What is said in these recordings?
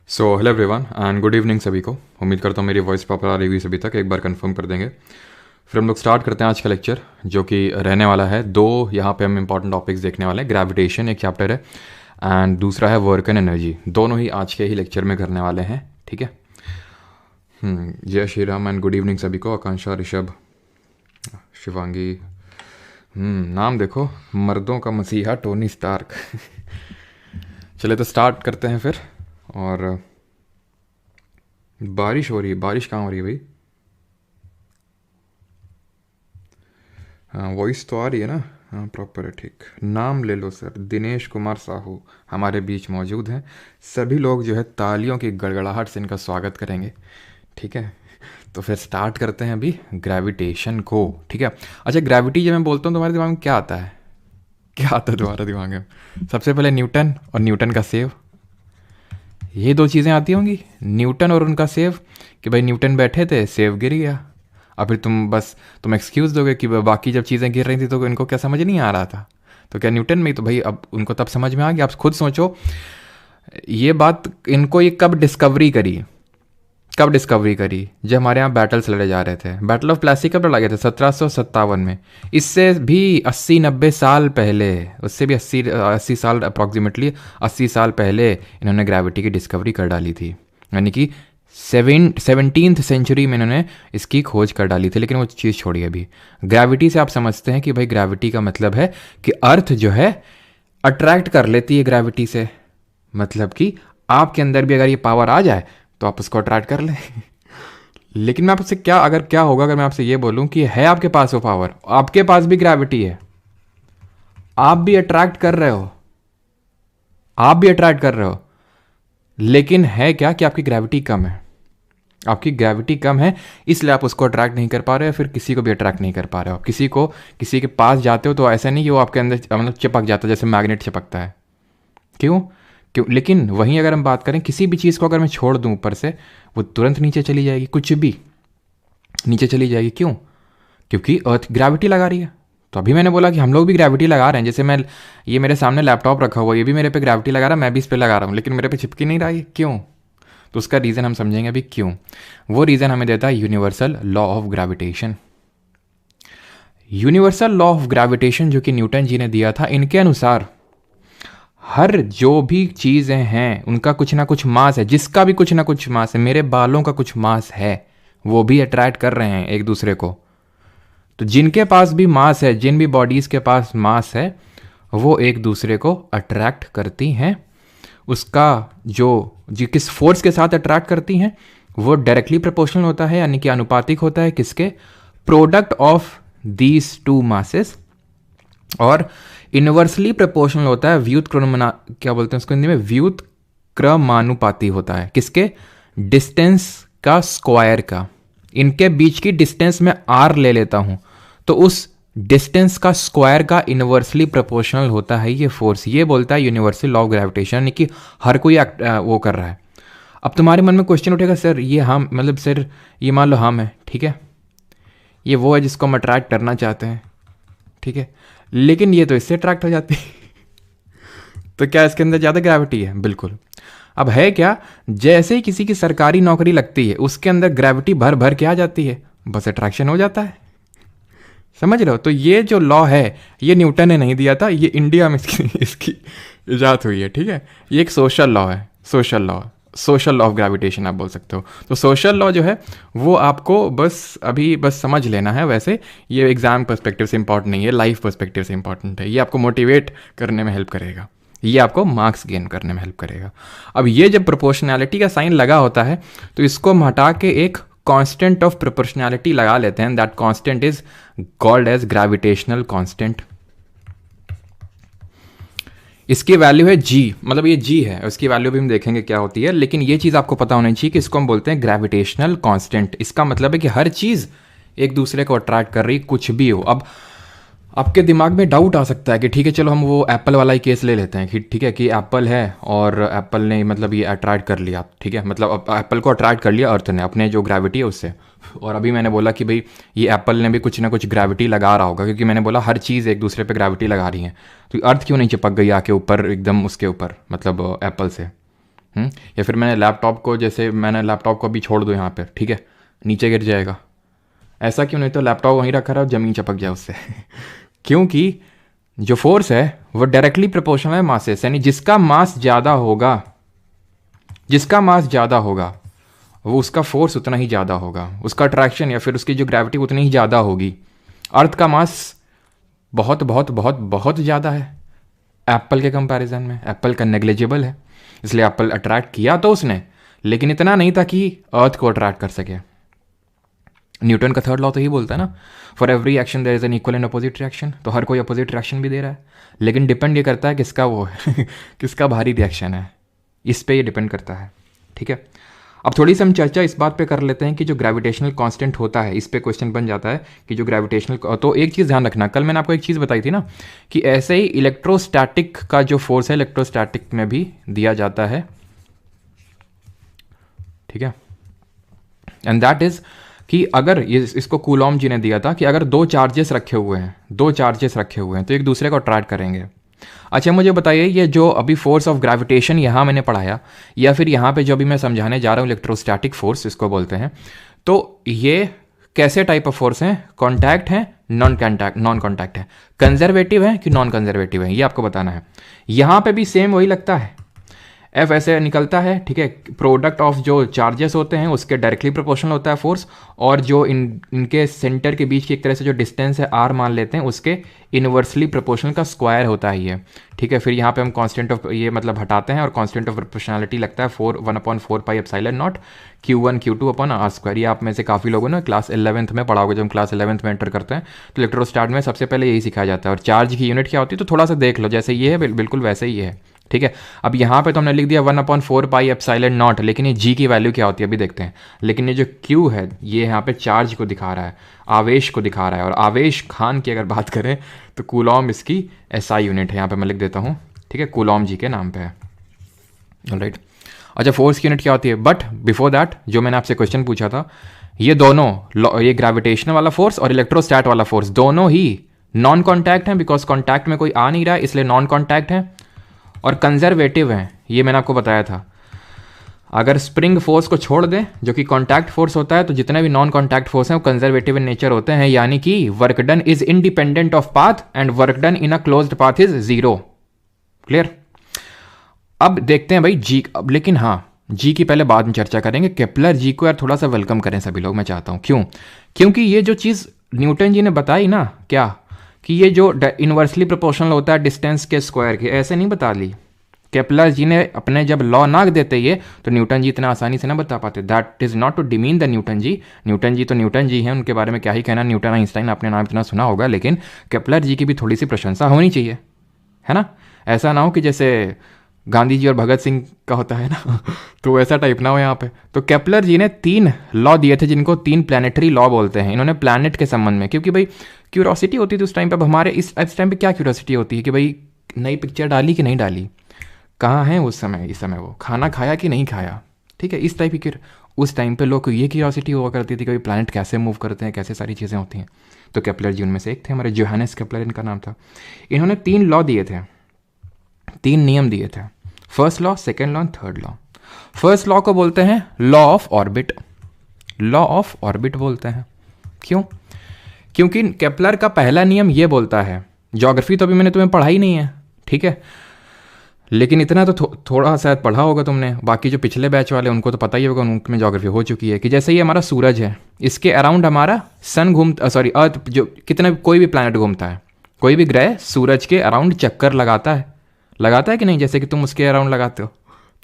So hello everyone and good evening सभी को। उम्मीद करता हूँ मेरी वॉइस प्रॉपर आ रही हुई सभी तक। एक बार कंफर्म कर देंगे फिर हम लोग स्टार्ट करते हैं आज का लेक्चर, जो कि रहने वाला है दो। यहाँ पे हम इंपॉर्टेंट टॉपिक्स देखने वाले हैं। ग्रेविटेशन एक चैप्टर है एंड दूसरा है वर्क एंड एनर्जी। दोनों ही आज के ही लेक्चर में करने वाले हैं, ठीक है। जय Shri Ram and good evening सभी को। आकांक्षा, ऋषभ, शिवांगी। नाम देखो, मर्दों का मसीहा टोनी स्टार्क। चले तो स्टार्ट करते हैं फिर। और बारिश हो रही है। बारिश कहाँ हो रही है भाई? हाँ, वॉइस तो आ रही है ना? हाँ, प्रॉपर है, ठीक। नाम ले लो सर। दिनेश कुमार साहू हमारे बीच मौजूद हैं। सभी लोग जो है तालियों की गड़गड़ाहट से इनका स्वागत करेंगे, ठीक है। तो फिर स्टार्ट करते हैं अभी ग्रेविटेशन को, ठीक है। अच्छा, ग्रेविटी जब मैं बोलता हूँ तुम्हारे दिमाग में क्या आता है? क्या आता है तुम्हारे दिमाग में? सबसे पहले न्यूटन और न्यूटन का सेव, ये दो चीज़ें आती होंगी। न्यूटन और उनका सेव, कि भाई न्यूटन बैठे थे, सेव गिर गया। अब फिर तुम एक्सक्यूज़ दोगे कि बाकी जब चीज़ें गिर रही थी तो इनको क्या समझ नहीं आ रहा था? तो क्या न्यूटन में ही? तो भाई अब उनको तब समझ में आ गया। आप खुद सोचो ये बात, इनको ये कब डिस्कवरी करी? जब हमारे यहाँ बैटल्स लड़े जा रहे थे। बैटल ऑफ प्लासी कब लड़े गए थे? 1757 में। इससे भी 80-90 साल पहले, उससे भी 80 साल अप्रॉक्सीमेटली 80 साल पहले इन्होंने ग्रेविटी की डिस्कवरी कर डाली थी। यानी कि 17th सेंचुरी में इन्होंने इसकी खोज कर डाली थी। लेकिन वो चीज़ छोड़िए अभी। ग्रेविटी से आप समझते हैं कि भाई ग्रेविटी का मतलब है कि अर्थ जो है अट्रैक्ट कर लेती है ग्रेविटी से। मतलब कि आपके अंदर भी अगर ये पावर आ जाए तो आप उसको अट्रैक्ट कर लें। लेकिन मैं आपसे क्या होगा अगर मैं आपसे ये बोलूं कि है आपके पास वो पावर, आपके पास भी ग्रेविटी है, आप भी अट्रैक्ट कर रहे हो, लेकिन है क्या कि आपकी ग्रेविटी कम है। आपकी ग्रेविटी कम है, इसलिए आप उसको अट्रैक्ट नहीं कर पा रहे हो, फिर किसी को भी अट्रैक्ट नहीं कर पा रहे हो। आप किसी के पास जाते हो तो ऐसा नहीं कि वो आपके अंदर मतलब चिपक जाता है, जैसे मैग्नेट चिपकता है। क्यों? लेकिन वहीं अगर हम बात करें, किसी भी चीज़ को अगर मैं छोड़ दूं ऊपर से, वो तुरंत नीचे चली जाएगी। कुछ भी नीचे चली जाएगी। क्यों? क्योंकि अर्थ ग्रेविटी लगा रही है। तो अभी मैंने बोला कि हम लोग भी ग्रेविटी लगा रहे हैं। जैसे ये मेरे सामने लैपटॉप रखा हुआ, ये भी मेरे पे ग्रेविटी लगा रहा है, मैं भी इस पे लगा रहा हूँ, लेकिन मेरे पे चिपकी नहीं रहा है। क्यों? तो उसका रीज़न हम समझेंगे अभी क्यों। वो रीज़न हमें देता है universal law of gravitation. Universal law of gravitation जो कि न्यूटन जी ने दिया था, इनके अनुसार हर जो भी चीज़ें हैं उनका कुछ ना कुछ मास है। जिसका भी कुछ ना कुछ मास है, मेरे बालों का कुछ मास है, वो भी अट्रैक्ट कर रहे हैं एक दूसरे को। तो जिनके पास भी मास है, जिन भी बॉडीज़ के पास मास है, वो एक दूसरे को अट्रैक्ट करती हैं। उसका जो किस फोर्स के साथ अट्रैक्ट करती हैं वो डायरेक्टली प्रोपोर्शनल होता है, यानी कि अनुपातिक होता है किसके? Product of these two masses. और इनवर्सली प्रोपोर्शनल होता है, क्या बोलते हैं उसको हिंदी में? व्युत्क्रमानुपाती होता है। किसके? डिस्टेंस का स्क्वायर का। इनके बीच की डिस्टेंस में आर ले लेता हूं तो उस डिस्टेंस का स्क्वायर का इनवर्सली प्रोपोर्शनल होता है ये फोर्स। ये बोलता है यूनिवर्सल लॉ ऑफ ग्रेविटेशन, यानी कि हर कोई वो कर रहा है। अब तुम्हारे मन में क्वेश्चन उठेगा, सर ये हम मतलब सर ये मान लो हम है, ठीक है, ये वो है जिसको हम अट्रैक्ट करना चाहते हैं, ठीक है, लेकिन ये तो इससे अट्रैक्ट हो जाती है। तो क्या इसके अंदर ज़्यादा ग्रेविटी है? बिल्कुल। अब है क्या, जैसे ही किसी की सरकारी नौकरी लगती है उसके अंदर ग्रेविटी भर भर के आ जाती है, बस अट्रैक्शन हो जाता है। समझ रहे हो? तो ये जो लॉ है ये न्यूटन ने नहीं दिया था, ये इंडिया में इसकी इजाद हुई है, ठीक है। ये एक सोशल लॉ है, सोशल लॉ ऑफ ग्रेविटेशन आप बोल सकते हो। तो सोशल लॉ जो है वो आपको बस समझ लेना है। वैसे ये एग्जाम पर्सपेक्टिव से इंपॉर्टेंट नहीं है, लाइफ पर्सपेक्टिव से इंपॉर्टेंट है। ये आपको मोटिवेट करने में हेल्प करेगा, ये आपको मार्क्स गेन करने में हेल्प करेगा। अब ये जब प्रोपोर्शनैलिटी का साइन लगा होता है तो इसको हम हटा के एक कांस्टेंट ऑफ प्रोपोर्शनैलिटी लगा लेते हैं। That constant is called as gravitational constant. इसकी वैल्यू है जी, मतलब ये जी है, उसकी वैल्यू भी हम देखेंगे क्या होती है। लेकिन ये चीज़ आपको पता होनी चाहिए कि इसको हम बोलते हैं ग्रेविटेशनल कांस्टेंट। इसका मतलब है कि हर चीज़ एक दूसरे को अट्रैक्ट कर रही, कुछ भी हो। अब आपके दिमाग में डाउट आ सकता है कि ठीक है चलो हम वो एप्पल वाला ही केस ले लेते हैं कि ठीक है कि एप्पल है और एप्पल ने मतलब ये अट्रैक्ट कर लिया, ठीक है, मतलब अब एप्पल को अट्रैक्ट कर लिया अर्थ ने अपने जो ग्रेविटी है उससे। और अभी मैंने बोला कि भाई ये एप्पल ने भी कुछ ना कुछ ग्रेविटी लगा रहा होगा, क्योंकि मैंने बोला हर चीज़ एक दूसरे पे ग्रेविटी लगा रही है। तो अर्थ क्यों नहीं चिपक गई आके ऊपर एकदम उसके ऊपर, मतलब एप्पल से? या फिर मैंने लैपटॉप को, जैसे मैंने लैपटॉप को अभी छोड़ दो यहाँ पर, ठीक है, नीचे गिर जाएगा। ऐसा क्यों? नहीं तो लैपटॉप वहीं रखा रहा और ज़मीन चपक जाए उससे क्योंकि जो फोर्स है वो डायरेक्टली प्रोपोर्शनल है मासेस, यानी जिसका मास ज़्यादा होगा, जिसका मास ज़्यादा होगा वो उसका फोर्स उतना ही ज़्यादा होगा, उसका अट्रैक्शन या फिर उसकी जो ग्रेविटी उतनी ही ज़्यादा होगी। अर्थ का मास बहुत बहुत बहुत बहुत ज़्यादा है एप्पल के कंपैरिजन में। एप्पल का नेग्लिजिबल है, इसलिए एप्पल अट्रैक्ट किया तो उसने, लेकिन इतना नहीं था कि अर्थ को अट्रैक्ट कर सके। न्यूटन का थर्ड लॉ तो ही बोलता है ना, for every action there is an equal and opposite reaction. तो हर कोई अपोजिट रिएक्शन भी दे रहा है, लेकिन डिपेंड ये करता है किसका वो है किसका भारी रिएक्शन है, इस पे ये डिपेंड करता है। ठीक है, अब थोड़ी सी हम चर्चा इस बात पे कर लेते हैं कि जो ग्रेविटेशनल कांस्टेंट होता है, इस पे क्वेश्चन बन जाता है कि जो ग्रेविटेशनल, तो एक चीज़ ध्यान रखना, कल मैंने आपको एक चीज़ बताई थी ना कि ऐसे ही इलेक्ट्रोस्टैटिक का जो फोर्स है इलेक्ट्रोस्टैटिक में भी दिया जाता है। ठीक है, एंड दैट इज कि अगर इसको कूलॉम जी ने दिया था कि अगर दो चार्जेस रखे हुए हैं तो एक दूसरे को अट्रैक्ट करेंगे। अच्छा मुझे बताइए, ये जो अभी फोर्स ऑफ ग्रेविटेशन यहाँ मैंने पढ़ाया, या फिर यहाँ पे जो अभी मैं समझाने जा रहा हूँ इलेक्ट्रोस्टैटिक फोर्स इसको बोलते हैं, तो ये कैसे टाइप ऑफ फोर्स हैं? कॉन्टैक्ट है, नॉन कॉन्टैक्ट है, कंजर्वेटिव है कि नॉन कंजर्वेटिव है, ये आपको बताना है। यहाँ पे भी सेम वही लगता है, एफ ऐसे निकलता है। ठीक है, प्रोडक्ट ऑफ जो चार्जेस होते हैं उसके डायरेक्टली प्रोपोर्शनल होता है फोर्स, और जो इनके सेंटर के बीच की एक तरह से जो डिस्टेंस है आर मान लेते हैं, उसके इनवर्सली प्रोपोर्शनल का स्क्वायर होता है ये। ठीक है, फिर यहाँ पे हम कांस्टेंट ऑफ ये मतलब हटाते हैं और कांस्टेंट ऑफ प्रोपोर्शनलिटी लगता है 1/4 pi epsilon naught Q1 Q2 upon R square. ये आप में से काफ़ी लोगों ने क्लास 11th में पढ़ा होगा, जब हम क्लास 11th में एंटर करते हैं तो इलेक्ट्रोस्टैट में सबसे पहले यही सिखाया जाता है। और चार्ज की यूनिट क्या होती है तो थोड़ा सा देख लो, जैसे ये है बिल्कुल वैसे ही है। ठीक है, अब यहाँ पे तो हमने लिख दिया 1/4 पाई एप्सिलॉन नॉट, लेकिन ये जी की वैल्यू क्या होती है अभी देखते हैं। लेकिन ये जो क्यू है ये यहाँ पे चार्ज को दिखा रहा है, आवेश को दिखा रहा है, और आवेश खान की अगर बात करें तो कूलॉम इसकी SI यूनिट है, यहाँ पे मैं लिख देता हूँ। ठीक है, कूलॉम जी के नाम पे है। ऑलराइट, अच्छा फोर्स की यूनिट क्या होती है? बट बिफोर दैट जो मैंने आपसे क्वेश्चन पूछा था, ये दोनों, ये ग्रेविटेशनल वाला फोर्स और इलेक्ट्रोस्टैट वाला फोर्स दोनों ही नॉन कॉन्टैक्ट हैं, बिकॉज कॉन्टैक्ट में कोई आ नहीं रहा है इसलिए नॉन कॉन्टैक्ट है, और कंजर्वेटिव हैं, ये मैंने आपको बताया था। अगर स्प्रिंग फोर्स को छोड़ दें जो कि कॉन्टैक्ट फोर्स होता है, तो जितने भी नॉन कॉन्टैक्ट फोर्स हैं वो कंजर्वेटिव इन नेचर होते हैं, यानी कि work done is independent of path and work done in a closed path is 0। Clear? अब देखते हैं भाई जी, अब लेकिन हाँ जी की पहले बाद में चर्चा करेंगे। केपलर जी को यार थोड़ा सा वेलकम करें सभी लोग, मैं चाहता हूँ। क्यों? क्योंकि ये जो चीज़ न्यूटन जी ने बताई ना, क्या कि ये जो इनवर्सली प्रोपोर्शनल होता है डिस्टेंस के स्क्वायर के, ऐसे नहीं बता ली। केपलर जी ने अपने जब लॉ ना देते ये, तो न्यूटन जी इतना आसानी से ना बता पाते। That is not to demean the Newton ji. Newton ji तो न्यूटन जी हैं, उनके बारे में क्या ही कहना। न्यूटन आइंस्टाइन आपने नाम इतना सुना होगा, लेकिन केपलर जी की भी थोड़ी सी प्रशंसा होनी चाहिए, है ना। ऐसा ना हो कि जैसे गांधी जी और भगत सिंह का होता है ना तो वैसा टाइप ना हो यहाँ पे। तो केपलर जी ने 3 लॉ दिए थे, जिनको 3 प्लानिटरी लॉ बोलते हैं। इन्होंने प्लैनेट के संबंध में, क्योंकि भाई क्यूरोसिटी होती थी उस टाइम पे। अब हमारे इस टाइम पे क्या क्यूरोसिटी होती है कि भाई नई पिक्चर डाली कि नहीं डाली, कहाँ हैं उस समय, इस समय वो खाना खाया कि नहीं खाया। ठीक है, इस टाइप की उस टाइम पे लोग को ये क्यूरोसिटी हुआ करती थी कि भाई प्लैनेट कैसे मूव करते हैं, कैसे सारी चीज़ें होती हैं। तो केपलर जी उनमें से एक थे, हमारे जोहानस केपलर इनका नाम था। इन्होंने 3 लॉ दिए थे, 3 नियम दिए थे। First law, second law, third law. First law को बोलते हैं law of orbit. Law of orbit बोलते हैं। क्यों? क्योंकि केपलर का पहला नियम ये बोलता है, ज्योग्राफी तो अभी मैंने तुम्हें पढ़ाई नहीं है, ठीक है, लेकिन इतना तो थोड़ा शायद पढ़ा होगा तुमने। बाकी जो पिछले बैच वाले उनको तो पता ही होगा, उनमें ज्योग्राफी हो चुकी है कि जैसे ये हमारा सूरज है, इसके अराउंड हमारा सन घूमता, सॉरी अर्थ, जो कितना कोई भी प्लैनेट घूमता है, कोई भी ग्रह सूरज के अराउंड चक्कर लगाता है कि नहीं, जैसे कि तुम उसके अराउंड लगाते हो।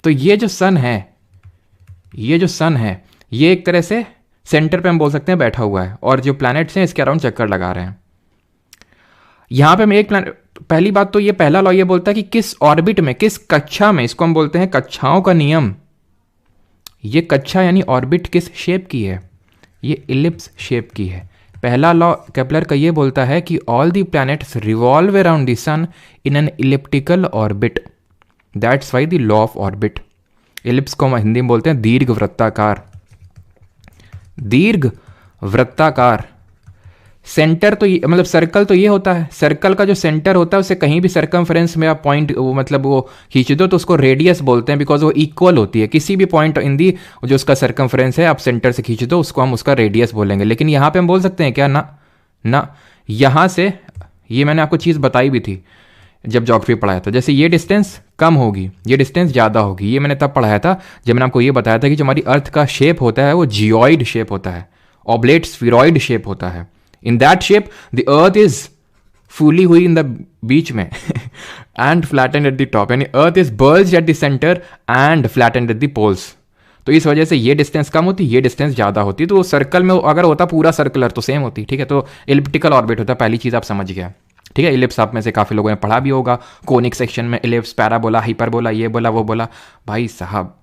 तो ये जो सन है, ये एक तरह से सेंटर पे हम बोल सकते हैं बैठा हुआ है, और जो प्लैनेट्स हैं इसके अराउंड चक्कर लगा रहे हैं। यहां पे मैं एक प्लैनेट, पहली बात तो ये पहला लॉ ये बोलता है कि किस ऑर्बिट में, किस कक्षा में, इसको हम बोलते हैं कक्षाओं का नियम। ये कक्षा यानी ऑर्बिट किस शेप की है, ये इलिप्स शेप की है। पहला लॉ केपलर का ये बोलता है कि all the planets revolve around the sun in an elliptical orbit, that's why the law of orbit. Ellipse को हम हिंदी में बोलते हैं दीर्घ वृत्ताकार। दीर्घ वृत्ताकार सेंटर तो मतलब सर्कल तो ये होता है, सर्कल का जो सेंटर होता है उसे कहीं भी सर्कमफ्रेंस में आप पॉइंट वो मतलब वो खींच दो तो उसको रेडियस बोलते हैं, बिकॉज वो इक्वल होती है किसी भी पॉइंट इन दी जो उसका सर्कमफ्रेंस है, आप सेंटर से खींच दो उसको हम उसका रेडियस बोलेंगे। लेकिन यहाँ पे हम बोल सकते हैं क्या? ना ना, यहाँ से ये मैंने आपको चीज़ बताई भी थी जब ज्योग्राफी पढ़ाया था, जैसे ये डिस्टेंस कम होगी ये डिस्टेंस ज़्यादा होगी, ये मैंने तब पढ़ाया था जब मैंने आपको ये बताया था कि जो हमारी अर्थ का शेप होता है वो जियोइड शेप होता है, ऑब्लेट स्फीरॉइड शेप होता है। In that shape the earth is फूली हुई इन द बीच में and flattened at the top, यानी earth is bulged at the centre and flattened at the poles. तो इस वजह से ये डिस्टेंस कम होती, ये डिस्टेंस ज़्यादा होती। तो सर्कल में अगर होता पूरा सर्कुलर तो सेम होती, ठीक है। तो एलिप्टिकल ऑर्बिट होता, पहली चीज़ आप समझ गया, ठीक है। इलिप्स आप में से काफ़ी लोगों ने पढ़ा भी होगा, कोनिक सेक्शन में इलिप्स, पैराबोला, हाइपरबोला, ये बोला वो बोला। भाई साहब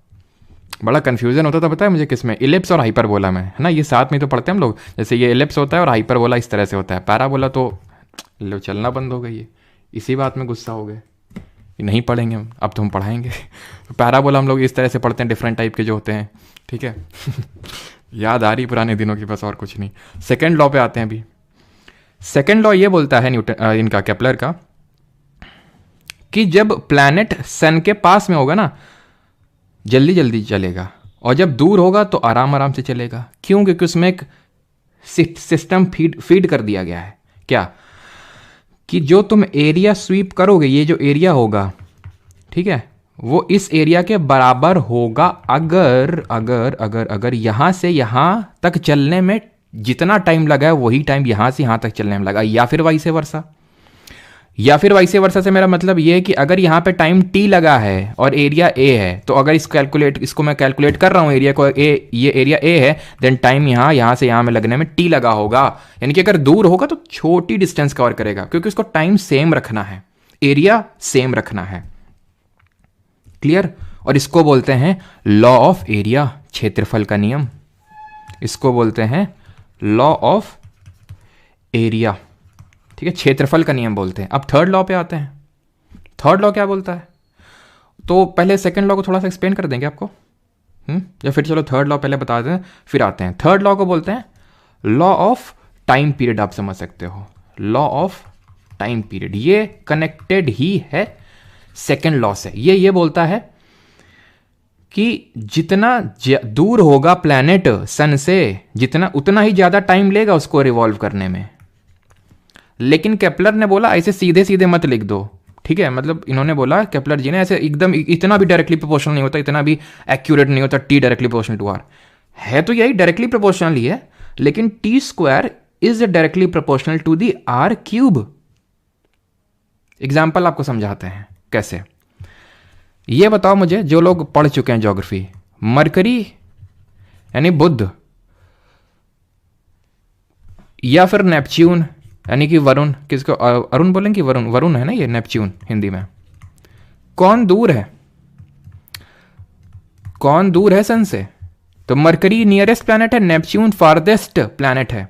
बड़ा कन्फ्यूजन होता था, पता है मुझे किसमें, इलिप्स और हाइपरबोला में, है ना। ये साथ में तो पढ़ते हैं हम लोग, जैसे ये इलिप्स होता है और हाइपरबोला इस तरह से होता है, पैराबोला तो लो चलना बंद हो गई है, इसी बात में गुस्सा हो गए, नहीं पढ़ेंगे हम, अब तो हम पढ़ाएंगे। तो पैराबोला हम लोग इस तरह से पढ़ते हैं, डिफरेंट टाइप के जो होते हैं, ठीक है। याद आ रही पुराने दिनों की, बस और कुछ नहीं। सेकेंड लॉ पे आते हैं अभी। सेकेंड लॉ ये बोलता है न्यूटन इनका केपलर का कि जब प्लैनेट सन के पास में होगा ना जल्दी जल्दी चलेगा, और जब दूर होगा तो आराम आराम से चलेगा। क्यों? क्योंकि उसमें एक सिस्टम फीड कर दिया गया है। क्या? कि जो तुम एरिया स्वीप करोगे, ये जो एरिया होगा, ठीक है, वो इस एरिया के बराबर होगा अगर अगर अगर अगर यहां से यहां तक चलने में जितना टाइम लगा है वही टाइम यहां से यहां तक चलने में लगा, या फिर वाइसे वर्सा। या फिर वाइसे वर्सा से मेरा मतलब ये है कि अगर यहाँ पे टाइम टी लगा है और एरिया ए है, तो अगर इसको मैं कैलकुलेट कर रहा हूँ एरिया को, ये एरिया ए है, देन टाइम यहाँ से यहाँ में लगने में टी लगा होगा। यानी कि अगर दूर होगा तो छोटी डिस्टेंस कवर करेगा, क्योंकि उसको टाइम सेम रखना है, एरिया सेम रखना है। क्लियर? और इसको बोलते हैं लॉ ऑफ एरिया, क्षेत्रफल का नियम। इसको बोलते हैं लॉ ऑफ एरिया, ठीक है, क्षेत्रफल का नियम बोलते हैं। अब थर्ड लॉ पे आते हैं। थर्ड लॉ क्या बोलता है? तो पहले सेकंड लॉ को थोड़ा सा एक्सप्लेन कर देंगे आपको, या फिर चलो थर्ड लॉ पहले बता दें फिर आते हैं। थर्ड लॉ को बोलते हैं लॉ ऑफ टाइम पीरियड, आप समझ सकते हो, लॉ ऑफ टाइम पीरियड। ये कनेक्टेड ही है सेकंड लॉ से। ये बोलता है कि जितना दूर होगा प्लैनेट सन से, जितना उतना ही ज्यादा टाइम लेगा उसको रिवॉल्व करने में। लेकिन केपलर ने बोला ऐसे सीधे सीधे मत लिख दो, ठीक है। मतलब इन्होंने बोला, केपलर जी ने, ऐसे एकदम इतना भी डायरेक्टली प्रोपोर्शनल नहीं होता, इतना भी एक्यूरेट नहीं होता T directly proportional to R. है तो यही डायरेक्टली प्रोपोर्शनल ही है, लेकिन T square is directly proportional to the R cube. Example आपको समझाते हैं कैसे। ये बताओ मुझे, जो लोग पढ़ चुके हैं ज्योग्राफी, मरकरी यानी बुध, या फिर नेपच्यून यानी कि वरुण, किसको अरुण बोलेंगे कि वरुण, वरुण है ना ये, नेपच्यून हिंदी में। कौन दूर है? कौन दूर है सन से? तो मरकरी नियरेस्ट प्लैनेट है, नेपच्यून फारदेस्ट प्लैनेट है,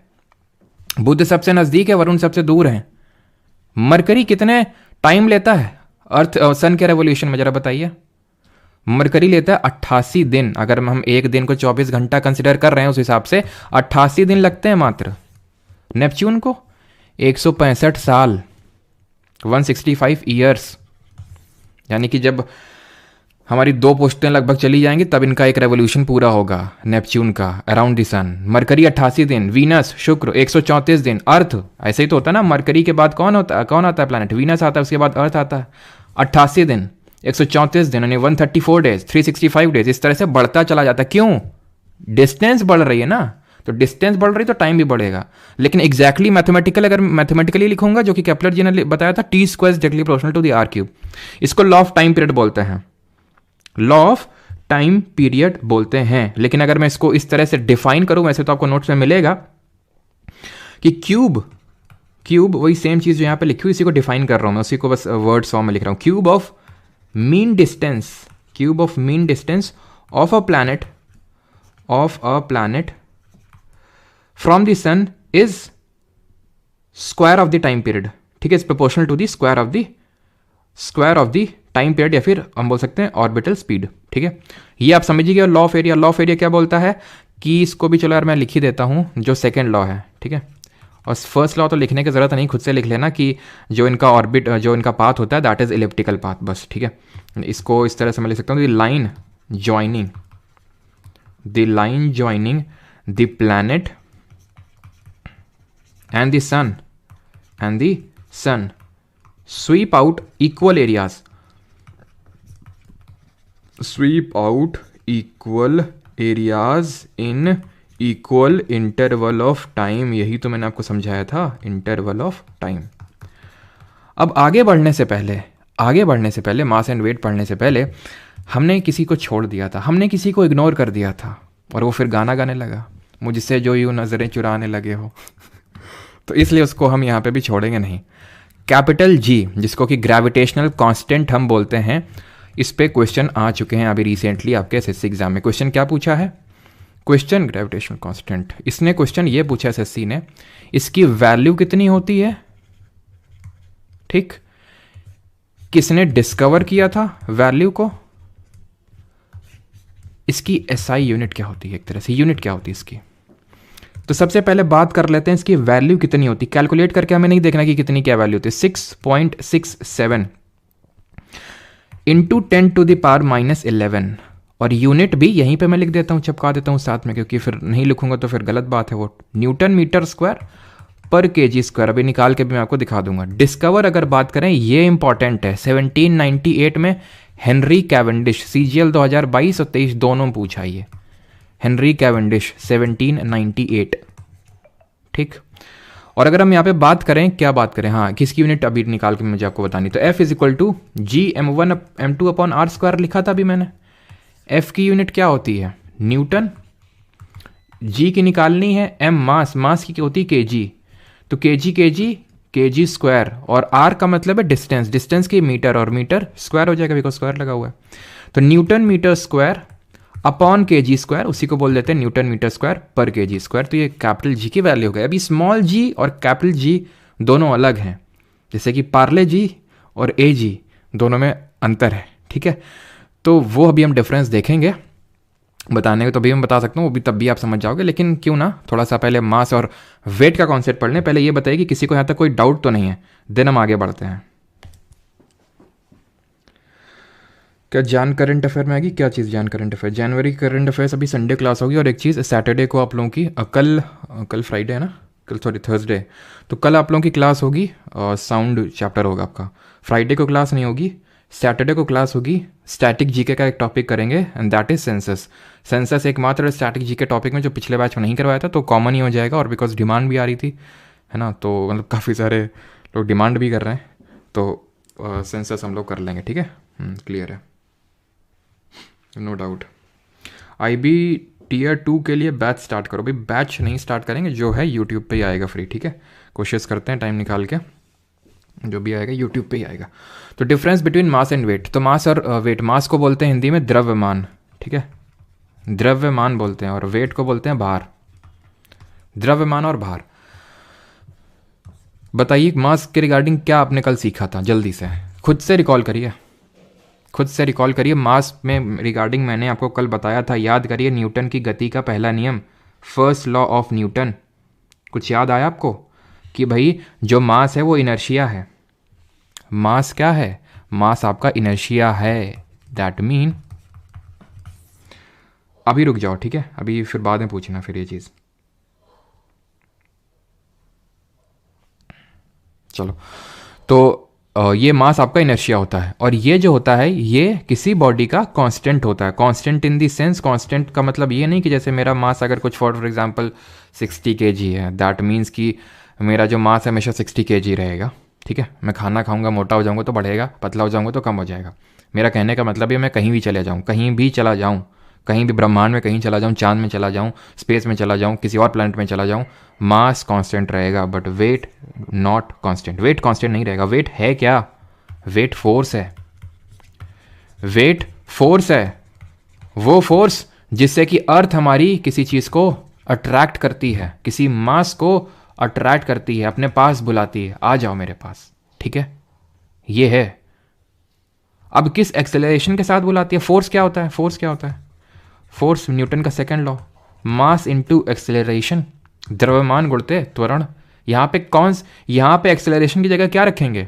बुध सबसे नजदीक है, वरुण सबसे दूर है। मरकरी कितने टाइम लेता है अर्थ सन के रेवोल्यूशन में, जरा बताइए। मरकरी लेता है 88 दिन। अगर हम एक दिन को 24 घंटा कंसिडर कर रहे हैं उस हिसाब से 88 दिन लगते हैं मात्र। नेपच्यून को 165 साल, 165 ईयर्स। यानी कि जब हमारी 2 पोस्टें लगभग चली जाएंगी तब इनका एक रेवोल्यूशन पूरा होगा नेपच्यून का अराउंड द सन। मरकरी 88 दिन, वीनस शुक्र 134 दिन, अर्थ ऐसे ही तो होता है ना। मरकरी के बाद कौन आता है प्लैनेट? वीनस आता है, उसके बाद अर्थ आता है। 88 दिन, 134 दिन यानी 134 डेज, 365 डेज, इस तरह से बढ़ता चला जाता है। क्यों? डिस्टेंस बढ़ रही है ना, तो डिस्टेंस बढ़ रही तो टाइम भी बढ़ेगा। लेकिन एग्जैक्टली मैथमेटिकल अगर मैथमेटिकली लिखूंगा, जो कि केपलर जी ने बताया था, T square directly proportional to the R cube. इसको लॉ ऑफ टाइम पीरियड बोलते हैं, लॉ ऑफ टाइम पीरियड बोलते हैं। लेकिन अगर मैं इसको इस तरह से डिफाइन करूं, वैसे तो आपको नोट्स में मिलेगा कि क्यूब वही सेम चीज जो यहां पे लिखी हुई, इसी को डिफाइन कर रहा हूं मैं, उसी को बस वर्ड फॉर्म में लिख रहा हूं। Cube of mean distance, cube of mean distance of a planet from the sun is square of the time period, ठीक है, is proportional to the square of the time period, या फिर हम बोल सकते हैं ऑर्बिटल स्पीड, ठीक है। ये आप समझिएगा। Law of area, law of area क्या बोलता है कि इसको भी चलो यार मैं लिख ही देता हूं, जो सेकेंड लॉ है, ठीक है। और फर्स्ट लॉ तो लिखने की ज़रूरत नहीं, खुद से लिख लेना कि जो इनका ऑर्बिट, जो इनका पाथ होता है दैट इज़ इलिप्टिकल पाथ, बस, ठीक है। इसको इस तरह से मैं लिख सकता हूँ, the line joining the planet and the sun sweep out equal areas in equal interval of time। यही तो मैंने आपको समझाया था, इंटरवल ऑफ टाइम। अब आगे बढ़ने से पहले मास एंड वेट पढ़ने से पहले हमने किसी को छोड़ दिया था, हमने किसी को इग्नोर कर दिया था और वो फिर गाना गाने लगा, मुझसे जो यूँ नज़रें चुराने लगे हो तो इसलिए उसको हम यहाँ पे भी छोड़ेंगे नहीं। कैपिटल जी, जिसको कि ग्रेविटेशनल कांस्टेंट हम बोलते हैं, इस पे क्वेश्चन आ चुके हैं अभी रिसेंटली आपके एसएससी एग्जाम में। क्वेश्चन क्या पूछा है? क्वेश्चन ग्रेविटेशनल कांस्टेंट, इसने क्वेश्चन ये पूछा एसएससी ने, इसकी वैल्यू कितनी होती है, ठीक, किसने डिस्कवर किया था वैल्यू को, इसकी एसआई यूनिट क्या होती है, एक तरह से यूनिट क्या होती है इसकी। तो सबसे पहले बात कर लेते हैं इसकी वैल्यू कितनी होती है। कैलकुलेट करके हमें नहीं देखना कि कितनी क्या वैल्यू होती है। 6.67 इंटू 10⁻⁻11, और यूनिट भी यहीं पे मैं लिख देता हूँ, चिपका देता हूँ साथ में, क्योंकि फिर नहीं लिखूंगा तो फिर गलत बात है। वो न्यूटन मीटर स्क्वायर पर केजी स्क्वायर, अभी निकाल के भी मैं आपको दिखा दूंगा। डिस्कवर अगर बात करें, ये इंपॉर्टेंट है, 1798 में हेनरी कैवेंडिश, CGL 2022 और 23 दोनों पूछा ये, हेनरी कैवेंडिश 1798, ठीक। और अगर हम यहाँ पे बात करें, क्या बात करें, हाँ किसकी यूनिट अभी निकाल के मुझे आपको बतानी, तो F = G m1m2/r² लिखा था अभी मैंने। F की यूनिट क्या होती है? न्यूटन। G की निकालनी है, M मास की होती है kg, तो kg स्क्वायर, और R का मतलब है डिस्टेंस की मीटर, और मीटर स्क्वायर हो जाएगा बिकॉज स्क्वायर लगा हुआ है। तो newton metre square upon kg square, उसी को बोल देते हैं न्यूटन मीटर स्क्वायर पर kg स्क्वायर। तो ये कैपिटल G की वैल्यू हो गई। अभी स्मॉल g और कैपिटल G दोनों अलग हैं, जैसे कि पार्ले जी और AG दोनों में अंतर है, ठीक है। तो वो अभी हम डिफरेंस देखेंगे, बताने को तो भी मैं बता सकता हूँ, वो भी तब भी आप समझ जाओगे, लेकिन क्यों ना थोड़ा सा पहले मास और वेट का कॉन्सेप्ट पढ़ लें। पहले ये बताइए कि किसी को यहाँ तक कोई डाउट तो नहीं है, देन हम आगे बढ़ते हैं। क्या जान करंट अफेयर में आएगी? क्या चीज़ जान करंट अफेयर? जनवरी करंट अफेयर्स अभी संडे क्लास होगी, और एक चीज़ सैटरडे को आप लोगों की कल फ्राइडे है ना, थर्सडे, तो कल आप लोगों की क्लास होगी, साउंड चैप्टर होगा आपका। फ्राइडे को क्लास नहीं होगी, सैटरडे को क्लास होगी। स्टैटिक जीके का एक टॉपिक करेंगे एंड दैट इज सेंसस एकमात्र स्टैटिक जीके टॉपिक में जो पिछले बैच में नहीं करवाया था, तो कॉमन ही हो जाएगा, और बिकॉज डिमांड भी आ रही थी, है ना, तो मतलब काफ़ी सारे लोग डिमांड भी कर रहे हैं, तो सेंसस हम लोग कर लेंगे, ठीक है, क्लियर है, नो डाउट। IB Tier 2 के लिए बैच स्टार्ट करो भाई, बैच नहीं स्टार्ट करेंगे, जो है यूट्यूब पे ही आएगा फ्री, ठीक है, कोशिश करते हैं टाइम निकाल के, जो भी आएगा यूट्यूब पे ही आएगा। तो difference between mass and weight, तो मास और वेट, मास को बोलते हैं हिंदी में द्रव्यमान, ठीक है, द्रव्यमान बोलते हैं, और वेट को बोलते हैं भार, द्रव्यमान और भार। बताइए मास के रिगार्डिंग क्या आपने कल सीखा था, जल्दी से खुद से रिकॉल करिए, मास में रिगार्डिंग मैंने आपको कल बताया था, याद करिए, न्यूटन की गति का पहला नियम, फर्स्ट लॉ ऑफ न्यूटन, कुछ याद आया आपको कि भाई जो मास है वो इनर्शिया है। मास क्या है? मास आपका इनर्शिया है, दैट मीन, अभी रुक जाओ, ठीक है, अभी फिर बाद में पूछना फिर ये चीज़, चलो। तो ये मास आपका इनर्शिया होता है, और ये जो होता है ये किसी बॉडी का कांस्टेंट होता है। Constant in the sense, constant का मतलब ये नहीं कि जैसे मेरा मास अगर कुछ फॉर एग्जांपल 60 kg है, दैट मीन्स कि मेरा जो मास है हमेशा 60 kg रहेगा, ठीक है। मैं खाना खाऊंगा, मोटा हो जाऊंगा तो बढ़ेगा, पतला हो जाऊंगा तो कम हो जाएगा। मेरा कहने का मतलब है मैं कहीं भी चले जाऊँ, कहीं भी ब्रह्मांड में कहीं चला जाऊँ, चांद में चला जाऊँ, स्पेस में चला जाऊँ, किसी और प्लैनेट में चला जाऊँ, मास कांस्टेंट रहेगा, but weight not constant. Weight constant नहीं रहेगा। वेट है क्या? वेट फोर्स है। वेट फोर्स है, वो फोर्स जिससे कि अर्थ हमारी किसी चीज़ को अट्रैक्ट करती है, किसी मास को अट्रैक्ट करती है, अपने पास बुलाती है, आ जाओ मेरे पास, ठीक है, ये है। अब किस एक्सेलरेशन के साथ बुलाती है? फोर्स क्या होता है? फोर्स न्यूटन का second law, mass into acceleration, द्रव्यमान गुणित त्वरण, यहाँ पे एक्सेलरेशन की जगह क्या रखेंगे,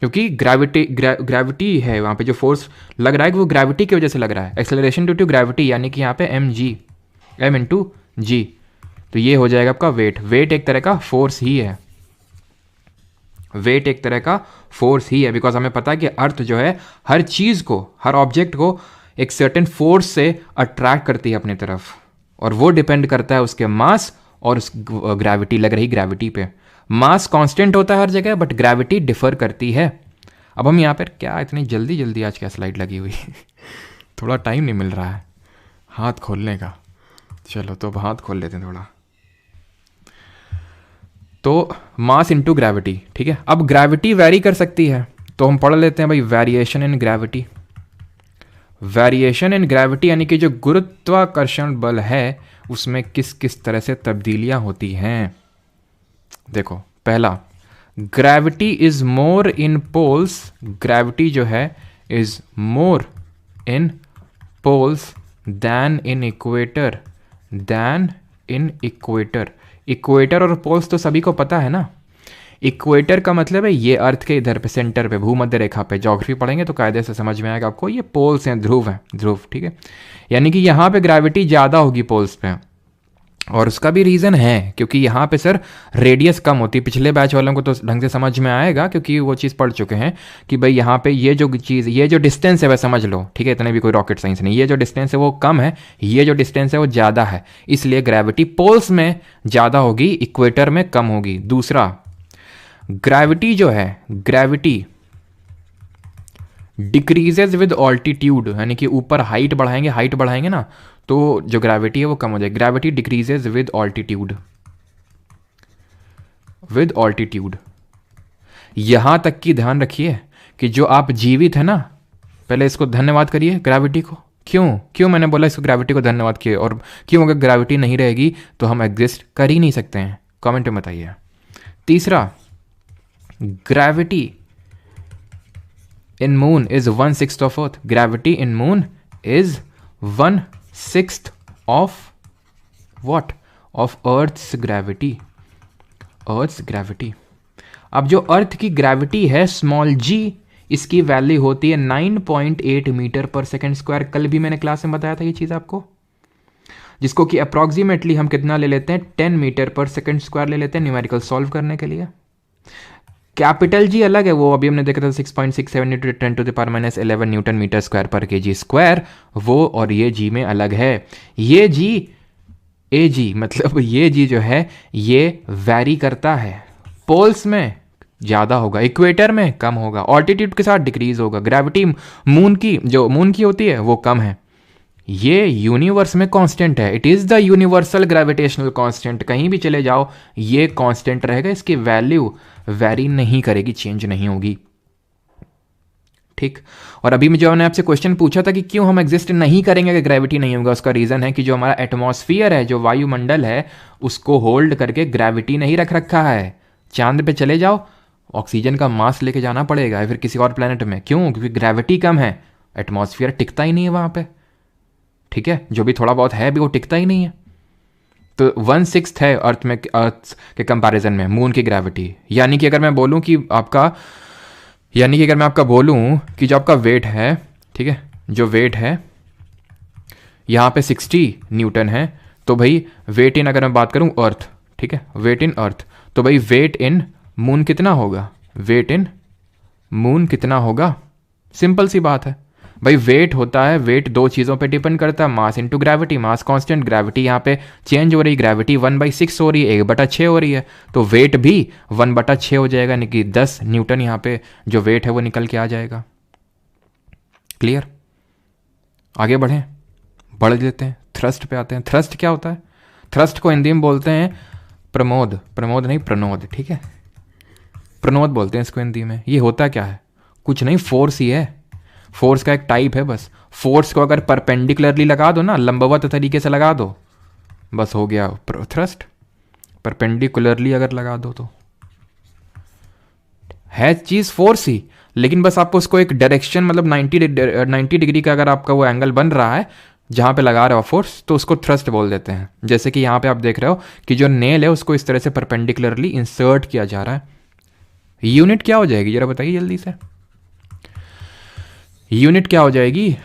क्योंकि ग्रेविटी है वहाँ पे, जो फोर्स लग रहा है कि वो ग्रेविटी की वजह से लग रहा है, एक्सेलरेशन ड्यू टू ग्रेविटी, यानी कि यहाँ पे m इंटू जी, तो ये हो जाएगा आपका वेट। वेट एक तरह का फोर्स ही है, वेट एक तरह का फोर्स ही है, बिकॉज हमें पता है कि अर्थ जो है हर चीज़ को, हर ऑब्जेक्ट को एक सर्टेन फोर्स से अट्रैक्ट करती है अपनी तरफ, और वो डिपेंड करता है उसके मास और उस ग्रेविटी, लग रही ग्रेविटी पे। मास कांस्टेंट होता है हर जगह, बट ग्रेविटी डिफर करती है। अब हम यहाँ पर क्या इतनी जल्दी जल्दी आज क्या स्लाइड लगी हुई थोड़ा टाइम नहीं मिल रहा है हाथ खोलने का, चलो तो अब हाथ खोल लेते हैं थोड़ा। तो मास इनटू ग्रेविटी, ठीक है। अब ग्रेविटी वैरी कर सकती है, तो हम पढ़ लेते हैं भाई variation in gravity. Variation in gravity यानी कि जो गुरुत्वाकर्षण बल है उसमें किस किस तरह से तब्दीलियां होती हैं। देखो, पहला, gravity is more in poles, gravity जो है is more in poles than in equator, than in equator. Equator और पोल्स तो सभी को पता है ना। इक्वेटर का मतलब है ये अर्थ के इधर पे, सेंटर पे, भूमध्य रेखा पे, ज्योग्राफी पढ़ेंगे तो कायदे से समझ में आएगा आपको। ये पोल्स हैं, ध्रुव हैं, ध्रुव, ठीक है। यानी कि यहाँ पे ग्रेविटी ज़्यादा होगी पोल्स पे, और उसका भी रीज़न है क्योंकि यहाँ पे सर रेडियस कम होती है। पिछले बैच वालों को तो ढंग से समझ में आएगा क्योंकि वो चीज़ पढ़ चुके हैं कि भाई यहाँ पे ये जो चीज़, ये जो डिस्टेंस है वह समझ लो, ठीक है, इतने भी कोई रॉकेट साइंस नहीं। ये जो डिस्टेंस है वो कम है, ये जो डिस्टेंस है वो ज़्यादा है, इसलिए ग्रेविटी पोल्स में ज़्यादा होगी, इक्वेटर में कम होगी। दूसरा, ग्रेविटी जो है, ग्रेविटी डिक्रीजेज विद ऑल्टीट्यूड, यानी कि ऊपर हाइट बढ़ाएंगे ना, तो जो ग्रेविटी है वो कम हो जाएगी। Gravity decreases with altitude, with altitude. यहां तक की ध्यान रखिए कि जो आप जीवित है ना, पहले इसको धन्यवाद करिए ग्रेविटी को। क्यों मैंने बोला इसको ग्रेविटी को धन्यवाद किए, और क्यों, अगर ग्रेविटी नहीं रहेगी तो हम एग्जिस्ट कर ही नहीं सकते हैं, कमेंट में बताइए। तीसरा, gravity in moon is 1/6 of earth, gravity in moon is 1/6 of what, of earth's gravity, earth's gravity। अब जो अर्थ की ग्रेविटी है स्मॉल g, इसकी वैल्यू होती है 9.8 मीटर पर सेकेंड स्क्वायर। कल भी मैंने क्लास में बताया था ये चीज़ आपको, जिसको कि अप्रॉक्सीमेटली हम कितना ले लेते हैं, 10 मीटर पर सेकेंड स्क्वायर ले लेते हैं न्यूमेरिकल सॉल्व करने के लिए। कैपिटल जी अलग है, वो अभी हमने देखा था 6.67 × 10⁻11 न्यूटन मीटर स्क्वायर पर kg स्क्वायर, वो, और ये जी में अलग है। ये जी, ए जी, मतलब ये जी जो है ये वैरी करता है, पोल्स में ज़्यादा होगा, इक्वेटर में कम होगा, ऑल्टीट्यूड के साथ डिक्रीज होगा। ग्रेविटी मून की, जो मून की होती है वो कम है। ये यूनिवर्स में कांस्टेंट है, it is the universal gravitational constant. कहीं भी चले जाओ ये कांस्टेंट रहेगा, इसकी वैल्यू वैरी नहीं करेगी, चेंज नहीं होगी, ठीक। और अभी जो मैंने आपसे क्वेश्चन पूछा था कि क्यों हम एग्जिस्ट नहीं करेंगे अगर ग्रेविटी नहीं होगा, उसका रीज़न है कि जो हमारा एटमॉस्फियर है, जो वायुमंडल है, उसको होल्ड करके ग्रेविटी नहीं रख रखा है। चांद पे चले जाओ, ऑक्सीजन का मास लेके जाना पड़ेगा, या फिर किसी और प्लेनेट में, क्यों, क्योंकि ग्रेविटी कम है, एटमॉस्फियर टिकता ही नहीं है वहाँ पे, ठीक है, जो भी थोड़ा बहुत है भी वो टिकता ही नहीं है। तो 1/6 है अर्थ में, अर्थ के कंपैरिजन में मून की ग्रेविटी। यानी कि अगर मैं बोलूं कि आपका, यानी कि अगर मैं आपका बोलूं कि जो आपका वेट है, ठीक है, जो वेट है यहाँ पे 60 न्यूटन है, तो भाई वेट इन, अगर मैं बात करूं अर्थ, ठीक है, वेट इन अर्थ, तो भाई वेट इन मून कितना होगा, वेट इन मून कितना होगा, सिंपल सी बात है भाई। वेट होता है, वेट दो चीज़ों पे डिपेंड करता है, mass into gravity, mass constant, gravity यहाँ पे चेंज हो रही, ग्रेविटी 1/6 हो रही है, 1/6 हो रही है, तो वेट भी 1/6 हो जाएगा, यानी कि 10 न्यूटन यहाँ पे जो वेट है वो निकल के आ जाएगा। क्लियर, आगे बढ़ें, बढ़ लेते हैं, थ्रस्ट पे आते हैं। थ्रस्ट क्या होता है, थ्रस्ट को हिंदी में बोलते हैं प्रमोद, प्रमोद नहीं प्रणोद, ठीक है, प्रणोद बोलते हैं इसको हिंदी में। ये होता क्या है, कुछ नहीं, फोर्स ही है, फोर्स का एक टाइप है बस। फोर्स को अगर परपेंडिकुलरली लगा दो ना, लंबवत तरीके से लगा दो, बस हो गया थ्रस्ट। परपेंडिकुलरली अगर लगा दो तो है चीज़ फोर्स ही, लेकिन बस आपको उसको एक डायरेक्शन, मतलब 90 डिग्री का अगर आपका वो एंगल बन रहा है जहाँ पे लगा रहे हो फोर्स, तो उसको थ्रस्ट बोल देते हैं। जैसे कि यहाँ पे आप देख रहे हो कि जो नेल है उसको इस तरह से परपेंडिकुलरली इंसर्ट किया जा रहा है। यूनिट क्या हो जाएगी जरा बताइए जल्दी से, यूनिट क्या हो जाएगी?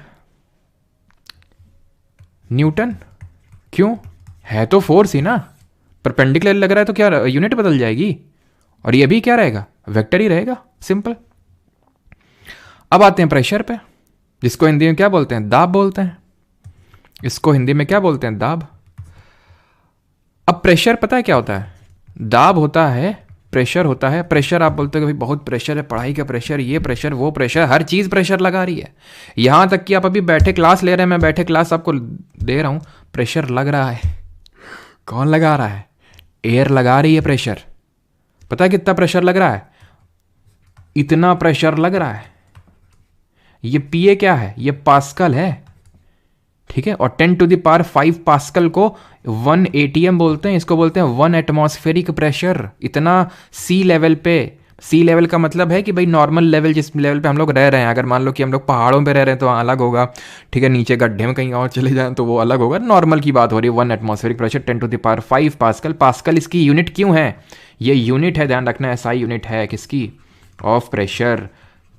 न्यूटन। क्यों? है तो फोर्स ही ना, परपेंडिकुलर लग रहा है तो क्या यूनिट बदल जाएगी? और ये भी क्या रहेगा? वेक्टर ही रहेगा, सिंपल। अब आते हैं प्रेशर पे, जिसको हिंदी में क्या बोलते हैं? दाब बोलते हैं। इसको हिंदी में क्या बोलते हैं? दाब। अब प्रेशर पता है क्या होता है? दाब होता है, प्रेशर होता है। प्रेशर आप बोलते हो कि भाई बहुत प्रेशर है, पढ़ाई का प्रेशर, ये प्रेशर वो प्रेशर, हर चीज़ प्रेशर लगा रही है। यहाँ तक कि आप अभी बैठे क्लास ले रहे हैं, मैं बैठे क्लास आपको दे रहा हूँ, प्रेशर लग रहा है। कौन लगा रहा है? एयर लगा रही है प्रेशर। पता है कितना प्रेशर लग रहा है? इतना प्रेशर लग रहा है। ये पीए क्या है? ये पास्कल है, ठीक है। और 10⁵ पास्कल को 1 ATM बोलते हैं। इसको बोलते हैं 1 एटमॉस्फेरिक प्रेशर। इतना सी लेवल पे, सी लेवल का मतलब है कि भाई नॉर्मल लेवल, जिस लेवल पे हम लोग रह रहे हैं, अगर मान लो कि हम लोग पहाड़ों पे रह रहे हैं तो अलग होगा, ठीक है, नीचे गड्ढे में कहीं और चले जाएं तो वो अलग होगा। नॉर्मल की बात हो रही है, 1 एटमॉस्फेरिक प्रेशर 10⁵ पास्कल। पास्कल इसकी यूनिट क्यों है? ये यूनिट है, ध्यान रखना, SI यूनिट है किसकी? ऑफ प्रेशर,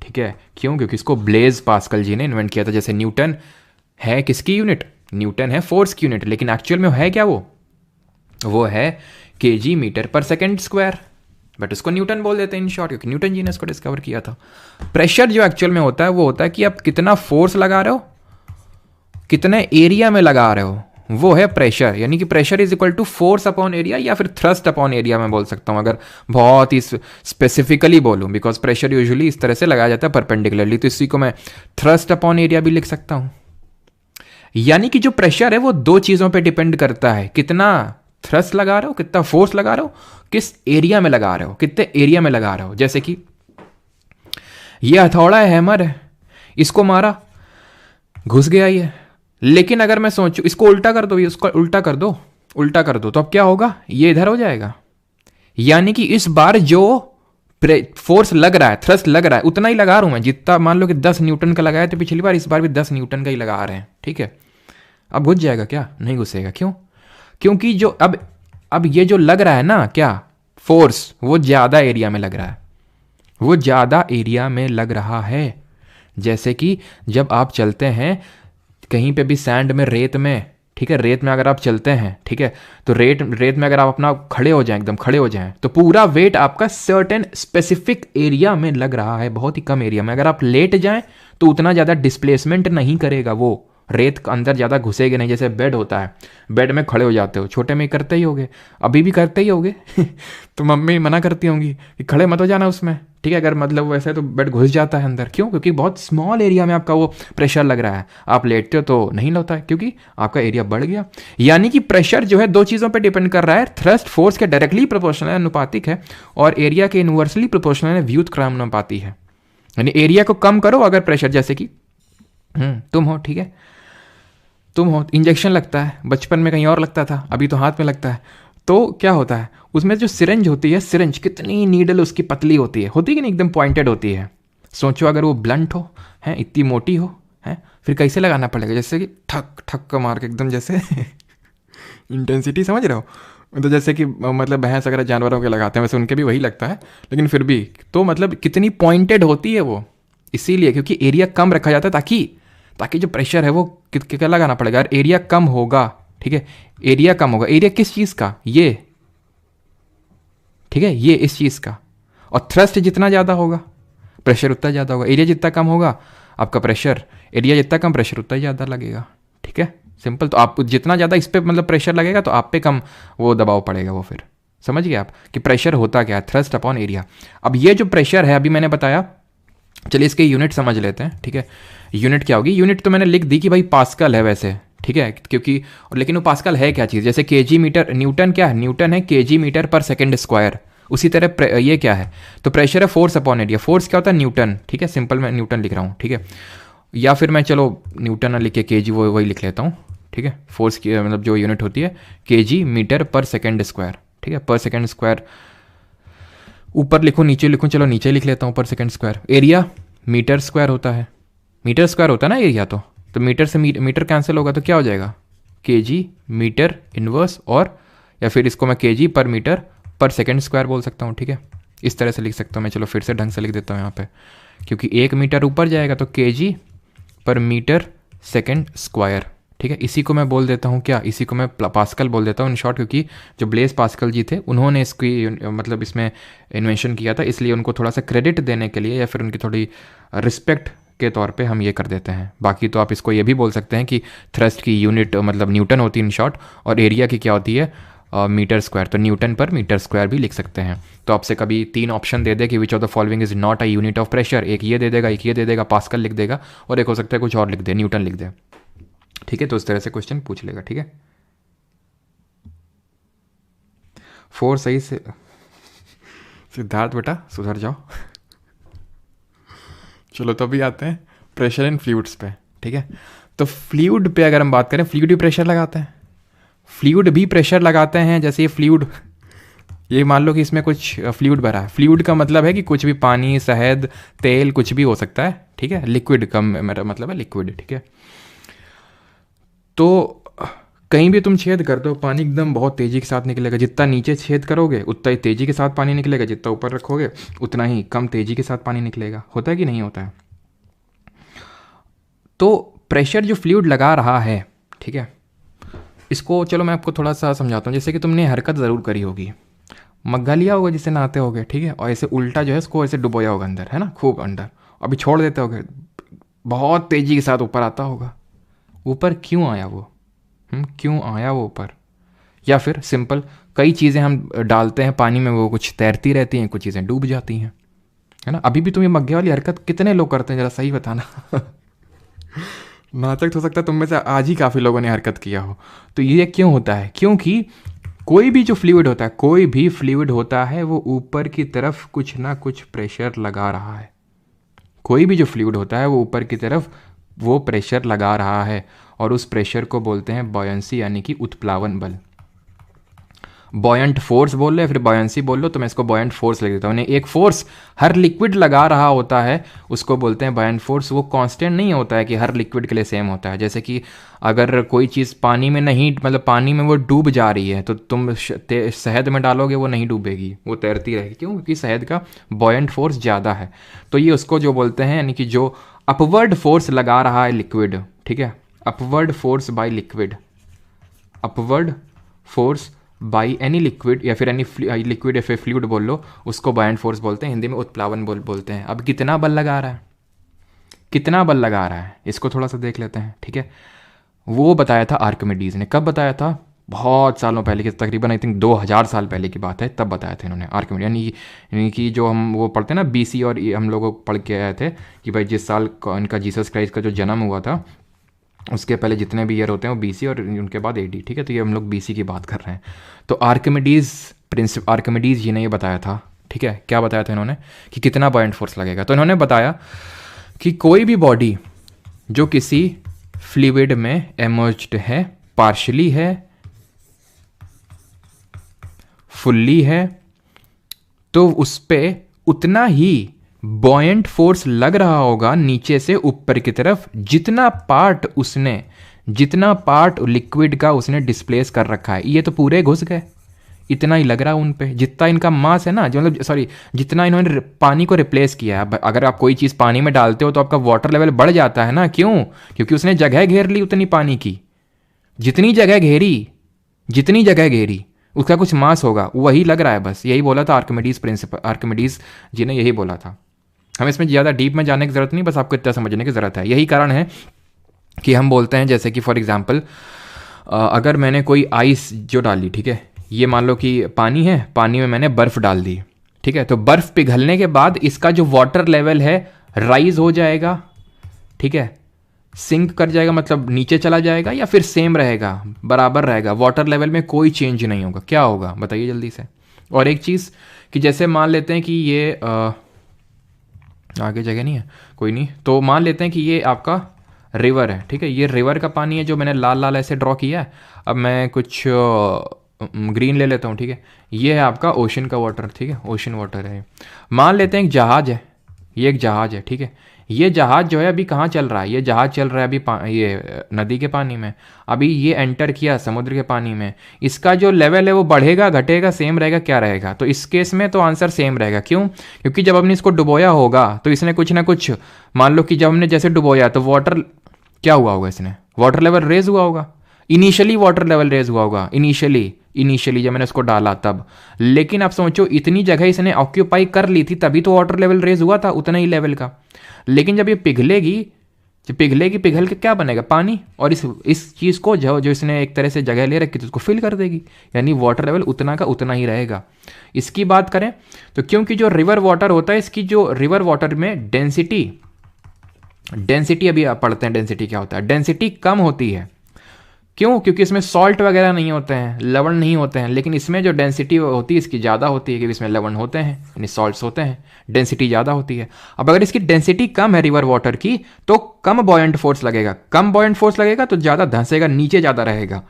ठीक है। क्यों? क्योंकि इसको ब्लेज पास्कल जी ने इन्वेंट किया था। जैसे न्यूटन है किसकी यूनिट? न्यूटन है फोर्स की यूनिट, लेकिन एक्चुअल में है क्या वो है kg मीटर पर सेकेंड स्क्वायर, बट उसको न्यूटन बोल देते हैं इन शॉर्ट, क्योंकि न्यूटन जी ने इसको डिस्कवर किया था। प्रेशर जो एक्चुअल में होता है वो होता है कि आप कितना फोर्स लगा रहे हो, कितने एरिया में लगा रहे हो, वो है प्रेशर। यानी कि pressure is equal to force upon area, या फिर थ्रस्ट अपॉन एरिया मैं बोल सकता हूँ, अगर बहुत ही स्पेसिफिकली बोलूँ, बिकॉज प्रेशर यूजुअली इस तरह से लगाया जाता है परपेंडिकुलरली, तो इसी को मैं थ्रस्ट अपॉन एरिया भी लिख सकता हूँ। यानी कि जो प्रेशर है वो दो चीज़ों पे डिपेंड करता है, कितना थ्रस्ट लगा रहे हो, कितना फोर्स लगा रहे हो, किस एरिया में लगा रहे हो, कितने एरिया में लगा रहे हो। जैसे कि ये हथौड़ा है, हैमर है, इसको मारा, घुस गया ये, लेकिन अगर मैं सोचूं इसको उल्टा कर दो, ये उसको उल्टा कर दो, उल्टा कर दो, तो अब क्या होगा? ये इधर हो जाएगा। यानी कि इस बार जो फोर्स लग रहा है, थ्रस्ट लग रहा है, उतना ही लगा रहा हूं मैं, जितना मान लो कि 10 न्यूटन का लगाया तो पिछली बार, इस बार भी 10 न्यूटन का ही लगा रहे हैं, ठीक है। अब घुस जाएगा क्या? नहीं घुसेगा। क्यों? क्योंकि जो अब ये जो लग रहा है ना, क्या फोर्स, वो ज़्यादा एरिया में लग रहा है, वो ज़्यादा एरिया में लग रहा है। जैसे कि जब आप चलते हैं कहीं पे भी सैंड में, रेत में, ठीक है, रेत में अगर आप चलते हैं, ठीक है, तो रेत में अगर आप अपना खड़े हो जाएं, एकदम खड़े हो जाएं, तो पूरा वेट आपका सर्टेन स्पेसिफिक एरिया में लग रहा है, बहुत ही कम एरिया में। अगर आप लेट जाएं तो उतना ज़्यादा डिस्प्लेसमेंट नहीं करेगा, वो रेत के अंदर ज़्यादा घुसेगे नहीं। जैसे बेड होता है, बेड में खड़े हो जाते हो, छोटे में करते ही होगे, अभी भी करते ही होगे तो मम्मी मना करती होंगी कि खड़े मत हो जाना उसमें, ठीक है, अगर मतलब वैसे तो बेड घुस जाता है अंदर। क्यों? क्योंकि बहुत स्मॉल एरिया में आपका वो प्रेशर लग रहा है। आप लेटते हो तो नहीं लगता है, क्योंकि आपका एरिया बढ़ गया। यानी कि प्रेशर जो है दो चीज़ों पर डिपेंड कर रहा है, थ्रस्ट फोर्स के डायरेक्टली प्रोपोर्शनल अनुपातिक है, और एरिया के इन्वर्सली प्रोपोर्शनल है, व्युत्क्रमानुपाती है। यानी एरिया को कम करो अगर प्रेशर, जैसे कि तुम हो, ठीक है, तुम हो, इंजेक्शन लगता है, बचपन में कहीं और लगता था, अभी तो हाथ में लगता है, तो क्या होता है उसमें जो सिरिंज होती है, सिरिंज कितनी नीडल उसकी पतली होती है कि नहीं, एकदम पॉइंटेड होती है। सोचो अगर वो ब्लंट हो, है इतनी मोटी हो, है फिर कैसे लगाना पड़ेगा? जैसे कि ठक ठक मार के एकदम, जैसे इंटेंसिटी समझ रहे हो, तो जैसे कि मतलब भैंस अगर जानवरों के लगाते हैं वैसे उनके भी वही लगता है, लेकिन फिर भी तो मतलब कितनी पॉइंटेड होती है वो, इसीलिए क्योंकि एरिया कम रखा जाता है, ताकि जो प्रेशर है वो क्या लगाना पड़ेगा, एरिया कम होगा, ठीक है, एरिया कम होगा। एरिया किस चीज़ का? ये, ठीक है, ये इस चीज़ का। और थ्रस्ट जितना ज़्यादा होगा प्रेशर उतना ज़्यादा होगा, एरिया जितना कम होगा आपका प्रेशर, एरिया जितना कम प्रेशर उतना ही ज़्यादा लगेगा, ठीक है, सिंपल। तो आप जितना ज़्यादा इस पर मतलब प्रेशर लगेगा तो आप पे कम वो दबाव पड़ेगा, वो फिर समझ गए आप कि प्रेशर होता क्या है, थ्रस्ट अपॉन एरिया। अब ये जो प्रेशर है अभी मैंने बताया, चलिए इसके यूनिट समझ लेते हैं, ठीक है। यूनिट क्या होगी? यूनिट तो मैंने लिख दी कि भाई पास्कल है वैसे, ठीक है, क्योंकि लेकिन वो पास्कल है क्या चीज़? जैसे केजी मीटर, न्यूटन क्या है? न्यूटन है केजी मीटर पर सेकेंड स्क्वायर। उसी तरह ये क्या है? तो प्रेशर है फोर्स अपॉन एरिया। फोर्स क्या होता है? न्यूटन, ठीक है, सिंपल मैं न्यूटन लिख रहा हूँ, ठीक है, या फिर मैं चलो न्यूटन ना लिख के केजी वही लिख लेता हूँ, ठीक है। फोर्स की मतलब जो यूनिट होती है केजी मीटर पर सेकेंड स्क्वायर, ठीक है, पर सेकेंड स्क्वायर। ऊपर लिखूँ नीचे लिखूँ? चलो नीचे लिख लेता हूँ, per second square. Area metre square होता है, मीटर स्क्वायर होता है ना एरिया, तो तो मीटर से मीटर कैंसिल होगा तो क्या हो जाएगा, केजी मीटर इनवर्स, और या फिर इसको मैं केजी पर मीटर पर सेकेंड स्क्वायर बोल सकता हूँ, ठीक है, इस तरह से लिख सकता हूँ मैं। चलो फिर से ढंग से लिख देता हूँ यहाँ पे, क्योंकि 1 मीटर ऊपर जाएगा तो केजी पर मीटर सेकेंड स्क्वायर, ठीक है। इसी को मैं बोल देता हूँ क्या, इसी को मैं पास्कल बोल देता हूँ इन शॉर्ट, क्योंकि जो ब्लेस पास्कल जी थे उन्होंने इसकी मतलब इसमें इन्वेंशन किया था, इसलिए उनको थोड़ा सा क्रेडिट देने के लिए या फिर उनकी थोड़ी रिस्पेक्ट के तौर पे हम ये कर देते हैं। बाकी तो आप इसको ये भी बोल सकते हैं कि थ्रस्ट की यूनिट मतलब न्यूटन होती है इन शॉर्ट, और एरिया की क्या होती है, मीटर स्क्वायर, तो न्यूटन पर मीटर स्क्वायर भी लिख सकते हैं। तो आपसे कभी 3 ऑप्शन दे दे कि which of the following is not a unit of pressure, एक ये दे देगा, एक ये दे देगा, पास्कल लिख देगा, और एक हो सकता है कुछ और लिख दे, न्यूटन लिख दे, ठीक है। तो इस तरह से क्वेश्चन पूछ लेगा, ठीक है। 4 सही से, सिद्धार्थ बेटा सुधर जाओ। चलो तो अभी आते हैं प्रेशर इन फ्लूइड्स पे, ठीक है। तो फ्लूइड पे अगर हम बात करें, फ्लूइड भी प्रेशर लगाते हैं, फ्लूइड भी प्रेशर लगाते हैं। जैसे ये फ्लूइड, ये मान लो कि इसमें कुछ फ्लूइड भरा है, फ्लूइड का मतलब है कि कुछ भी, पानी, शहद, तेल, कुछ भी हो सकता है, ठीक है। लिक्विड का मेरा मतलब है लिक्विड, ठीक है। तो कहीं भी तुम छेद कर दो, पानी एकदम बहुत तेज़ी के साथ निकलेगा, जितना नीचे छेद करोगे उतना ही तेज़ी के साथ पानी निकलेगा, जितना ऊपर रखोगे उतना ही कम तेज़ी के साथ पानी निकलेगा। होता है कि नहीं होता है। तो प्रेशर जो फ्लूइड लगा रहा है, ठीक है, इसको चलो मैं आपको थोड़ा सा समझाता हूँ। जैसे कि तुमने हरकत ज़रूर करी होगी, मग्गा लिया होगा जिससे नहाते होगे, ठीक है, और ऐसे उल्टा जो है इसको ऐसे डुबोया होगा अंदर, है ना, खूब अंदर, अभी छोड़ देते होगे, बहुत तेज़ी के साथ ऊपर आता होगा। ऊपर क्यों आया वो, क्यों आया वो ऊपर? या फिर सिंपल, कई चीज़ें हम डालते हैं पानी में, वो कुछ तैरती रहती हैं, कुछ चीज़ें डूब जाती हैं, है ना। अभी भी तुम ये मग्गे वाली हरकत कितने लोग करते हैं, ज़रा सही बताना। नाटक हो सकता है तुम में से आज ही काफ़ी लोगों ने हरकत किया हो। तो ये क्यों होता है? क्योंकि कोई भी जो फ्लूइड होता है, कोई भी फ्लूइड होता है, वो ऊपर की तरफ कुछ ना कुछ प्रेशर लगा रहा है। कोई भी जो फ्लूइड होता है वो ऊपर की तरफ वो प्रेशर लगा रहा है, और उस प्रेशर को बोलते हैं बॉयंसी, यानी कि उत्प्लावन बल। बॉयंट फोर्स बोल लो या फिर बॉयंसी बोल लो, तो मैं इसको बॉयंट फोर्स लिख देता हूँ। एक फोर्स हर लिक्विड लगा रहा होता है, उसको बोलते हैं बॉयंट फोर्स। वो कांस्टेंट नहीं होता है कि हर लिक्विड के लिए सेम होता है। जैसे कि अगर कोई चीज़ पानी में नहीं, मतलब पानी में वो डूब जा रही है, तो तुम शहद में डालोगे वो नहीं डूबेगी, वो तैरती रहेगी। क्यों? क्योंकि शहद का बॉयंट फोर्स ज़्यादा है। तो ये उसको जो बोलते हैं, यानी कि जो अपवर्ड फोर्स लगा रहा है लिक्विड, ठीक है, upward force by liquid, upward force by any liquid या फिर एनी लिक्विड या फिर फ्लूइड बोल लो, उसको बॉयंट फोर्स बोलते हैं। हिंदी में उत्प्लावन बोलते हैं। अब कितना बल लगा रहा है, कितना बल लगा रहा है, इसको थोड़ा सा देख लेते हैं, ठीक है। वो बताया था आर्किमिडीज ने। कब बताया था? बहुत सालों पहले की, तकरीबन आई थिंक 2000 साल पहले की बात है, तब बताया था इन्होंने आर्किमिडीज। यानी कि जो हम वो पढ़ते हैं ना BC, और हम लोग पढ़ के आए थे कि भाई जिस साल इनका जीसस क्राइस्ट का जो जन्म हुआ था, उसके पहले जितने भी ईयर होते हैं वो BC और उनके बाद AD, ठीक है। तो ये हम लोग BC की बात कर रहे हैं। तो आर्किमिडीज जी ने ये बताया था, ठीक है। क्या बताया था इन्होंने? कि कितना बॉयंट फोर्स लगेगा। तो इन्होंने बताया कि कोई भी बॉडी जो किसी फ्लूइड में इमर्ज्ड है, पार्शली है, फुल्ली है, तो उस पर उतना ही बॉयंट फोर्स लग रहा होगा नीचे से ऊपर की तरफ, जितना पार्ट लिक्विड का उसने डिस्प्लेस कर रखा है। ये तो पूरे घुस गए, इतना ही लग रहा है उन पे, जितना इनका मास है ना, जो मतलब सॉरी, जितना इन्होंने पानी को रिप्लेस किया है। अगर आप कोई चीज़ पानी में डालते हो तो आपका वाटर लेवल बढ़ जाता है ना। क्यों? क्योंकि उसने जगह घेर ली उतनी पानी की। जितनी जगह घेरी उसका कुछ मास होगा, वही लग रहा है। बस यही बोला था आर्किमिडीज जी ने, यही बोला था। हमें इसमें ज़्यादा डीप में जाने की ज़रूरत नहीं, बस आपको इतना समझने की ज़रूरत है। यही कारण है कि हम बोलते हैं, जैसे कि फॉर एग्जांपल अगर मैंने कोई आइस जो डाली, ठीक है, ये मान लो कि पानी है, पानी में मैंने बर्फ़ डाल दी, ठीक है। तो बर्फ़ पिघलने के बाद इसका जो वाटर लेवल है राइज हो जाएगा, ठीक है, सिंक कर जाएगा, मतलब नीचे चला जाएगा, या फिर सेम रहेगा, बराबर रहेगा, वाटर लेवल में कोई चेंज नहीं होगा। क्या होगा बताइए जल्दी से। और एक चीज़ कि जैसे मान लेते हैं कि ये आगे जगह नहीं है, कोई नहीं, तो मान लेते हैं कि ये आपका रिवर है, ठीक है। ये रिवर का पानी है जो मैंने लाल लाल ऐसे ड्रॉ किया है। अब मैं कुछ ग्रीन ले लेता हूँ, ठीक है। ये है आपका ओशन का वाटर, ठीक है, ओशन वाटर है। मान लेते हैं एक जहाज़ है, ये एक जहाज़ है, ठीक है। ये जहाज़ जो है अभी कहाँ चल रहा है, ये जहाज़ चल रहा है अभी ये नदी के पानी में, अभी ये एंटर किया समुद्र के पानी में, इसका जो लेवल है वो बढ़ेगा घटेगा सेम रहेगा क्या रहेगा? तो इस केस में तो आंसर सेम रहेगा। क्यों? क्योंकि जब हमने इसको डुबोया होगा तो इसने कुछ ना कुछ, मान लो कि जब हमने जैसे डुबोया तो वाटर क्या हुआ होगा, इसने वाटर लेवल रेज हुआ होगा, इनिशियली वाटर लेवल रेज हुआ होगा, इनिशियली जब मैंने उसको डाला तब। लेकिन आप सोचो इतनी जगह इसने ऑक्यूपाई कर ली थी तभी तो वाटर लेवल रेज हुआ था उतना ही लेवल का। लेकिन जब ये पिघलेगी, जब पिघलेगी, पिघल के क्या बनेगा? पानी। और इस चीज़ को जो इसने एक तरह से जगह ले रखी थी उसको फिल कर देगी, यानी वाटर लेवल उतना का उतना ही रहेगा। इसकी बात करें तो क्योंकि जो रिवर वाटर होता है, इसकी जो रिवर वाटर में डेंसिटी अभी आप पढ़ते हैं डेंसिटी क्या होता है, डेंसिटी कम होती है। क्यों? क्योंकि इसमें सॉल्ट वगैरह नहीं होते हैं, लवण नहीं होते हैं। लेकिन इसमें जो डेंसिटी होती है इसकी ज़्यादा होती है क्योंकि इसमें लवण होते हैं, यानी सॉल्ट्स होते हैं, डेंसिटी ज़्यादा होती है। अब अगर इसकी डेंसिटी कम है रिवर वाटर की तो कम बॉयंट फोर्स लगेगा, कम बॉयंट फोर्स लगेगा तो ज़्यादा धंसेगा, नीचे ज़्यादा रहेगा।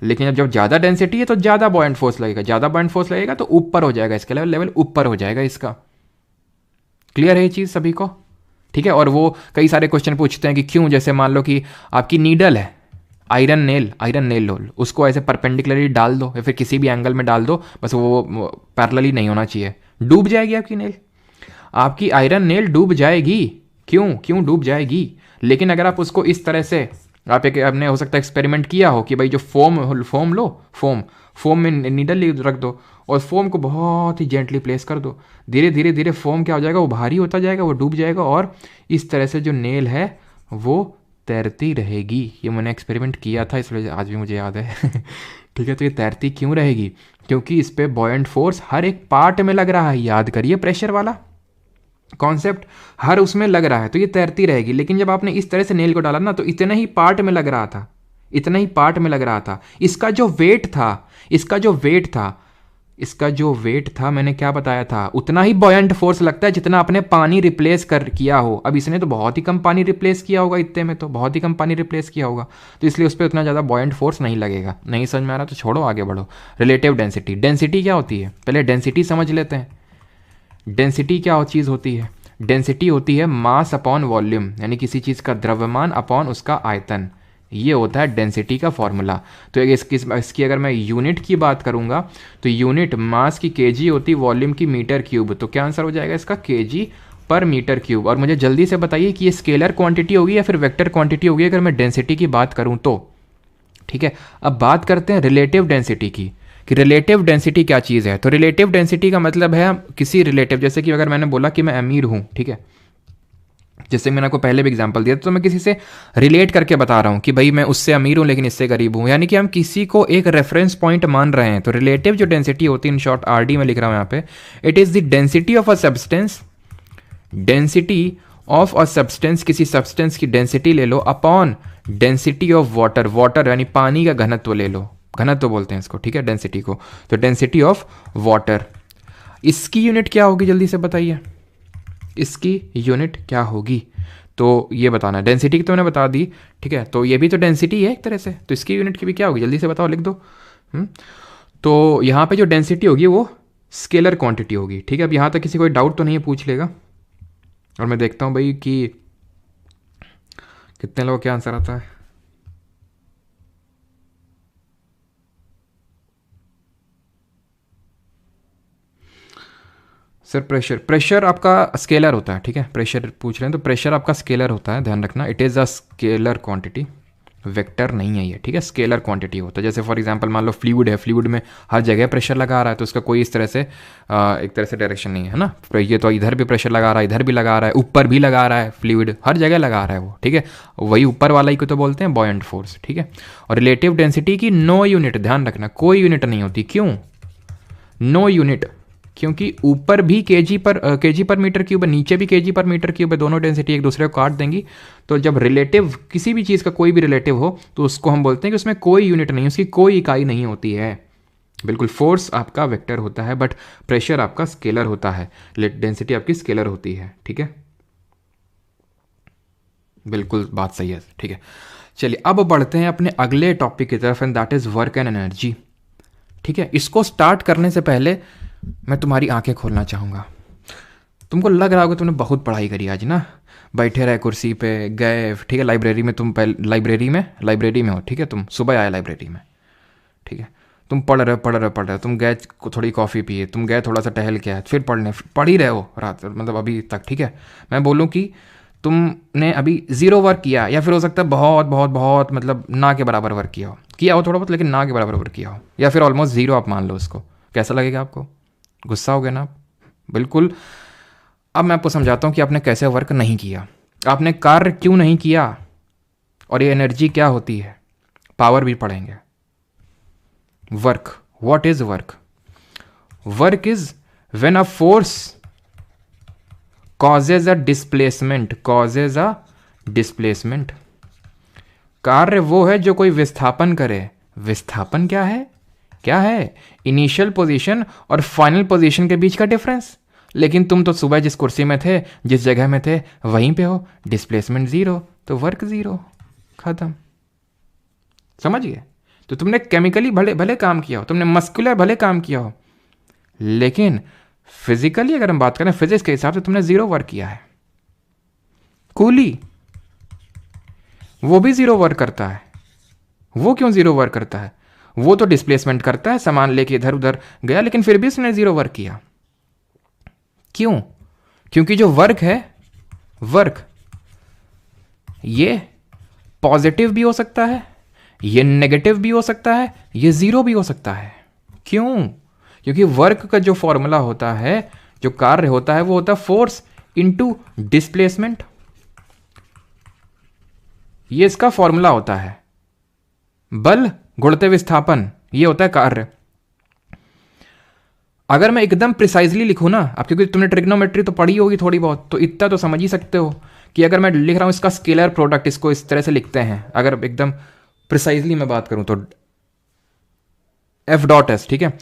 लेकिन जब ज़्यादा डेंसिटी है तो ज़्यादा बॉयंट फोर्स लगेगा, ज़्यादा बॉयंट फोर्स लगेगा तो ऊपर हो जाएगा, इसका लेवल ऊपर हो जाएगा इसका। क्लियर है ये चीज़ सभी को? ठीक है। और वो कई सारे क्वेश्चन पूछते हैं कि क्यों, जैसे मान लो कि आपकी नीडल है, आयरन नेल लो, उसको ऐसे परपेंडिकुलरली डाल दो या फिर किसी भी एंगल में डाल दो, बस वो पैरेलली नहीं होना चाहिए, डूब जाएगी आपकी नेल, आपकी आयरन नेल डूब जाएगी। क्यों डूब जाएगी? लेकिन अगर आप उसको इस तरह से, आपने हो सकता है एक्सपेरिमेंट किया हो कि भाई जो फोम में नीडल रख दो और फोम को बहुत ही जेंटली प्लेस कर दो, धीरे धीरे धीरे फोम क्या हो जाएगा, वो भारी होता जाएगा, वो डूब जाएगा और इस तरह से जो नेल है वो तैरती रहेगी। ये मैंने एक्सपेरिमेंट किया था इसलिए आज भी मुझे याद है। ठीक है। तो ये तैरती क्यों रहेगी? क्योंकि इस पे बॉयंट फोर्स हर एक पार्ट में लग रहा है। याद करिए प्रेशर वाला कॉन्सेप्ट हर उसमें लग रहा है, तो ये तैरती रहेगी। लेकिन जब आपने इस तरह से नेल को डाला ना तो इतना ही पार्ट में लग रहा था, इतना ही पार्ट में लग रहा था। इसका जो वेट था मैंने क्या बताया था, उतना ही बॉयंट फोर्स लगता है जितना आपने पानी रिप्लेस किया हो। अब इसने तो बहुत ही कम पानी रिप्लेस किया होगा, इतने में तो बहुत ही कम पानी रिप्लेस किया होगा, तो इसलिए उस पर उतना ज़्यादा बॉयंट फोर्स नहीं लगेगा। नहीं समझ में आ रहा तो छोड़ो, आगे बढ़ो। रिलेटिव डेंसिटी क्या होती है, पहले डेंसिटी समझ लेते हैं। डेंसिटी क्या चीज़ होती है? डेंसिटी होती है मास अपॉन वॉल्यूम, यानी किसी चीज़ का द्रव्यमान अपॉन उसका आयतन, ये होता है डेंसिटी का फॉर्मूला। तो इसकी अगर मैं यूनिट की बात करूंगा तो यूनिट मास की केजी होती, वॉल्यूम की मीटर क्यूब। तो क्या आंसर हो जाएगा इसका? केजी पर मीटर क्यूब। और मुझे जल्दी से बताइए कि ये स्केलर क्वांटिटी होगी या फिर वेक्टर क्वांटिटी होगी अगर मैं डेंसिटी की बात करूं तो। ठीक है। अब बात करते हैं रिलेटिव डेंसिटी की, कि रिलेटिव डेंसिटी क्या चीज़ है। तो रिलेटिव डेंसिटी का मतलब है किसी रिलेटिव, जैसे कि अगर मैंने बोला कि मैं अमीर हूँ, ठीक है, जैसे मैंने आपको पहले भी एग्जांपल दिया, तो मैं किसी से रिलेट करके बता रहा हूँ कि भाई मैं उससे अमीर हूँ लेकिन इससे गरीब हूँ, यानी कि हम किसी को एक रेफरेंस पॉइंट मान रहे हैं। तो रिलेटिव जो डेंसिटी होती है, इन शॉर्ट आरडी में लिख रहा हूँ यहाँ पे, it is the density of a substance, density of a substance, किसी सब्सटेंस की डेंसिटी ले लो, upon density of water, water यानी पानी का घनत्व ले लो, घनत्व बोलते हैं इसको, ठीक है, डेंसिटी को। तो डेंसिटी ऑफ वाटर, इसकी यूनिट क्या होगी जल्दी से बताइए, इसकी यूनिट क्या होगी? तो ये बताना, डेंसिटी की तो मैंने बता दी, ठीक है, तो ये भी तो डेंसिटी है एक तरह से, तो इसकी यूनिट की भी क्या होगी जल्दी से बताओ, लिख दो। तो यहाँ पे जो डेंसिटी होगी वो स्केलर क्वांटिटी होगी, ठीक है। अब यहाँ तक किसी कोई डाउट तो नहीं है, पूछ लेगा। और मैं देखता हूँ भाई कि कितने लोगों का आंसर आता है। सर प्रेशर आपका स्केलर होता है, ठीक है, प्रेशर पूछ रहे हैं तो प्रेशर आपका स्केलर होता है, ध्यान रखना, it is a scalar quantity, vector नहीं है ये, ठीक है, स्केलर क्वांटिटी होता है। जैसे फॉर एग्जांपल मान लो फ्लूइड है, फ्लूइड में हर जगह प्रेशर लगा रहा है तो उसका कोई इस तरह से एक तरह से डायरेक्शन नहीं है ना, ये तो इधर भी प्रेशर लगा रहा है, इधर भी लगा रहा है, ऊपर भी लगा रहा है, फ्लूइड हर जगह लगा रहा है वो, ठीक है, वही ऊपर वाला ही को तो बोलते हैं बॉयंट फोर्स, ठीक है। और रिलेटिव डेंसिटी की नो यूनिट, ध्यान रखना, कोई यूनिट नहीं होती। क्यों नो यूनिट? क्योंकि ऊपर भी केजी पर मीटर क्यूब है, नीचे भी केजी पर मीटर क्यूब है, दोनों डेंसिटी एक दूसरे को काट देंगी। तो जब रिलेटिव किसी भी चीज़ का कोई भी रिलेटिव हो तो उसको हम बोलते हैं कि उसमें कोई यूनिट नहीं, उसकी कोई इकाई नहीं होती है। बिल्कुल, फोर्स आपका वेक्टर होता है बट प्रेशर आपका स्केलर होता है, डेंसिटी आपकी स्केलर होती है, ठीक है, बिल्कुल बात सही है, ठीक है। चलिए अब बढ़ते हैं अपने अगले टॉपिक की तरफ, and that is work and energy, ठीक है। इसको स्टार्ट करने से पहले मैं तुम्हारी आंखें खोलना चाहूँगा। तुमको लग रहा होगा तुमने बहुत पढ़ाई करी आज ना, बैठे रहे कुर्सी पे, गए ठीक है लाइब्रेरी में, तुम पहले लाइब्रेरी में हो, ठीक है, तुम सुबह आए लाइब्रेरी में, ठीक है, तुम पढ़ रहे हो, तुम गए थोड़ी कॉफ़ी पिए, तुम गए थोड़ा सा टहल के आए, फिर पढ़ ही रहे हो रात मतलब अभी तक, ठीक है। मैं बोलूँ कि तुमने अभी ज़ीरो वर्क किया, या फिर हो सकता है बहुत बहुत बहुत मतलब ना के बराबर वर्क किया हो थोड़ा बहुत, लेकिन ना के बराबर वर्क किया हो, या फिर ऑलमोस्ट ज़ीरो आप मान लो उसको। कैसा लगेगा आपको? गुस्सा हो गया ना आप? बिल्कुल। अब मैं आपको समझाता हूँ कि आपने कैसे वर्क नहीं किया, आपने कार्य क्यों नहीं किया, और ये एनर्जी क्या होती है, पावर भी पढ़ेंगे। Work, what is work? Work is when a force causes a displacement। कार्य वो है जो कोई विस्थापन करे। विस्थापन क्या है? इनिशियल पोजीशन और फाइनल पोजीशन के बीच का डिफरेंस। लेकिन तुम तो सुबह जिस कुर्सी में थे, जिस जगह में थे, वहीं पे हो, डिस्प्लेसमेंट ज़ीरो, तो वर्क ज़ीरो, खत्म। समझ गए? तो तुमने केमिकली भले काम किया हो, तुमने मस्कुलर भले काम किया हो, लेकिन फिजिकली अगर हम बात करें, फिजिक्स के हिसाब से तुमने ज़ीरो वर्क किया है। कूली वो भी ज़ीरो वर्क करता है। वो क्यों ज़ीरो वर्क करता है? वो तो डिस्प्लेसमेंट करता है, सामान लेके इधर उधर गया, लेकिन फिर भी उसने ज़ीरो वर्क किया। क्यों? क्योंकि जो वर्क है, वर्क ये पॉजिटिव भी हो सकता है, ये नेगेटिव भी हो सकता है, ये ज़ीरो भी हो सकता है। क्यों? क्योंकि वर्क का जो फॉर्मूला होता है, जो कार्य होता है, वो होता है फोर्स इनटू डिस्प्लेसमेंट। ये इसका फॉर्मूला होता है। बल गुणित विस्थापन, ये होता है कार्य। अगर मैं एकदम प्रिसाइजली लिखूं ना, अब क्योंकि तुमने ट्रिग्नोमेट्री तो पढ़ी होगी थोड़ी बहुत, तो इतना तो समझ ही सकते हो कि अगर मैं लिख रहा हूं इसका स्केलर प्रोडक्ट, इसको इस तरह से लिखते हैं। अगर एकदम प्रिसाइजली मैं बात करूं तो एफ डॉट एस, ठीक है।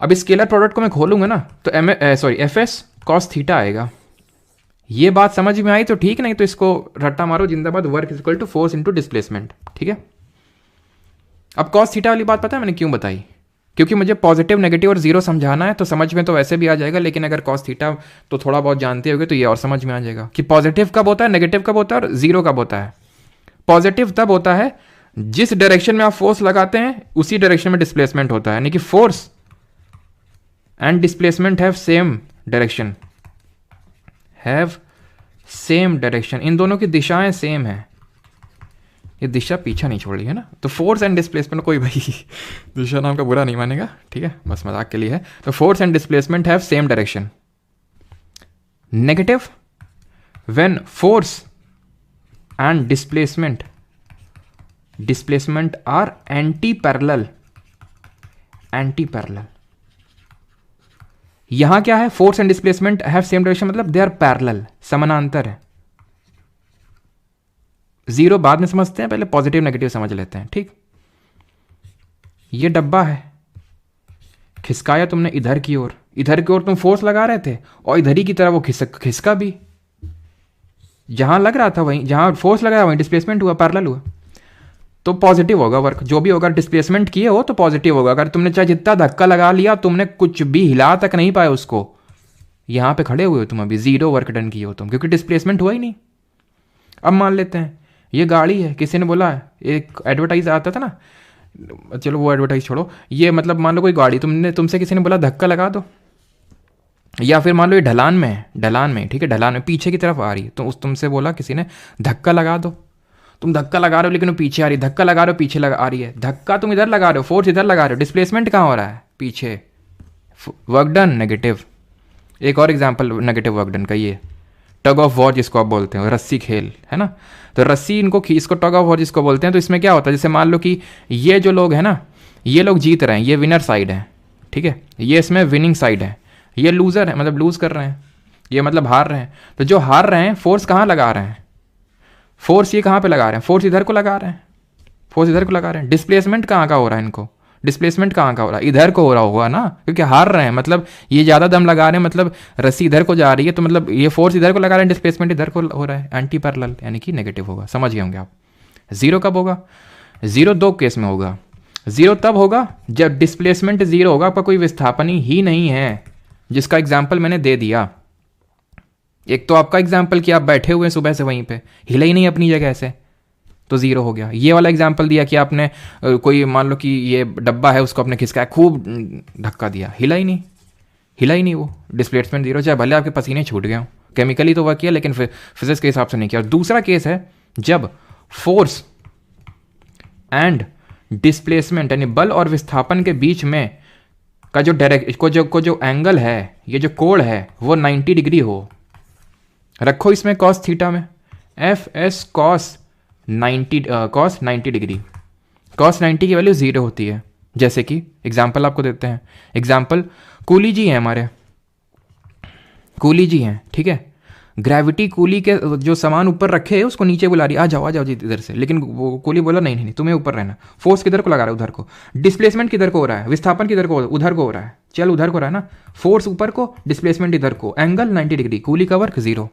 अब इस स्केलर प्रोडक्ट को मैं खोलूंगा ना, तो एफ एस कॉस थीटा आएगा। ये बात समझ में आई तो ठीक, नहीं तो इसको रट्टा मारो जिंदाबाद। Work is equal to force into displacement, ठीक है। अब कॉस थीटा वाली बात पता है मैंने क्यों बताई? क्योंकि मुझे पॉजिटिव, नेगेटिव और जीरो समझाना है, तो समझ में तो वैसे भी आ जाएगा, लेकिन अगर कॉस थीटा तो थोड़ा बहुत जानते होगे तो ये और समझ में आ जाएगा कि पॉजिटिव कब होता है, नेगेटिव कब होता है और जीरो कब होता है। पॉजिटिव तब होता है जिस डायरेक्शन में आप फोर्स लगाते हैं उसी डायरेक्शन में डिस्प्लेसमेंट होता है, यानी कि force and displacement have same direction, इन दोनों की दिशाएं सेम है। ये दिशा पीछा नहीं छोड़ रही है ना, तो फोर्स एंड डिस्प्लेसमेंट, कोई भाई दिशा नाम का बुरा नहीं मानेगा, ठीक है, बस मजाक के लिए है। तो force and displacement have same direction. Negative when force and displacement are anti parallel. यहां क्या है? Force and displacement have same direction, मतलब दे आर पैरेलल, समानांतर है। जीरो बाद में समझते हैं, पहले पॉजिटिव नेगेटिव समझ लेते हैं, ठीक। ये डब्बा है, खिसकाया तुमने इधर की ओर तुम फोर्स लगा रहे थे, और इधर ही की तरह वो खिसका भी। जहां लग रहा था वहीं, जहां फोर्स लगाया वहीं डिस्प्लेसमेंट हुआ, पैरेलल हुआ, तो पॉजिटिव होगा वर्क। जो भी होगा, डिस्प्लेसमेंट किए हो तो पॉजिटिव होगा। अगर तुमने चाहे जितना धक्का लगा लिया, तुमने कुछ भी हिला तक नहीं पाए उसको, यहां पे खड़े हुए हो तुम, अभी जीरो वर्क डन किए हो तुम, क्योंकि डिस्प्लेसमेंट हुआ ही नहीं। अब मान लेते हैं ये गाड़ी है, किसी ने बोला, एक एडवर्टाइज आता था ना, चलो वो एडवर्टाइज छोड़ो, ये मतलब मान लो कोई गाड़ी, तुमसे किसी ने बोला धक्का लगा दो, या फिर मान लो ये ढलान में, ठीक है, ढलान में पीछे की तरफ आ रही है, तो तुमसे बोला किसी ने धक्का लगा दो। तुम धक्का लगा रहे हो लेकिन वो पीछे आ रही है, धक्का लगा रहे हो पीछे आ रही है, धक्का तुम इधर लगा रहे हो, फोर्स इधर लगा रहे हो, डिस्प्लेसमेंट कहाँ हो रहा है? पीछे। Work done negative. एक और एग्जाम्पल नेगेटिव वर्क डन का, ये टग ऑफ वॉर जिसको आप बोलते हो, रस्सी खेल है ना, तो रस्सी इसको टग ऑफ वॉर जिसको बोलते हैं। तो इसमें क्या होता है, जैसे मान लो कि ये जो लोग हैं ना, ये लोग जीत रहे हैं, ये विनर साइड है, ठीक है, ये इसमें विनिंग साइड है, ये लूजर है, मतलब लूज कर रहे हैं, ये मतलब हार रहे हैं। तो जो हार रहे हैं, फोर्स कहाँ लगा रहे हैं? फोर्स ये कहाँ पे लगा रहे हैं? फोर्स इधर को लगा रहे हैं। डिस्प्लेसमेंट कहाँ का हो रहा है इनको? डिस्प्लेसमेंट कहाँ का हो रहा है? इधर को हो रहा होगा ना, क्योंकि हार रहे हैं, मतलब ये ज़्यादा दम लगा रहे हैं, मतलब रस्सी इधर को जा रही है, तो मतलब ये फोर्स इधर को लगा रहे हैं, डिस्प्लेसमेंट इधर को हो रहा है, एंटी पैरेलल, यानी कि नेगेटिव होगा। समझ गए होंगे आप। जीरो कब होगा? जीरो दो केस में होगा। जीरो तब होगा जब डिस्प्लेसमेंट जीरो होगा, आपका कोई विस्थापन ही नहीं है, जिसका एग्जाम्पल मैंने दे दिया। एक तो आपका एग्जाम्पल कि आप बैठे हुए हैं सुबह से वहीं पे, हिले ही नहीं अपनी जगह से, तो ज़ीरो हो गया। ये वाला एग्जाम्पल दिया कि आपने कोई मान लो कि ये डब्बा है उसको आपने खिसकाया, खूब धक्का दिया, हिला ही नहीं, हिला ही नहीं, वो डिस्प्लेसमेंट जीरो, चाहे भले आपके पसीने छूट गए हों, केमिकली तो वर्क किया लेकिन फिजिक्स के हिसाब से नहीं किया। और दूसरा केस है जब फोर्स एंड डिस्प्लेसमेंट यानी बल और विस्थापन के बीच में का जो डायरेक्ट को जो एंगल है, ये जो कोण है वो 90 डिग्री हो। रखो इसमें कॉस थीटा में, F S cos 90 degree, cos 90 की वैल्यू जीरो होती है। जैसे कि एग्जाम्पल आपको देते हैं, एग्जाम्पल कूली जी हैं हमारे, कूली जी हैं, ठीक है, ग्रेविटी कूली के जो सामान ऊपर रखे है उसको नीचे बुला रही है, आ जाओ जी इधर से, लेकिन वो कूली बोला नहीं नहीं तुम्हें ऊपर रहना। फोर्स किधर को लगा रहा है, उधर को। डिस्प्लेसमेंट किधर को हो रहा है, विस्थापन किधर को, उधर को हो रहा है, चल उधर को रहा है ना, फोर्स ऊपर को, डिस्प्लेसमेंट इधर को, एंगल 90 डिग्री, कूली का वर्क जीरो,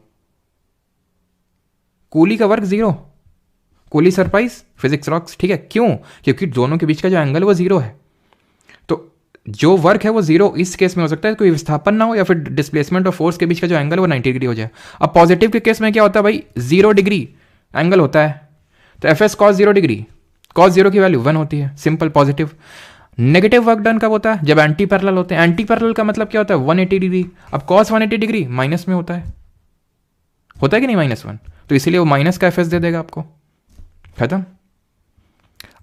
कूली का work zero, coolie surprise physics rocks, ठीक है। क्यों? क्योंकि दोनों के बीच का जो एंगल वो जीरो है, तो जो वर्क है वो जीरो इस केस में हो सकता है, कोई विस्थापन ना हो या फिर डिस्प्लेसमेंट और फोर्स के बीच का जो एंगल वो 90 डिग्री हो जाए। अब पॉजिटिव के केस में क्या होता है भाई, 0 डिग्री एंगल होता है, तो F S cos 0 degree, cos 0 की वैल्यू 1 होती है, simple positive. Negative work done कब होता है, जब एंटी पैरेलल होते हैं। एंटी पैरेलल का मतलब क्या होता है, 180 डिग्री। अब कॉस 180 डिग्री माइनस में होता है कि नहीं, -1, तो इसीलिए वो माइनस का एफ एस दे देगा आपको, खत्म।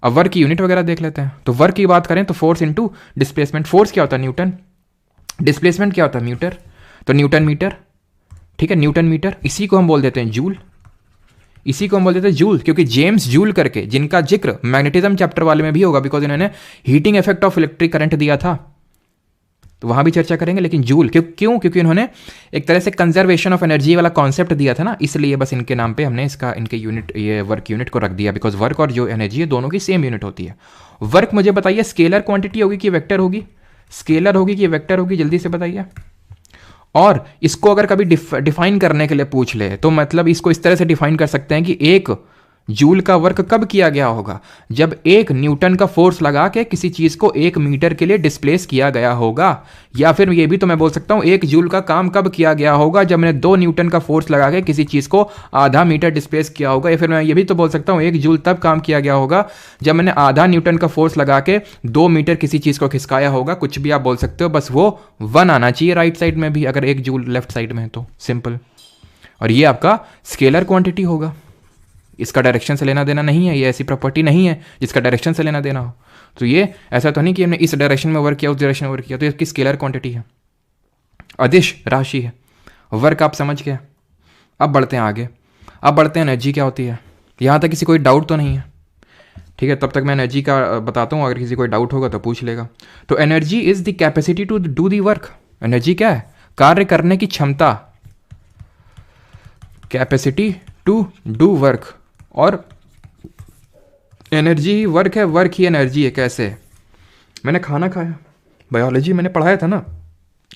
अब वर्क की यूनिट वगैरह देख लेते हैं। तो वर्क की बात करें तो फोर्स इनटू डिस्प्लेसमेंट, फोर्स क्या होता है न्यूटन, डिस्प्लेसमेंट क्या होता है मीटर, तो न्यूटन मीटर, ठीक है, न्यूटन मीटर। इसी को हम बोल देते हैं जूल, इसी को हम बोल देते हैं जूल, क्योंकि जेम्स जूल करके, जिनका जिक्र मैग्नेटिज्म चैप्टर वाले में भी होगा, बिकॉज इन्होंने heating effect of electric current दिया था, तो वहां भी चर्चा करेंगे। लेकिन जूल क्योंकि इन्होंने एक तरह से कंजर्वेशन ऑफ एनर्जी वाला कॉन्सेप्ट दिया था ना, इसलिए बस इनके नाम पे हमने इनके यूनिट, ये वर्क यूनिट को रख दिया, बिकॉज वर्क और जो एनर्जी है दोनों की सेम यूनिट होती है। वर्क मुझे बताइए स्केलर क्वांटिटी होगी कि वेक्टर होगी, स्केलर होगी कि वेक्टर होगी, जल्दी से बताइए। और इसको अगर कभी डिफाइन करने के लिए पूछ ले तो मतलब इसको इस तरह से डिफाइन कर सकते हैं कि एक जूल का वर्क कब किया गया होगा, जब 1 न्यूटन का फोर्स लगा के किसी चीज को 1 मीटर के लिए डिस्प्लेस किया गया होगा। या फिर ये भी तो मैं बोल सकता हूं 1 जूल का काम कब किया गया होगा, जब मैंने 2 न्यूटन का फोर्स लगा के किसी चीज को आधा मीटर डिस्प्लेस किया होगा। या फिर मैं ये भी तो बोल सकता हूं 1 जूल तब काम किया गया होगा जब मैंने आधा न्यूटन का फोर्स लगा के 2 मीटर किसी चीज को खिसकाया होगा। कुछ भी आप बोल सकते हो, बस वो 1 आना चाहिए राइट साइड में भी, अगर 1 जूल लेफ्ट साइड में है तो, सिंपल। और ये आपका स्केलर क्वांटिटी होगा, इसका डायरेक्शन से लेना देना नहीं है, ये ऐसी प्रॉपर्टी नहीं है जिसका डायरेक्शन से लेना देना हो। तो ये ऐसा तो नहीं कि हमने इस डायरेक्शन में वर्क किया, उस डायरेक्शन में वर्क किया, तो इसकी स्केलर क्वांटिटी है, अदिश राशि है। वर्क आप समझ गए। अब बढ़ते हैं आगे, अब बढ़ते हैं एनर्जी क्या होती है। यहाँ तक किसी कोई डाउट तो नहीं है, ठीक है, तब तक मैं एनर्जी का बताता हूँ, अगर किसी कोई डाउट होगा तो पूछ लेगा। तो energy is the capacity to do the work. Energy क्या है, कार्य करने की क्षमता, कैपेसिटी टू डू वर्क। और एनर्जी ही वर्क है, वर्क ही एनर्जी है। कैसे? मैंने खाना खाया, बायोलॉजी मैंने पढ़ाया था ना,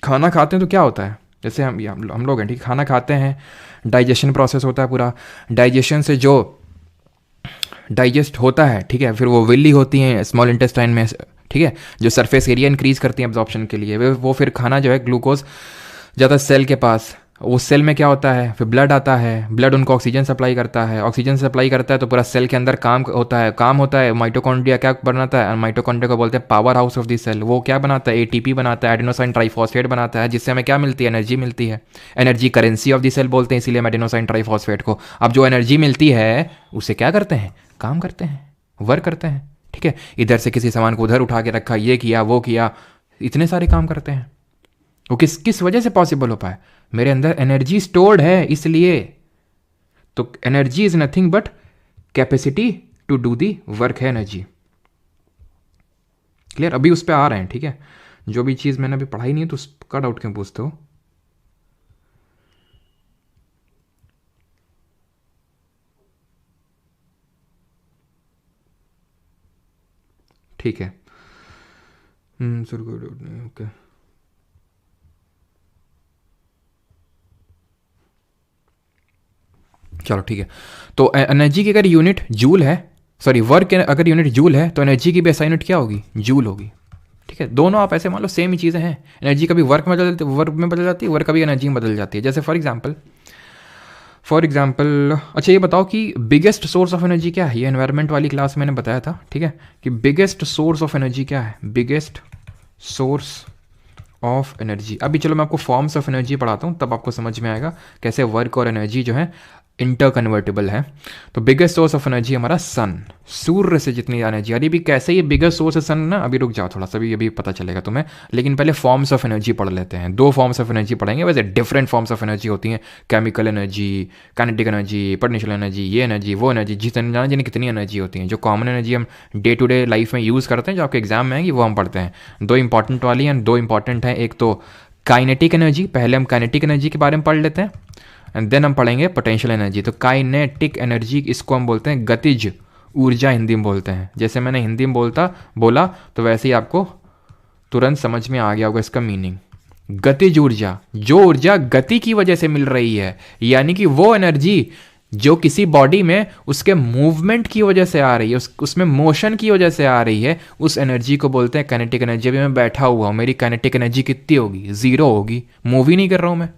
खाना खाते हैं तो क्या होता है, जैसे हम लोग हैं, ठीक, खाना खाते हैं, डाइजेशन प्रोसेस होता है पूरा, डाइजेशन से जो डाइजेस्ट होता है, ठीक है, फिर वो विल्ली होती हैं स्मॉल इंटेस्टाइन में, ठीक है, जो सरफेस एरिया इंक्रीज करती हैं एब्जॉर्प्शन के लिए, वो फिर खाना जो है ग्लूकोज ज़्यादा सेल के पास, उस सेल में क्या होता है, फिर ब्लड आता है, ब्लड उनको ऑक्सीजन सप्लाई करता है, ऑक्सीजन सप्लाई करता है तो पूरा सेल के अंदर काम होता है। माइटोकॉन्ड्रिया क्या बनाता है, माइटोकॉन्ड्रिया को बोलते हैं power house of the cell. वो क्या बनाता है, एटीपी बनाता है, एडेनोसाइन ट्राइफॉस्फेट बनाता है, जिससे हमें क्या मिलती है, एनर्जी मिलती है। Energy currency of the cell बोलते हैं इसीलिए एडेनोसाइन ट्राइफॉस्फेट को। अब जो एनर्जी मिलती है उसे क्या करते हैं, काम करते हैं, वर्क करते हैं, ठीक है। इधर से किसी सामान को उधर उठा के रखा, ये किया वो किया, इतने सारे काम करते हैं। वो किस वजह से पॉसिबल हो पाए, मेरे अंदर एनर्जी स्टोर्ड है इसलिए। तो energy is nothing but capacity to do the work है एनर्जी। क्लियर? अभी उस पर आ रहे हैं, ठीक है। जो भी चीज मैंने अभी पढ़ाई नहीं है तो उसका डाउट क्यों पूछते हो। ठीक है, ओके, चलो ठीक है। तो एनर्जी की अगर यूनिट जूल है, सॉरी वर्क अगर यूनिट जूल है तो एनर्जी की भी ऐसा यूनिट क्या होगी, जूल होगी, ठीक है, दोनों आप ऐसे मान लो सेम ही चीज़ें हैं। एनर्जी कभी वर्क में बदल जाती है, वर्क कभी एनर्जी में बदल जाती है। जैसे फॉर एग्जाम्पल अच्छा ये बताओ कि बिगेस्ट सोर्स ऑफ एनर्जी क्या है? ये एनवायरनमेंट वाली क्लास मैंने बताया था, ठीक है, कि बिगेस्ट सोर्स ऑफ एनर्जी क्या है? Biggest source of energy. अभी चलो मैं आपको फॉर्म्स ऑफ एनर्जी पढ़ाता हूँ, तब आपको समझ में आएगा कैसे वर्क और एनर्जी जो है इंटर कन्वर्टेबल है। तो बिगेस्ट सोर्स ऑफ एनर्जी हमारा सन, सूर्य से जितनी एनर्जी आ रही। भी कैसे ये बिगेस्ट सोर्स है सन ना, अभी रुक जाओ थोड़ा सा, भी ये भी पता चलेगा तुम्हें, लेकिन पहले फॉर्म्स ऑफ एनर्जी पढ़ लेते हैं। 2 फॉर्म्स ऑफ एनर्जी पढ़ेंगे, वैसे डिफरेंट फॉर्म्स ऑफ एनर्जी होती हैं, chemical energy, kinetic energy, potential energy, ये एनर्जी वो एनर्जी, जितनी कितनी एनर्जी होती हैं। जो कॉमन एनर्जी हम डे टू डे लाइफ में यूज़ करते हैं, जो आपके एग्जाम में आएंगी, वो हम पढ़ते हैं। 2 इंपॉर्टेंट वाली हैं, 2 इंपॉर्टेंट हैं। एक तो काइनेटिक एनर्जी, पहले हम काइनेटिक एनर्जी के बारे में पढ़ लेते हैं, एंड देन हम पढ़ेंगे पोटेंशियल एनर्जी। तो काइनेटिक एनर्जी इसको हम बोलते हैं गतिज ऊर्जा, हिंदी में बोलते हैं। जैसे मैंने हिंदी में बोला तो वैसे ही आपको तुरंत समझ में आ गया होगा इसका मीनिंग। गतिज ऊर्जा, जो ऊर्जा गति की वजह से मिल रही है, यानी कि वो एनर्जी जो किसी बॉडी में उसके मूवमेंट की वजह से आ रही है, उसमें मोशन की वजह से आ रही है, उस एनर्जी को बोलते हैं काइनेटिक एनर्जी। अभी मैं बैठा हुआ हूँ, मेरी काइनेटिक एनर्जी कितनी होगी? 0 होगी, मूव ही नहीं कर रहा हूँ मैं,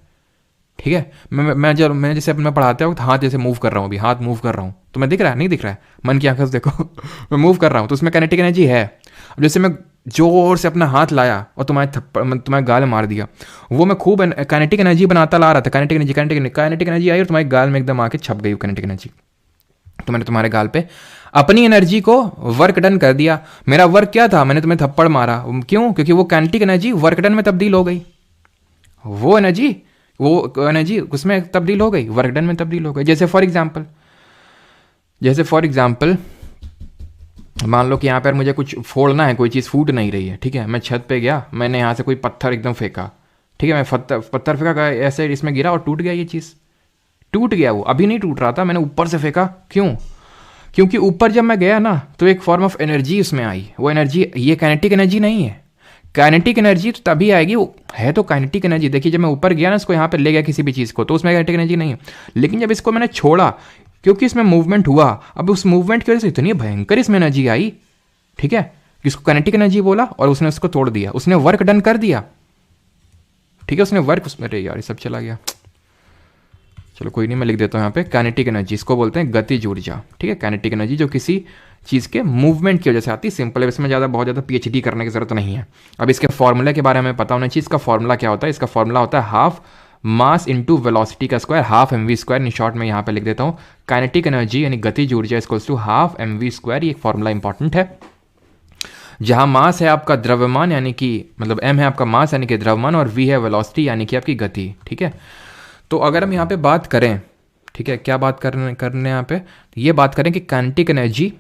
ठीक है। मैं जैसे अपने पढ़ाते वक्त हाथ जैसे मूव कर रहा हूँ, अभी हाथ मूव कर रहा हूँ, तो मैं दिख रहा है नहीं दिख रहा है? मन की आंखों से देखो मैं मूव कर रहा हूँ, तो उसमें काइनेटिक एनर्जी है। अब जैसे मैं जोर से अपना हाथ लाया और तुम्हारे गाल में मार दिया, वो मैं खूब काइनेटिक एनर्जी बनाता ला रहा था। काइनेटिक एनर्जी आई और तुम्हारे गाल में एकदम आके छप गई काइनेटिक एनर्जी। तो मैंने तुम्हारे गाल पे अपनी एनर्जी को वर्क डन कर दिया। मेरा वर्क क्या था? मैंने तुम्हें थप्पड़ मारा। क्यों? क्योंकि वो काइनेटिक एनर्जी वर्क डन में तब्दील हो गई। वो एनर्जी उसमें तब्दील हो गई, वर्क डन में तब्दील हो गई। जैसे फॉर एग्जाम्पल मान लो कि यहाँ पर मुझे कुछ फोड़ना है, कोई चीज़ फूट नहीं रही है, ठीक है। मैं छत पे गया, मैंने यहाँ से कोई पत्थर एकदम फेंका, ठीक है। मैं पत्थर फेंका, ऐसे इसमें गिरा और टूट गया। ये चीज़ टूट गया, वो अभी नहीं टूट रहा था, मैंने ऊपर से फेंका। क्यों? क्योंकि ऊपर जब मैं गया ना तो एक फॉर्म ऑफ एनर्जी उसमें आई। वो एनर्जी, ये काइनेटिक एनर्जी नहीं है। काइनेटिक एनर्जी तो तभी आएगी, वो है तो काइनेटिक एनर्जी। देखिए जब मैं ऊपर गया ना, इसको यहाँ पे ले गया किसी भी चीज़ को, तो उसमें काइनेटिक एनर्जी नहीं है। लेकिन जब इसको मैंने छोड़ा, क्योंकि इसमें मूवमेंट हुआ, अब उस मूवमेंट की वजह से इतनी भयंकर इसमें एनर्जी आई, ठीक है, इसको काइनेटिक एनर्जी बोला और उसने उसको तोड़ दिया, उसने वर्क डन कर दिया, ठीक है। उसने वर्क उसमें, अरे यार ये सब चला गया, चलो कोई नहीं, मैं लिख देता हूँ यहाँ पे काइनेटिक एनर्जी। इसको बोलते हैं गतिज ऊर्जा, ठीक है। काइनेटिक एनर्जी जो किसी चीज़ के मूवमेंट की वजह से आती है। सिंपल है, इसमें बहुत ज़्यादा पीएचडी करने की जरूरत नहीं है। अब इसके फॉर्मूले के बारे में पता होना चाहिए। इसका फॉर्मूला क्या होता है? इसका फॉर्मूला होता है हाफ मास इंटू वेलोसिटी का square, half mv square. In short में यहाँ पे लिख देता हूँ, काइनेटिक एनर्जी यानी गतिज ऊर्जा equals to half mv square. ये एक फॉर्मूला इंपॉर्टेंट है। जहां मास है आपका द्रव्यमान, यानी कि मतलब m है आपका मास यानी कि द्रव्यमान, और v है वेलोसिटी यानी कि आपकी गति, ठीक है। तो अगर हम यहाँ पे बात करें, ठीक है, क्या बात करने यहाँ पे, ये बात करें कि काइनेटिक एनर्जी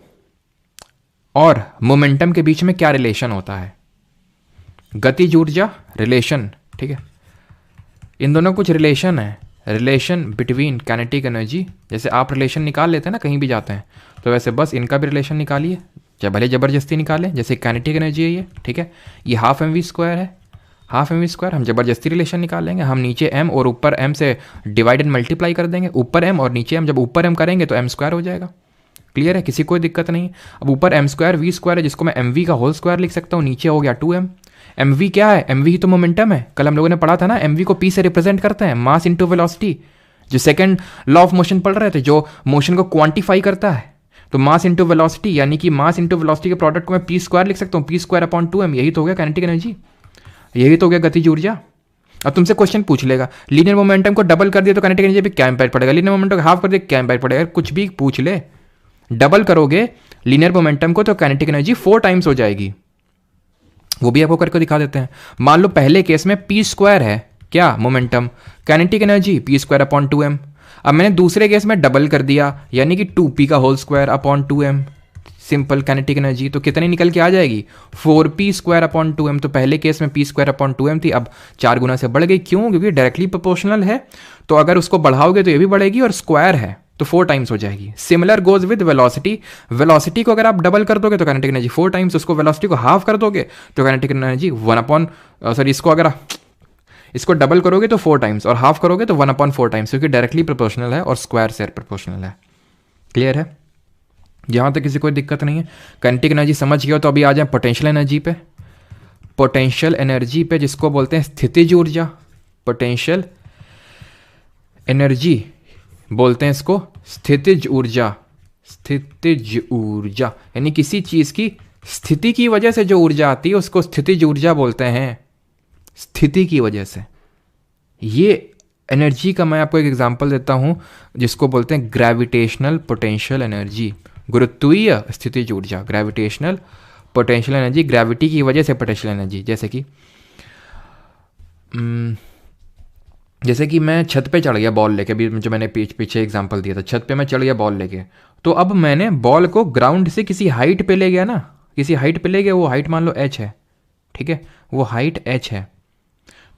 और मोमेंटम के बीच में क्या रिलेशन होता है। गतिज ऊर्जा रिलेशन, ठीक है, इन दोनों कुछ रिलेशन है, रिलेशन बिटवीन काइनेटिक एनर्जी। जैसे आप रिलेशन निकाल लेते हैं ना कहीं भी जाते हैं, तो वैसे बस इनका भी रिलेशन निकालिए, चाहे भले ज़बरदस्ती निकालें। जैसे काइनेटिक एनर्जी है ये, ठीक है, ये हाफ mv स्क्वायर है, हाफ mv स्क्वायर। हम ज़बरदस्ती रिलेशन निकाल लेंगे, हम नीचे m और ऊपर m से डिवाइड एंड मल्टीप्लाई कर देंगे, ऊपर m और नीचे m। जब ऊपर m करेंगे तो m स्क्वायर हो जाएगा। क्लियर है, किसी कोई दिक्कत नहीं। अब ऊपर m स्क्वायर v स्क्वायर है, जिसको मैं mv का होल स्क्वायर लिख सकता हूँ, नीचे हो गया 2m। mv क्या है? mv ही तो मोमेंटम है। कल हम लोगों ने पढ़ा था ना, mv को p से रिप्रेजेंट करते हैं, मास इंटू वेलोसिटी। जो सेकंड लॉ ऑफ मोशन पढ़ रहे थे, जो मोशन को क्वांटिफाई करता है, तो मास इंटू वेलोसिटी, यानी कि मास इंटू वेलोसिटी के प्रोडक्ट को मैं p स्क्वायर लिख सकता हूँ, p स्क्वायर अपॉन 2m। यही तो हो गया काइनेटिक एनर्जी, यही तो हो गया गतिज ऊर्जा। अब तुमसे क्वेश्चन पूछ लेगा, लीनियर मोमेंटम को डबल कर दिया तो काइनेटिक एनर्जी पे क्या इंपैक्ट पड़ेगा, लीनियर मोमेंटम को हाफ कर दिया क्या इंपैक्ट पड़ेगा, कुछ भी पूछ ले। डबल करोगे लीनियर मोमेंटम को तो काइनेटिक एनर्जी 4 टाइम्स हो जाएगी। वो भी आपको करके दिखा देते हैं। मान लो पहले केस में p स्क्वायर है क्या momentum, kinetic energy p square अपॉन 2m। अब मैंने दूसरे केस में डबल कर दिया, यानी कि 2p का होल स्क्वायर अपॉन 2m, सिंपल काइनेटिक एनर्जी। तो कितनी निकल के आ जाएगी? 4p स्क्वायर अपॉन 2m। तो पहले केस में p स्क्वायर अपॉन 2m थी, अब 4 गुना से बढ़ गई। क्यों? क्योंकि डायरेक्टली प्रोपोर्शनल है, तो अगर उसको बढ़ाओगे तो ये भी बढ़ेगी, और स्क्वायर है तो 4 टाइम्स हो जाएगी। Similar goes with velocity. Velocity को अगर आप डबल कर दोगे तो काइनेटिक एनर्जी 4 टाइम्स, उसको वेलोसिटी को हाफ कर दोगे तो काइनेटिक एनर्जी 1 अपॉन इसको अगर इसको डबल करोगे तो 4 टाइम्स और हाफ करोगे तो 1/4 टाइम्स, क्योंकि डायरेक्टली प्रोपोर्शनल है और स्क्वायर से प्रोपोर्शनल है। क्लियर है? यहाँ तक किसी कोई दिक्कत नहीं है। काइनेटिक एनर्जी समझ गया तो अभी आ जाए पोटेंशियल एनर्जी पे। पोटेंशियल एनर्जी पे जिसको बोलते हैं स्थितिज ऊर्जा, पोटेंशियल एनर्जी बोलते हैं इसको स्थितिज ऊर्जा, स्थितिज ऊर्जा यानी किसी चीज की स्थिति की वजह से जो ऊर्जा आती है उसको स्थितिज ऊर्जा बोलते हैं, स्थिति की वजह से। ये एनर्जी का मैं आपको एक एग्जांपल देता हूं जिसको बोलते हैं ग्रेविटेशनल पोटेंशियल एनर्जी, गुरुत्वीय स्थितिज ऊर्जा, ग्रेविटेशनल पोटेंशियल एनर्जी, ग्रेविटी की वजह से पोटेंशियल एनर्जी। जैसे कि मैं छत पे चढ़ गया बॉल लेके, अभी जो मैंने पीछे एग्जांपल दिया था, छत पे मैं चढ़ गया बॉल लेके, तो अब मैंने बॉल को ग्राउंड से किसी हाइट पे ले गया ना, किसी हाइट पे ले गया, वो हाइट मान लो h है, ठीक है, वो हाइट h है।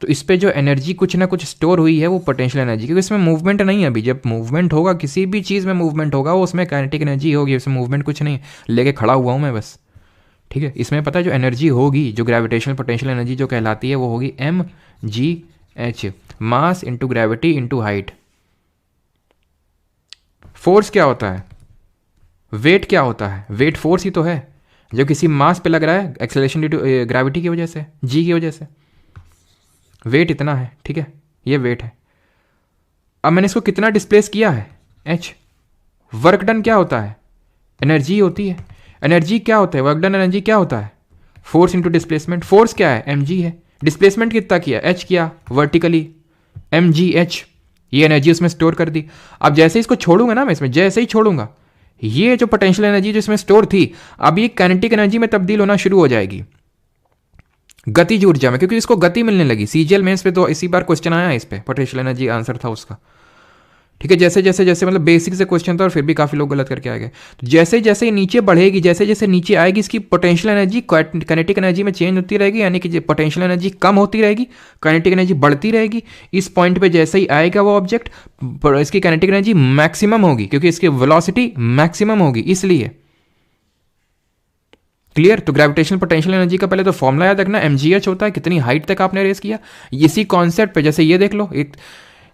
तो इस पे जो एनर्जी कुछ ना कुछ स्टोर हुई है वो पोटेंशियल एनर्जी, क्योंकि इसमें मूवमेंट नहीं है अभी। जब मूवमेंट होगा, किसी भी चीज़ में मूवमेंट होगा, वो उसमें काइनेटिक एनर्जी होगी, उसमें मूवमेंट कुछ नहीं, लेके खड़ा हुआ हूँ मैं बस, ठीक है। इसमें पता है जो एनर्जी होगी, जो ग्रेविटेशनल पोटेंशियल एनर्जी जो कहलाती है, वो होगी mgh, mass into gravity into height. Force क्या होता है, वेट क्या होता है, वेट फोर्स ही तो है जो किसी मास पे लग रहा है, एक्सेलरेशन ड्यू टू ग्रेविटी की वजह से, जी की वजह से। वेट इतना है, ठीक है, ये वेट है। अब मैंने इसको कितना डिस्प्लेस किया है, h। वर्क डन क्या होता है, एनर्जी होती है। एनर्जी क्या होता है, वर्क डन एनर्जी क्या होता है, फोर्स इंटू डिस्प्लेसमेंट। फोर्स क्या है, mg है। डिस्प्लेसमेंट कितना किया, h किया वर्टिकली, mgh, ये एनर्जी उसमें स्टोर कर दी। अब जैसे इसको छोड़ूंगा ना मैं, इसमें जैसे ही छोड़ूंगा, ये जो पोटेंशियल एनर्जी जो इसमें स्टोर थी, अब ये काइनेटिक एनर्जी में तब्दील होना शुरू हो जाएगी गतिज ऊर्जा में, क्योंकि इसको गति मिलने लगी। सीजीएल मेंस पे तो इसी बार क्वेश्चन आया इस पे, पोटेंशियल एनर्जी आंसर था उसका, ठीक है। जैसे जैसे जैसे मतलब बेसिक से क्वेश्चन था और फिर भी काफी लोग गलत करके आ गए। तो जैसे जैसे नीचे बढ़ेगी, जैसे जैसे नीचे आएगी, इसकी पोटेंशियल एनर्जी काइनेटिक एनर्जी में चेंज होती रहेगी, यानी कि पोटेंशियल एनर्जी कम होती रहेगी, काइनेटिक एनर्जी बढ़ती रहेगी। इस पॉइंट पे जैसे ही आएगा वो ऑब्जेक्ट, इसकी काइनेटिक एनर्जी मैक्सिमम होगी, क्योंकि इसकी वेलोसिटी मैक्सिमम होगी, इसलिए। क्लियर। तो ग्रेविटेशनल पोटेंशियल एनर्जी का पहले तो फॉर्मूला याद रखना, mgh होता है, कितनी हाइट तक आपने रेस किया। इसी कॉन्सेप्ट पे जैसे ये देख लो,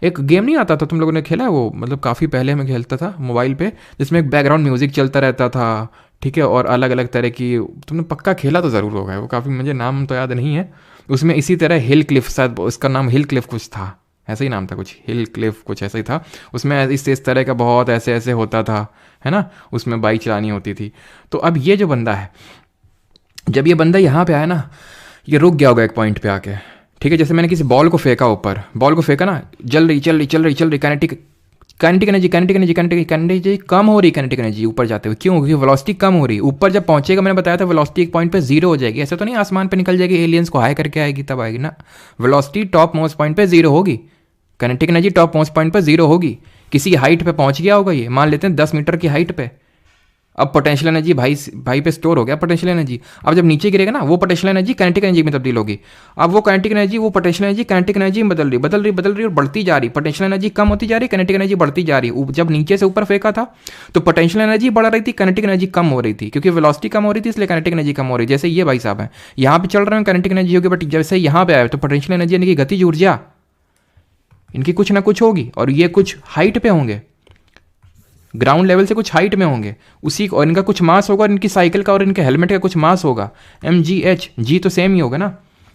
एक गेम नहीं आता था, तुम लोगों ने खेला है वो, मतलब काफ़ी पहले मैं खेलता था मोबाइल पे, जिसमें एक बैकग्राउंड म्यूजिक चलता रहता था, ठीक है, और अलग अलग तरह की, तुमने पक्का खेला तो ज़रूर होगा वो, काफ़ी, मुझे नाम तो याद नहीं है। उसमें इसी तरह हिल क्लिफ, शायद उसका नाम हिल क्लिफ कुछ था, ऐसा ही नाम था कुछ, हिल क्लिफ कुछ ऐसा ही था। उसमें इस तरह का बहुत ऐसे ऐसे होता था, है ना, उसमें बाइक चलानी होती थी। तो अब ये जो बंदा है, जब ये बंदा यहाँ पे आया ना, ये रुक गया होगा एक पॉइंट पे आके, ठीक है। जैसे मैंने किसी बॉल को फेंका ऊपर, बॉल को फेंका ना, चल रही काइनेटिक एनर्जी कम हो रही, काइनेटिक एनर्जी ऊपर जाते हुए, क्यों, क्योंकि वेलोसिटी कम हो रही। ऊपर जब पहुंचेगा, मैंने बताया था वेलोसिटी एक पॉइंट पे जीरो हो जाएगी, ऐसा तो नहीं आसमान पे निकल जाएगी, एलियंस को हाई करके आएगी तब आएगी ना। वेलोसिटी टॉप मोस्ट पॉइंट पे जीरो होगी, kinetic energy top most point पे जीरो होगी। किसी हाइट पे पहुंच गया होगा ये, मान लेते हैं 10 मीटर की हाइट पे, अब पोटेंशियल एनर्जी भाई पे स्टोर हो गया पोटेंशियल एनर्जी। अब जब नीचे गिरेगा ना, वो पोटेंशियल एनर्जी काइनेटिक एनर्जी में तब्दील होगी। अब वो काइनेटिक एनर्जी, वो पोटेंशियल एनर्जी काइनेटिक एनर्जी में बदल रही और बढ़ती जा रही। पोटेंशियल एनर्जी कम होती जा रही, काइनेटिक एनर्जी बढ़ती जा रही। जब नीचे से ऊपर फेंका था तो पोटेंशियल एनर्जी बढ़ रही थी, काइनेटिक एनर्जी कम हो रही थी, क्योंकि वेलोसिटी कम हो रही थी, इसलिए काइनेटिक एनर्जी कम हो रही। जैसे ये भाई साहब है, यहाँ पे चल रहे हैं, काइनेटिक एनर्जी होगी, बट जैसे यहाँ पे आए तो पोटेंशियल एनर्जी यानी कि गतिज ऊर्जा इनकी कुछ ना कुछ होगी, और ये कुछ हाइट पे होंगे, ग्राउंड लेवल से कुछ हाइट में होंगे उसी, और इनका कुछ मास होगा, और इनकी साइकिल का और इनके हेलमेट का कुछ मास होगा, mgh, जी तो सेम ही होगा ना।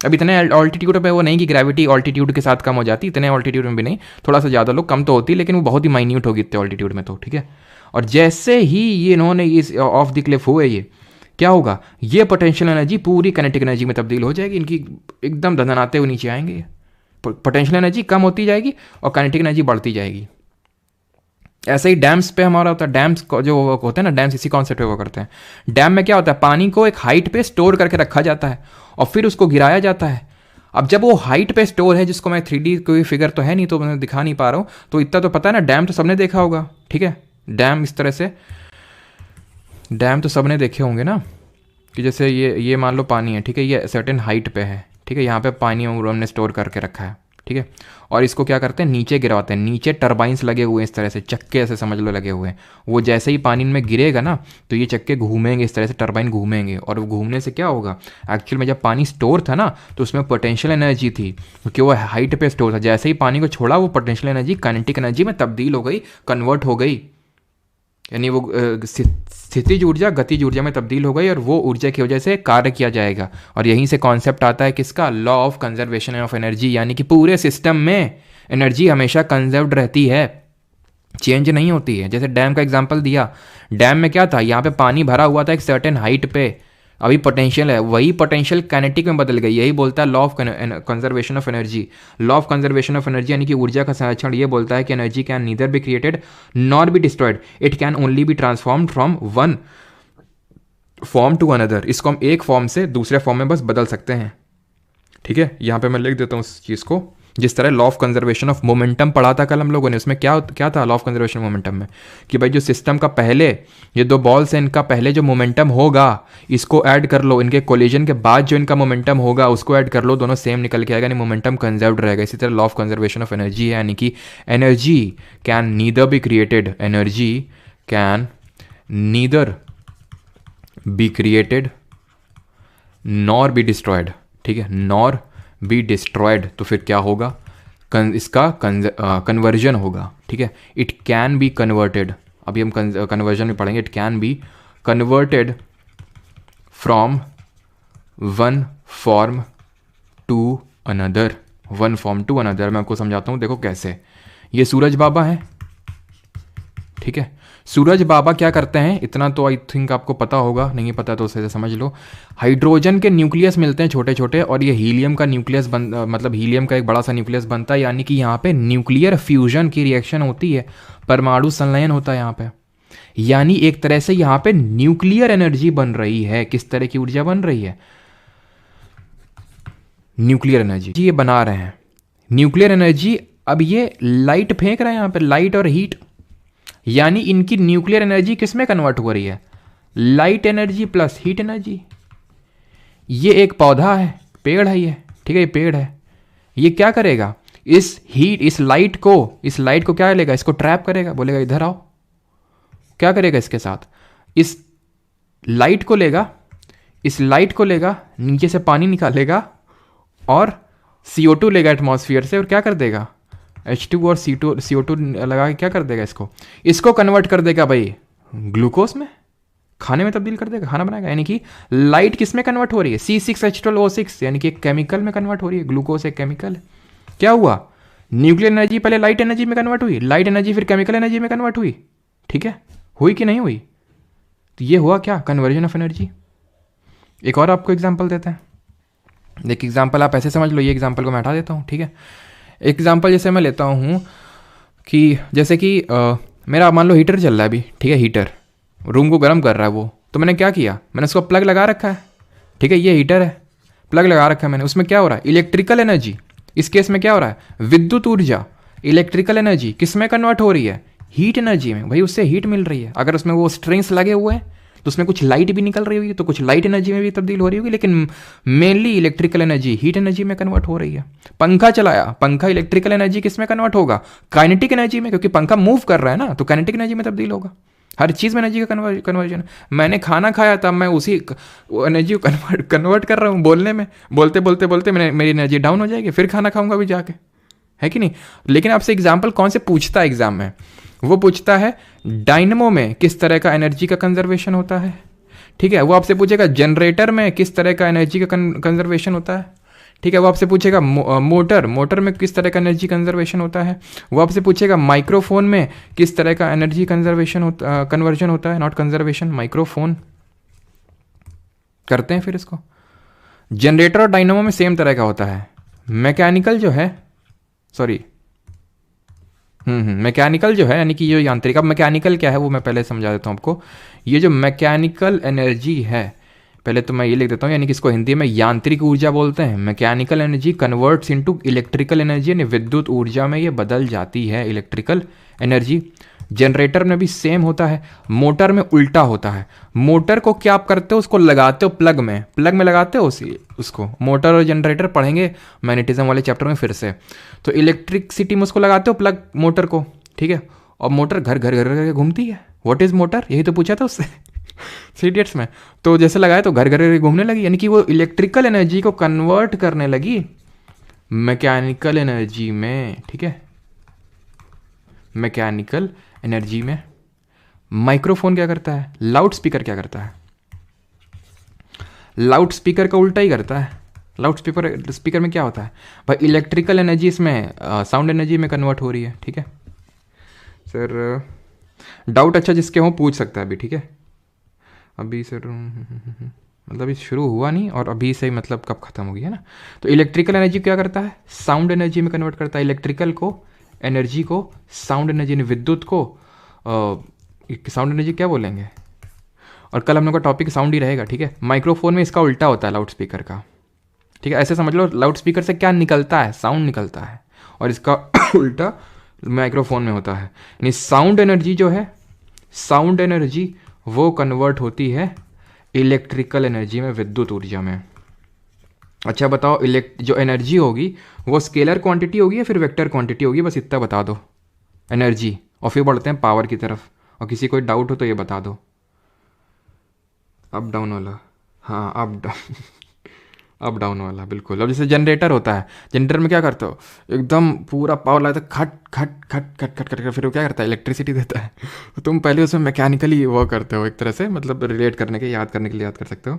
अब इतने ऑल्टीट्यूड पे वो नहीं कि ग्रेविटी ऑल्टीट्यूड के साथ कम हो जाती, इतने ऑल्टीट्यूड में भी नहीं, थोड़ा सा ज़्यादा लोग कम तो होती, लेकिन वो बहुत ही माइन्यूट होगी इतने ऑल्टीट्यूड में तो, ठीक है। और जैसे ही ये इन्होंने इस ऑफ द क्लिफ हुए, ये क्या होगा, ये पोटेंशियल एनर्जी पूरी काइनेटिक एनर्जी में तब्दील हो जाएगी, इनकी एकदम धनधनाते हुए नीचे आएंगे। पोटेंशियल एनर्जी कम होती जाएगी और काइनेटिक एनर्जी बढ़ती जाएगी। ऐसे ही डैम्स पे हमारा होता है, डैम्स जो होते हैं ना, डैम्स इसी कॉन्सेप्ट पे वो करते हैं। डैम में क्या होता है, पानी को एक हाइट पे स्टोर करके रखा जाता है और फिर उसको गिराया जाता है। अब जब वो हाइट पे स्टोर है, जिसको मैं 3D कोई फिगर तो है नहीं तो मैं दिखा नहीं पा रहा हूँ, तो इतना तो पता है ना, डैम तो सबने देखा होगा, ठीक है। डैम इस तरह से, डैम तो सबने देखे होंगे ना, कि जैसे ये मान लो पानी है, ठीक है, ये सर्टेन हाइट पे है, ठीक है, यहाँ पे पानी हमने स्टोर करके रखा है, ठीक है, और इसको क्या करते हैं, नीचे गिरवाते हैं। नीचे टर्बाइंस लगे हुए हैं, इस तरह से चक्के ऐसे समझ लो लगे हुए हैं। वो जैसे ही पानी में गिरेगा ना, तो ये चक्के घूमेंगे, इस तरह से टर्बाइन घूमेंगे, और वो घूमने से क्या होगा, एक्चुअल में जब पानी स्टोर था ना, तो उसमें पोटेंशियल एनर्जी थी, क्योंकि वो हाइट पे स्टोर था। जैसे ही पानी को छोड़ा, वो पोटेंशियल एनर्जी काइनेटिक एनर्जी में तब्दील हो गई, कन्वर्ट हो गई। यानी वो स्थितिज ऊर्जा गतिज ऊर्जा में तब्दील हो गई और वो ऊर्जा की वजह से कार्य किया जाएगा। और यहीं से कॉन्सेप्ट आता है किसका, law of conservation of energy, यानी कि पूरे सिस्टम में एनर्जी हमेशा कंजर्व्ड रहती है, चेंज नहीं होती है। जैसे डैम का एग्जांपल दिया, डैम में क्या था, यहाँ पे पानी भरा हुआ था एक सर्टेन हाइट पे, अभी पोटेंशियल है, वही पोटेंशियल काइनेटिक में बदल गई। यही बोलता है law of conservation of energy. Law of conservation of energy यानी कि ऊर्जा का संरक्षण ये बोलता है कि energy can neither be created nor be destroyed, it can only be transformed from one form to another. इसको हम एक फॉर्म से दूसरे फॉर्म में बस बदल सकते हैं। ठीक है, यहाँ पे मैं लिख देता हूँ उस चीज़ को। जिस तरह law of conservation of momentum पढ़ा था कल हम लोगों ने, उसमें क्या क्या था लॉ ऑफ कंजर्वेशन मोमेंटम में, कि भाई जो सिस्टम का पहले ये दो बॉल्स हैं, इनका पहले जो मोमेंटम होगा इसको ऐड कर लो, इनके कोलिजन के बाद जो इनका मोमेंटम होगा उसको ऐड कर लो, दोनों सेम निकल के आएगा, यानी मोमेंटम कंजर्व्ड रहेगा। इसी तरह law of conservation of energy है, यानी कि energy can neither be created, energy can neither be created nor be destroyed. ठीक है, नॉर बी डिस्ट्रॉयड, तो फिर क्या होगा, इसका कन्वर्जन होगा। ठीक है, इट कैन बी कन्वर्टेड, अभी हम कन्वर्जन में पढ़ेंगे, it can be converted from one form to another, one form to another. मैं आपको समझाता हूँ, देखो कैसे। ये सूरज बाबा है, ठीक है, सूरज बाबा क्या करते हैं, इतना तो आई थिंक आपको पता होगा, नहीं पता तो उसे समझ लो। हाइड्रोजन के न्यूक्लियस मिलते हैं छोटे छोटे, और ये हीलियम का न्यूक्लियस मतलब हीलियम का एक बड़ा सा न्यूक्लियस बनता है, यानी कि यहाँ पे न्यूक्लियर फ्यूजन की रिएक्शन होती है, परमाणु संलयन होता है यहाँ पे, यानी एक तरह से यहाँ पे न्यूक्लियर एनर्जी बन रही है। किस तरह की ऊर्जा बन रही है, न्यूक्लियर एनर्जी ये बना रहे हैं, न्यूक्लियर एनर्जी। अब ये लाइट फेंक रहे हैं यहाँ पे, लाइट और हीट, यानी इनकी न्यूक्लियर एनर्जी किस में कन्वर्ट हो रही है, light energy plus heat energy. ये एक पौधा है, पेड़ है ये, ठीक है, ये पेड़ है, ये क्या करेगा, इस हीट इस लाइट को क्या लेगा, इसको ट्रैप करेगा, बोलेगा इधर आओ। क्या करेगा इसके साथ, इस लाइट को लेगा, नीचे से पानी निकालेगा और CO2 लेगा एटमॉस्फेयर से, और क्या कर देगा, H2 और CO2 लगा के क्या कर देगा, इसको कन्वर्ट कर देगा भाई ग्लूकोज में, खाने में तब्दील कर देगा, खाना बनाएगा। यानी कि लाइट किस में कन्वर्ट हो रही है, C6H12O6, यानी कि एक केमिकल में कन्वर्ट हो रही है। ग्लूकोज एक केमिकल है। क्या हुआ, न्यूक्लियर एनर्जी पहले लाइट एनर्जी में कन्वर्ट हुई, लाइट एनर्जी फिर केमिकल एनर्जी में कन्वर्ट हुई। ठीक है, हुई कि नहीं हुई, तो ये हुआ क्या, कन्वर्जन ऑफ एनर्जी। एक और आपको एग्जाम्पल देते हैं, एक एग्जाम्पल आप ऐसे समझ लो, ये एग्जाम्पल को मैं हटा देता हूँ। ठीक है, एग्जाम्पल जैसे मैं लेता हूँ कि जैसे कि मेरा मान लो हीटर चल रहा है अभी, ठीक है, हीटर रूम को गर्म कर रहा है वो, तो मैंने क्या किया, मैंने उसको प्लग लगा रखा है। ठीक है, ये हीटर है, प्लग लगा रखा है मैंने, उसमें क्या हो रहा है, इलेक्ट्रिकल एनर्जी, इस केस में क्या हो रहा है, विद्युत ऊर्जा, इलेक्ट्रिकल एनर्जी किस में कन्वर्ट हो रही है, हीट एनर्जी में। भाई उससे हीट मिल रही है, अगर उसमें वो स्ट्रिंग्स लगे हुए हैं तो उसमें कुछ लाइट भी निकल रही होगी, तो कुछ लाइट एनर्जी में भी तब्दील हो रही होगी, लेकिन mainly electrical energy heat energy में कन्वर्ट हो रही है। पंखा चलाया, पंखा इलेक्ट्रिकल एनर्जी किस में कन्वर्ट होगा, काइनेटिक एनर्जी में, क्योंकि पंखा मूव कर रहा है ना, तो काइनेटिक एनर्जी में तब्दील होगा। हर चीज़ में एनर्जी का कन्वर्जन। मैंने खाना खाया तब मैं उसी एनर्जी को कन्वर्ट कर रहा हूँ बोलने में, बोलते बोलते बोलते मेरी एनर्जी डाउन हो जाएगी, फिर खाना खाऊंगा भी जाके, है कि नहीं। लेकिन आपसे एग्जाम्पल कौन से पूछता है एग्जाम में, वो पूछता है डायनेमो में किस तरह का एनर्जी का कंजर्वेशन होता है। ठीक है, वो आपसे पूछेगा जनरेटर में किस तरह का एनर्जी का कंजर्वेशन होता है। ठीक है, वो आपसे पूछेगा मोटर में किस तरह का एनर्जी कंजर्वेशन होता है। वो आपसे पूछेगा माइक्रोफोन में किस तरह का एनर्जी कन्वर्जन होता है, नॉट कंजर्वेशन, माइक्रोफोन करते हैं। फिर इसको जनरेटर और डायनेमो में सेम तरह का होता है। मैकेनिकल जो है, सॉरी मैकेनिकल जो है, यानी कि ये यांत्रिक। अब मैकेनिकल क्या है वो मैं पहले समझा देता हूँ आपको। ये जो मैकेनिकल एनर्जी है, पहले तो मैं ये लिख देता हूँ, यानी कि इसको हिंदी में यांत्रिक ऊर्जा बोलते हैं। Mechanical energy converts into electrical energy, यानी विद्युत ऊर्जा में ये बदल जाती है इलेक्ट्रिकल एनर्जी। जनरेटर में भी सेम होता है, मोटर में उल्टा होता है। मोटर को क्या आप करते हो, उसको लगाते हो प्लग में लगाते हो उसको। मोटर और जनरेटर पढ़ेंगे मैग्नेटिज्म वाले चैप्टर में फिर से। तो इलेक्ट्रिसिटी में उसको लगाते हो प्लग मोटर को, ठीक है, और मोटर घर घर घर घर घूमती है। व्हाट इज मोटर, यही तो पूछा था उससे सीडीएट्स में। तो जैसे लगाया तो घर घर घूमने लगी, यानी कि वो इलेक्ट्रिकल एनर्जी को कन्वर्ट करने लगी मैकेनिकल एनर्जी में। ठीक है, मैकेनिकल एनर्जी में माइक्रोफोन क्या करता है? लाउड स्पीकर क्या करता है? लाउड स्पीकर का उल्टा ही करता है। लाउड स्पीकर में क्या होता है भाई? इलेक्ट्रिकल एनर्जी इसमें साउंड एनर्जी में कन्वर्ट हो रही है। ठीक है सर, डाउट अच्छा जिसके हों पूछ सकता है अभी। ठीक है अभी सर मतलब शुरू हुआ नहीं और अभी से मतलब कब खत्म होगी, है ना? तो इलेक्ट्रिकल एनर्जी क्या करता है? साउंड एनर्जी में कन्वर्ट करता है। इलेक्ट्रिकल को एनर्जी को साउंड एनर्जी, विद्युत को साउंड एनर्जी क्या बोलेंगे? और कल हम लोग का टॉपिक साउंड ही रहेगा। ठीक है माइक्रोफोन में इसका उल्टा होता है लाउड स्पीकर का। ठीक है ऐसे समझ लो, लाउड स्पीकर से क्या निकलता है? साउंड निकलता है, और इसका उल्टा माइक्रोफोन में होता है। यानी साउंड एनर्जी जो है, साउंड एनर्जी वो कन्वर्ट होती है इलेक्ट्रिकल एनर्जी में, विद्युत ऊर्जा में। अच्छा बताओ, जो एनर्जी होगी वो स्केलर क्वांटिटी होगी या फिर वेक्टर क्वांटिटी होगी? बस इतना बता दो एनर्जी, और फिर बढ़ते हैं पावर की तरफ। और किसी कोई डाउट हो तो ये बता दो। अप डाउन वाला, हाँ अप डाउन अप डाउन वाला बिल्कुल। अब जैसे जनरेटर होता है, जनरेटर में क्या करते हो? एकदम पूरा पावर लाता है, खट खट खट खट खट खट, फिर वो क्या करता है? इलेक्ट्रिसिटी देता है। तो तुम पहले उसमें मैकेनिकली वो करते हो एक तरह से, मतलब रिलेट करने के, याद करने के लिए याद कर सकते हो।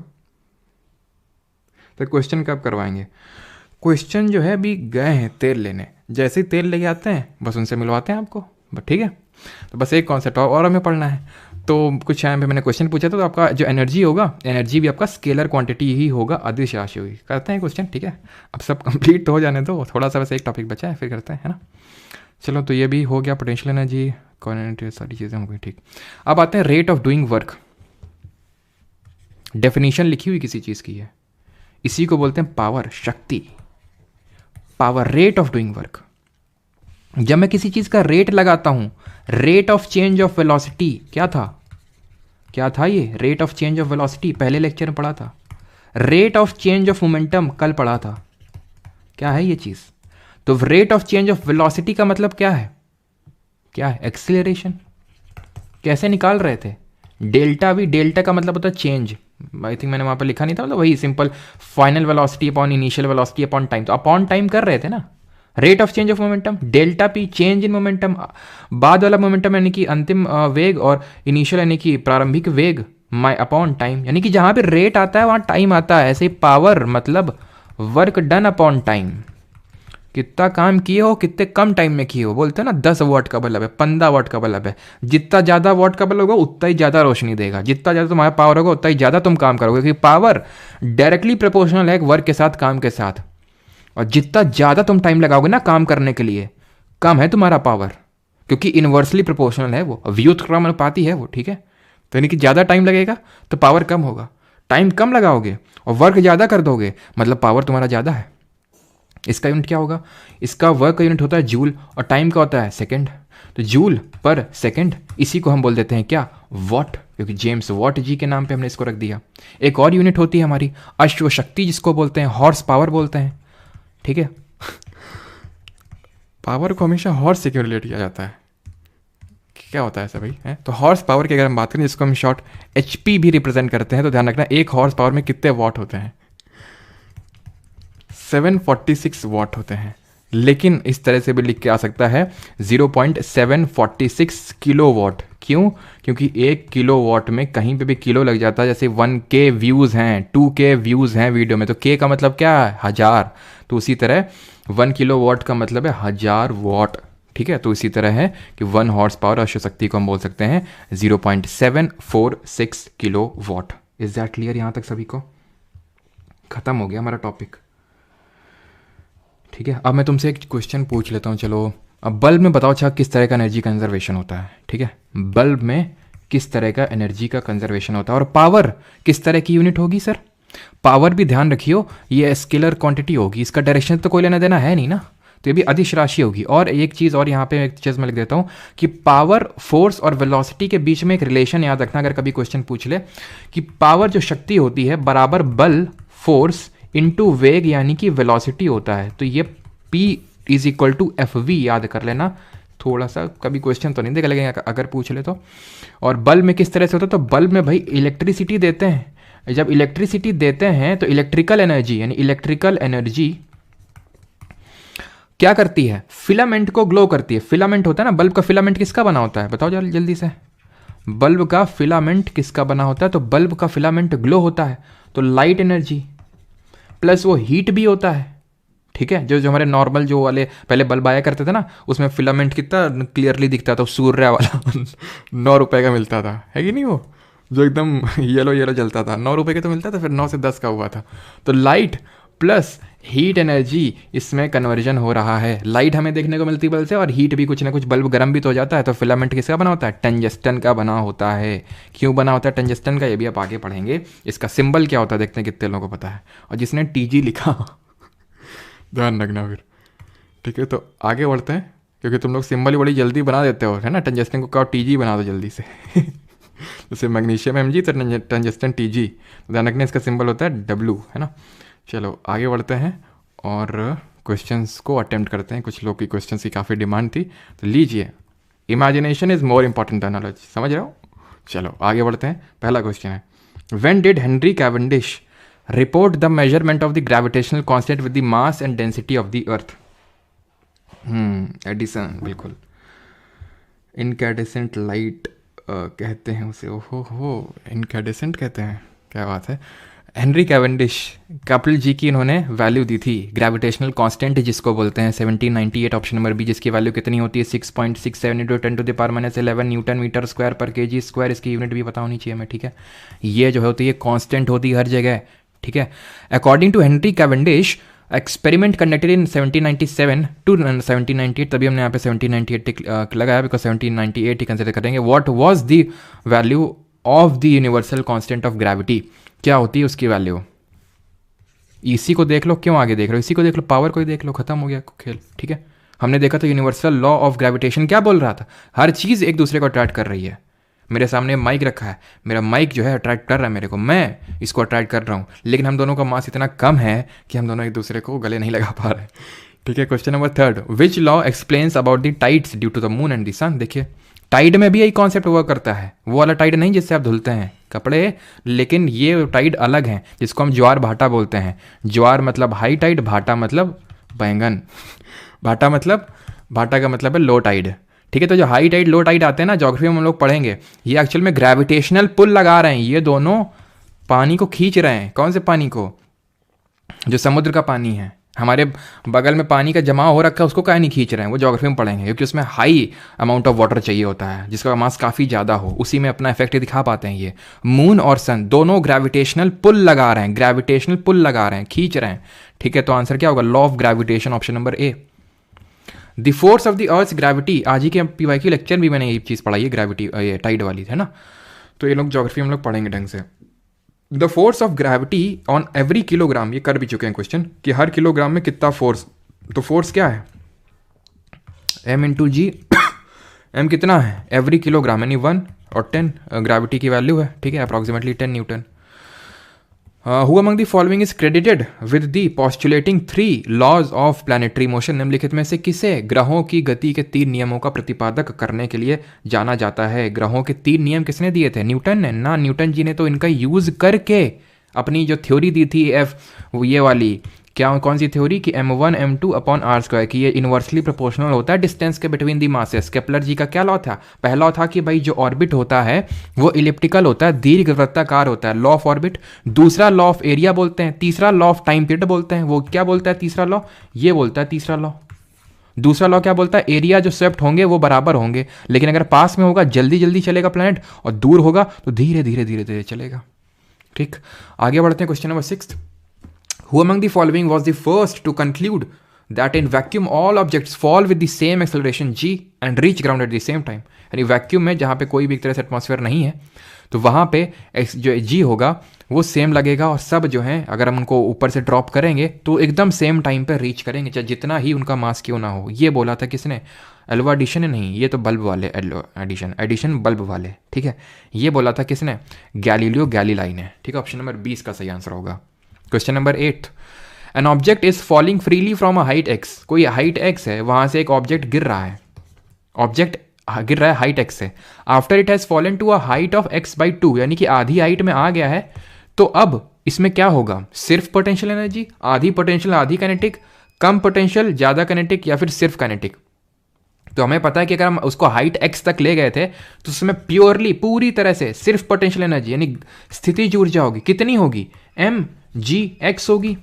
तो क्वेश्चन कब करवाएंगे? क्वेश्चन जो है अभी गए हैं तेल लेने, जैसे ही तेल लेके आते हैं बस उनसे मिलवाते हैं आपको। बस ठीक है, तो बस एक कॉन्सेप्ट और हमें पढ़ना है। तो कुछ टाइम पे मैंने क्वेश्चन पूछा था, तो आपका जो एनर्जी होगा, एनर्जी भी आपका स्केलर क्वांटिटी ही होगा, अदिश राशि होगी। करते हैं क्वेश्चन, ठीक है? अब सब कंप्लीट हो जाने दो, थोड़ा सा वैसे एक टॉपिक बचा है, फिर करते हैं, है ना? चलो तो ये भी हो गया, पोटेंशियल एनर्जी, कॉन्टिटी, सारी चीज़ें हो गई। ठीक, अब आते हैं rate of doing work. Definition लिखी हुई किसी चीज़ की है, इसी को बोलते हैं पावर, शक्ति। Power, rate of doing work. जब मैं किसी चीज़ का रेट लगाता हूं, rate of change of velocity, क्या था? क्या था ये? Rate of change of velocity, पहले लेक्चर में पढ़ा था। Rate of change of momentum कल पढ़ा था। क्या है ये चीज़? तो rate of change of velocity का मतलब क्या है? क्या है? एक्सीलरेशन। कैसे निकाल रहे थे? डेल्टा वी, डेल्टा का मतलब होता है चेंज। आई थिंक मैंने वहां पर लिखा नहीं था, मतलब वही simple, final velocity upon initial velocity upon time. तो अपॉन टाइम कर रहे थे ना। Rate of change of momentum, delta P, change in momentum, बाद वाला मोमेंटम यानी कि अंतिम वेग, और इनिशियल यानी कि प्रारंभिक वेग, माई अपॉन टाइम, यानी कि जहां पे रेट आता है वहां टाइम आता है। ऐसे ही पावर मतलब वर्क डन अपॉन टाइम, कितना काम किए हो, कितने कम टाइम में किए हो। बोलते हैं ना 10 वाट का बल्ब है, 15 वाट का बल्ब है, जितना ज़्यादा वाट का बल्ब होगा उतना ही ज़्यादा रोशनी देगा, जितना ज़्यादा तुम्हारा पावर होगा उतना ही ज़्यादा तुम काम करोगे, क्योंकि पावर डायरेक्टली प्रोपोर्शनल है वर्क के साथ, काम के साथ। और जितना ज़्यादा तुम टाइम लगाओगे ना काम करने के लिए, कम है तुम्हारा पावर, क्योंकि इन्वर्सली प्रोपोर्शनल है वो, व्युत्क्रमानुपाती है वो। ठीक है, तो यानी कि ज़्यादा टाइम लगेगा तो पावर कम होगा, टाइम कम लगाओगे और वर्क ज़्यादा कर दोगे मतलब पावर तुम्हारा ज़्यादा है। इसका यूनिट क्या होगा? इसका वर्क का यूनिट होता है जूल, और टाइम का होता है सेकेंड। तो जूल पर सेकेंड, इसी को हम बोल देते हैं क्या? वॉट, क्योंकि जेम्स वॉट जी के नाम पे हमने इसको रख दिया। एक और यूनिट होती है हमारी अश्व शक्ति, जिसको बोलते हैं हॉर्स पावर बोलते हैं। ठीक है, पावर को हमेशा हॉर्स से क्यों रिलेट किया जाता है? क्या होता है ऐसा भाई? है तो हॉर्स पावर की अगर हम बात करें, जिसको हम शॉर्ट एचपी भी रिप्रेजेंट करते हैं, तो ध्यान रखना एक हॉर्स पावर में कितने वॉट होते हैं? 746 वॉट होते हैं। लेकिन इस तरह से भी लिख के आ सकता है 0.746 किलो वॉट। क्यों? क्योंकि 1 किलो वॉट में कहीं पे भी किलो लग जाता है। जैसे 1K व्यूज़ हैं, 2K व्यूज़ हैं वीडियो में, तो K का मतलब क्या है? 1000। तो उसी तरह 1 किलो वॉट का मतलब है 1000 वॉट। ठीक है, तो इसी तरह है कि 1 हॉर्स पावर अश्व शक्ति को हम बोल सकते हैं 0.746 kilo watt. Is that clear यहाँ तक सभी को? खत्म हो गया हमारा टॉपिक। ठीक है, अब मैं तुमसे एक क्वेश्चन पूछ लेता हूँ। चलो, अब बल्ब में बताओ अच्छा किस तरह का एनर्जी कंजर्वेशन होता है? ठीक है, बल्ब में किस तरह का एनर्जी का कंजर्वेशन होता है, और पावर किस तरह की यूनिट होगी? सर पावर भी ध्यान रखियो, ये स्केलर क्वांटिटी होगी, इसका डायरेक्शन तो कोई लेना देना है नहीं ना, तो ये भी अदिश राशि होगी। और एक चीज़ और यहाँ पे एक चीज़ मैं लिख देता हूँ कि पावर, फोर्स और वेलोसिटी के बीच में एक रिलेशन याद रखना, अगर कभी क्वेश्चन पूछ ले कि पावर जो शक्ति होती है बराबर बल, फोर्स इनटू वेग यानी कि वेलोसिटी होता है। तो ये P is equal to FV याद कर लेना। थोड़ा सा कभी क्वेश्चन तो नहीं देगा, लेकिन अगर पूछ ले तो। और बल्ब में किस तरह से होता है? तो बल्ब में भाई इलेक्ट्रिसिटी देते हैं। जब इलेक्ट्रिसिटी देते हैं तो इलेक्ट्रिकल एनर्जी, यानी इलेक्ट्रिकल एनर्जी क्या करती है? फिलामेंट को ग्लो करती है। फिलामेंट होता है ना, बल्ब का फिलामेंट किसका बना होता है? बताओ जल्दी से। बल्ब का फिलामेंट किसका बना होता है? तो बल्ब का फिलामेंट ग्लो होता है, तो लाइट एनर्जी प्लस वो हीट भी होता है। ठीक है, जो जो हमारे नॉर्मल जो वाले पहले बल्ब आया करते थे ना, उसमें फिलामेंट कितना क्लियरली दिखता था, सूर्य वाला 9 रुपए का मिलता था, है कि नहीं? वो जो एकदम येलो येलो जलता था, 9 रुपए का तो मिलता था, फिर 9 से 10 का हुआ था। तो लाइट प्लस हीट एनर्जी इसमें कन्वर्जन हो रहा है। लाइट हमें देखने को मिलती है बल्ब से, और हीट भी कुछ ना कुछ, बल्ब गर्म भी तो हो जाता है। तो फिलामेंट किसका बना होता है? टंजस्टन का बना होता है। क्यों बना होता है टंजस्टन का, ये भी आप आगे पढ़ेंगे। इसका सिंबल क्या होता है देखते हैं कितने लोगों को पता है। और जिसने टीजी लिखा ध्यान रखना फिर, ठीक है। तो आगे बढ़ते हैं, क्योंकि तुम लोग सिंबल ही बड़ी जल्दी बना देते हो, है ना। टंजस्टन को कहो टीजी बना दो जल्दी से जैसे मैग्नीशियम एमजी, तो टंजस्टन टीजी। ध्यान रखना इसका सिंबल होता है डब्लू, है ना। चलो आगे बढ़ते हैं और क्वेश्चंस को अटेम्प्ट करते हैं। कुछ लोग की क्वेश्चंस की काफ़ी डिमांड थी, तो लीजिए। Imagination is more important than knowledge, समझ रहे हो। चलो आगे बढ़ते हैं। पहला क्वेश्चन है, when did Henry Cavendish report the measurement of the gravitational constant with the mass and density of the earth? Edison, बिल्कुल। इनकैंडेसेंट लाइट कहते हैं उसे, ओहो हो, इनकैंडेसेंट कहते हैं, क्या बात है। हेनरी कैवेंडिश, कैपिटल जी की इन्होंने वैल्यू दी थी, ग्रेविटेशनल कांस्टेंट जिसको बोलते हैं, 1798 ऑप्शन नंबर बी, जिसकी वैल्यू कितनी होती है? 6.67 × 10⁻11 न्यूटन मीटर स्क्वायर पर केजी स्क्वायर। इसकी यूनिट भी पता होनी चाहिए हमें, ठीक है। ये जो होती है कांस्टेंट होती है हर जगह, ठीक है। According to Henry Cavendish, experiment conducted in 1797 to 1798, तभी हमने यहाँ पे 1798 लगाया, बिकॉज 1798 ही कंसिडर करेंगे। What was the value of the universal constant of gravity? क्या होती है उसकी वैल्यू? इसी को देख लो, क्यों आगे देख रहे हो? इसी को देख लो, पावर को ही देख लो, खत्म हो गया खेल, ठीक है। हमने देखा तो यूनिवर्सल लॉ ऑफ ग्रेविटेशन क्या बोल रहा था? हर चीज़ एक दूसरे को अट्रैक्ट कर रही है। मेरे सामने माइक रखा है, मेरा माइक जो है अट्रैक्ट कर रहा है मेरे को, मैं इसको अट्रैक्ट कर रहा हूँ, लेकिन हम दोनों का मास इतना कम है कि हम दोनों एक दूसरे को गले नहीं लगा पा रहे, ठीक है। Question number 3, which law explains about the tides due to the moon and the sun? देखिए, टाइड में भी यही कॉन्सेप्ट वर्क करता है, वो वाला टाइड नहीं जिससे आप धुलते हैं कपड़े, लेकिन ये टाइड अलग है, जिसको हम ज्वार भाटा बोलते हैं। ज्वार मतलब हाई टाइड, भाटा मतलब बैंगन। भाटा का मतलब है लो टाइड, ठीक है। तो जो हाई टाइड लो टाइड आते हैं ना, ज्योग्राफी में हम लोग पढ़ेंगे, ये एक्चुअल में ग्रेविटेशनल पुल लगा रहे हैं, ये दोनों पानी को खींच रहे हैं। कौन से पानी को? जो समुद्र का पानी है, हमारे बगल में पानी का जमाव हो रखा है, उसको काहे नहीं खींच रहे हैं, वो ज्योग्राफी में पढ़ेंगे, क्योंकि उसमें हाई अमाउंट ऑफ वाटर चाहिए होता है, जिसका मास काफ़ी ज़्यादा हो, उसी में अपना इफेक्ट दिखा पाते हैं। ये मून और सन दोनों ग्रेविटेशनल पुल लगा रहे हैं, ग्रेविटेशनल पुल लगा रहे हैं, खींच रहे हैं, ठीक है। तो आंसर क्या होगा? Law of gravitation, option number A. The force of the earth gravity, आज ही के PY लेक्चर भी मैंने ये चीज़ पढ़ाई है, ग्रेविटी ये टाइड वाली, है ना। तो ये लोग ज्योग्राफी हम लोग पढ़ेंगे ढंग से। The force of gravity on every kilogram, ये कर भी चुके हैं क्वेश्चन, कि हर किलोग्राम में कितना फोर्स। तो फोर्स क्या है? m × g। m कितना है? एवरी किलोग्राम, यानी 1 और 10 ग्रेविटी की वैल्यू है, ठीक है, approximately 10 newton. Who among the following is credited with the postulating 3 laws of planetary motion? निम्नलिखित में से किसे ग्रहों की गति के 3 नियमों का प्रतिपादक करने के लिए जाना जाता है? ग्रहों के 3 नियम किसने दिए थे? न्यूटन ने ना। न्यूटन जी ने तो इनका यूज करके अपनी जो थ्योरी दी थी वो ये वाली, क्या कौन सी थ्योरी? कि m1 m2 अपॉन r², कि ये इन्वर्सली प्रोपोर्शनल होता है डिस्टेंस के बिटवीन दी मासेस। केपलर जी का क्या लॉ था? पहला लॉ था कि भाई जो ऑर्बिट होता है वो इलिप्टिकल होता है, दीर्घवृत्ताकार होता है, लॉ ऑफ ऑर्बिट। दूसरा लॉ ऑफ एरिया बोलते हैं, तीसरा लॉ ऑफ टाइम पीरियड बोलते हैं। वो क्या बोलता है तीसरा लॉ? ये बोलता है तीसरा लॉ। दूसरा लॉ क्या बोलता है? एरिया जो स्वेप्ट होंगे वो बराबर होंगे, लेकिन अगर पास में होगा जल्दी जल्दी चलेगा प्लैनेट, और दूर होगा तो धीरे धीरे धीरे धीरे चलेगा, ठीक। आगे बढ़ते हैं। Question number 6, Who among the following was the first to conclude that in vacuum all objects fall with the same acceleration g and reach ground at the same time? यानी वैक्यूम में जहाँ पे कोई भी एक तरह से एटमॉस्फेयर नहीं है, तो वहाँ पे जो g होगा वो सेम लगेगा, और सब जो है अगर हम उनको ऊपर से ड्रॉप करेंगे तो एकदम सेम टाइम पर रीच करेंगे, चाहे जितना ही उनका मास क्यों ना हो। ये बोला था किसने? एल्वा एडिशन नहीं, ये तो बल्ब वाले, एडिशन बल्ब वाले, ठीक है। ये बोला था किसने? गैलीलियो गैलीलाई ने, ठीक है। ऑप्शन नंबर 20 का सही आंसर होगा। Question number 8, an object is falling freely from a height x। कोई हाइट x है, वहां से एक ऑब्जेक्ट गिर रहा है, ऑब्जेक्ट गिर रहा है हाइट x से। After it has fallen to a height of x/2, यानी कि आधी हाइट में आ गया है, तो अब इसमें क्या होगा? सिर्फ पोटेंशियल एनर्जी, आधी पोटेंशियल आधी काइनेटिक, कम पोटेंशियल ज़्यादा काइनेटिक, या फिर सिर्फ काइनेटिक? तो हमें पता है कि अगर हम उसको हाइट x तक ले गए थे तो उसमें प्योरली पूरी तरह से सिर्फ पोटेंशियल एनर्जी यानी स्थितिज ऊर्जा होगी, कितनी होगी, mgx होगी।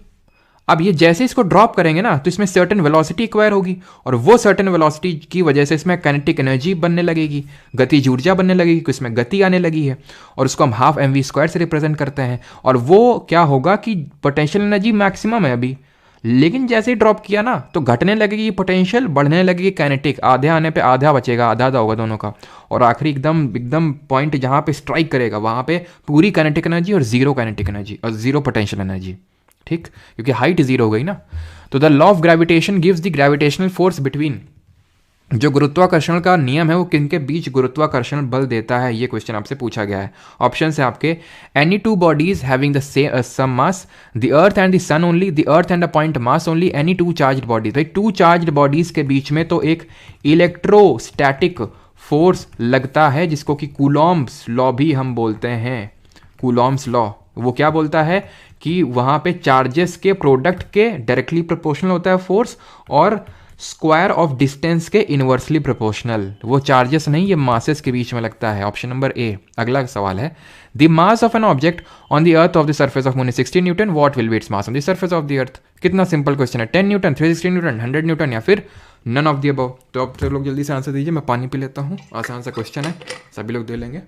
अब ये जैसे इसको ड्रॉप करेंगे ना तो इसमें सर्टेन वेलोसिटी एक्वायर होगी, और वो सर्टेन वेलोसिटी की वजह से इसमें काइनेटिक एनर्जी बनने लगेगी, गतिज ऊर्जा बनने लगेगी, क्योंकि इसमें गति आने लगी है, और उसको हम हाफ mv² से रिप्रेजेंट करते हैं। और वो क्या होगा कि पोटेंशियल एनर्जी मैक्सिमम है अभी, लेकिन जैसे ही ड्रॉप किया ना तो घटने लगेगी पोटेंशियल, बढ़ने लगेगी काइनेटिक, आधे आने पे आधा बचेगा, आधा आधा होगा दोनों का, और आखिरी एकदम एकदम पॉइंट जहाँ पे स्ट्राइक करेगा वहाँ पे पूरी काइनेटिक एनर्जी और जीरो काइनेटिक एनर्जी और जीरो पोटेंशियल एनर्जी, ठीक, क्योंकि हाइट जीरो हो गई ना। तो the law of gravitation gives the gravitational force between, जो गुरुत्वाकर्षण का नियम है वो किनके बीच गुरुत्वाकर्षण बल देता है, ये क्वेश्चन आपसे पूछा गया है। ऑप्शन है आपके, any two bodies having the same mass, the earth and the sun only, the earth and a point mass only, any two charged bodies. भाई टू चार्ज्ड बॉडीज के बीच में तो एक इलेक्ट्रोस्टैटिक फोर्स लगता है जिसको कि कूलॉम्ब्स लॉ भी हम बोलते हैं। कूलॉम्ब्स लॉ वो क्या बोलता है कि वहां पे चार्जेस के प्रोडक्ट के डायरेक्टली प्रोपोर्शनल होता है फोर्स, और स्क्वायर ऑफ डिस्टेंस के इनवर्सली प्रोपोर्शनल। वो चार्जेस नहीं, ये मासेस के बीच में लगता है। ऑप्शन नंबर ए। अगला सवाल है, the mass of an object on the earth of the surface of moon 16 Newton, what will be its mass on the surface of the earth. कितना सिंपल क्वेश्चन है, 10 न्यूटन, 316 न्यूटन, 100 न्यूटन, या फिर none of the above. तो अब सब लोग जल्दी से आंसर दीजिए, मैं पानी पी लेता हूँ। आसान सा क्वेश्चन है, सभी लोग दे लेंगे।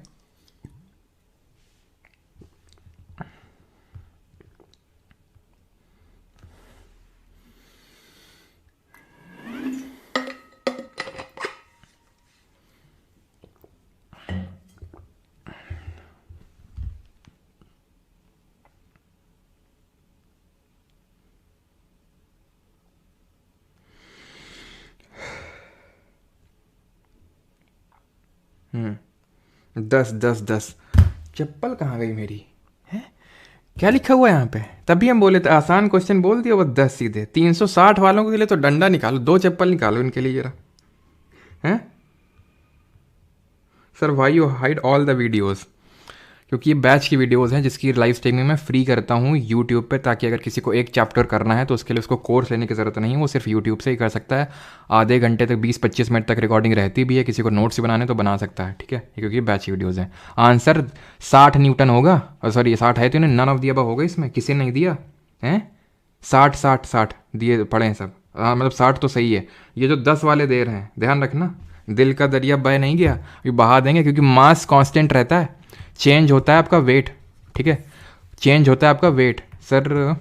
दस दस दस। चप्पल कहाँ गई मेरी, है क्या लिखा हुआ है यहाँ पे? तभी हम बोले थे आसान क्वेश्चन बोल दिया, वो 10 सीधे। 360 वालों के लिए तो डंडा निकालो, 2 चप्पल निकालो इनके लिए जरा, हैं sir. Why you hide all the videos? क्योंकि ये बैच की वीडियोज़ हैं जिसकी लाइव स्ट्रीमिंग मैं फ्री करता हूँ यूट्यूब पे, ताकि अगर किसी को एक चैप्टर करना है तो उसके लिए उसको कोर्स लेने की ज़रूरत नहीं है, वो सिर्फ यूट्यूब से ही कर सकता है। आधे घंटे तक 20-25 मिनट तक रिकॉर्डिंग रहती भी है, किसी को नोट्स बनाने तो बना सकता है, ठीक है, क्योंकि बैच की वीडियोज़ हैं। आंसर 60 न्यूटन होगा, और सॉरी 60 है तो इन्हें नन ऑफ दी अबव होगा, इसमें किसी ने नहीं दिया है। 60 दिए पड़े हैं सब, हाँ मतलब 60 तो सही है। ये जो 10 वाले दे रहे हैं, ध्यान रखना, दिल का दरिया बह नहीं गया, ये बहा देंगे, क्योंकि मास कांस्टेंट रहता है, चेंज होता है आपका वेट, ठीक है, चेंज होता है आपका वेट। सर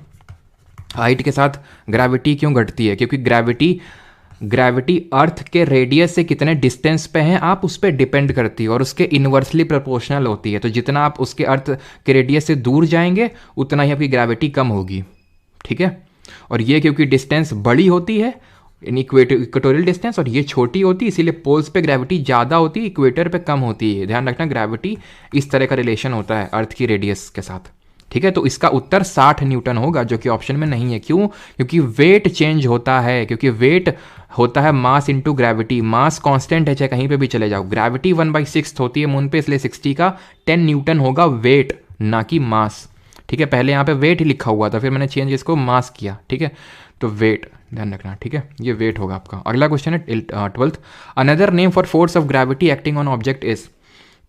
हाइट के साथ ग्रेविटी क्यों घटती है? क्योंकि ग्रेविटी अर्थ के रेडियस से कितने डिस्टेंस पे हैं आप उस पर डिपेंड करती है, और उसके इन्वर्सली प्रोपोर्शनल होती है। तो जितना आप उसके अर्थ के रेडियस से दूर जाएंगे उतना ही आपकी ग्रेविटी कम होगी, ठीक है। और ये क्योंकि डिस्टेंस बड़ी होती है, इक्वेटोरियल डिस्टेंस, और ये छोटी होती है, इसीलिए पोल्स पे ग्रेविटी ज़्यादा होती है, इक्वेटर पे कम होती है। ध्यान रखना, ग्रेविटी इस तरह का रिलेशन होता है अर्थ की रेडियस के साथ, ठीक है। तो इसका उत्तर 60 न्यूटन होगा, जो कि ऑप्शन में नहीं है। क्यों? क्योंकि वेट चेंज होता है, क्योंकि वेट होता है mass into gravity. Mass constant है, चाहे कहीं पे भी चले जाओ। ग्रेविटी 1/6 होती है मून पे, इसलिए 60 का 10 न्यूटन होगा वेट, ना कि मास, ठीक है। पहले यहाँ पे वेट ही लिखा हुआ था, फिर मैंने चेंज इसको मास किया, ठीक है। तो वेट ध्यान रखना, ठीक है, ये वेट होगा आपका। अगला क्वेश्चन है 12th, another name for force of gravity acting on object is.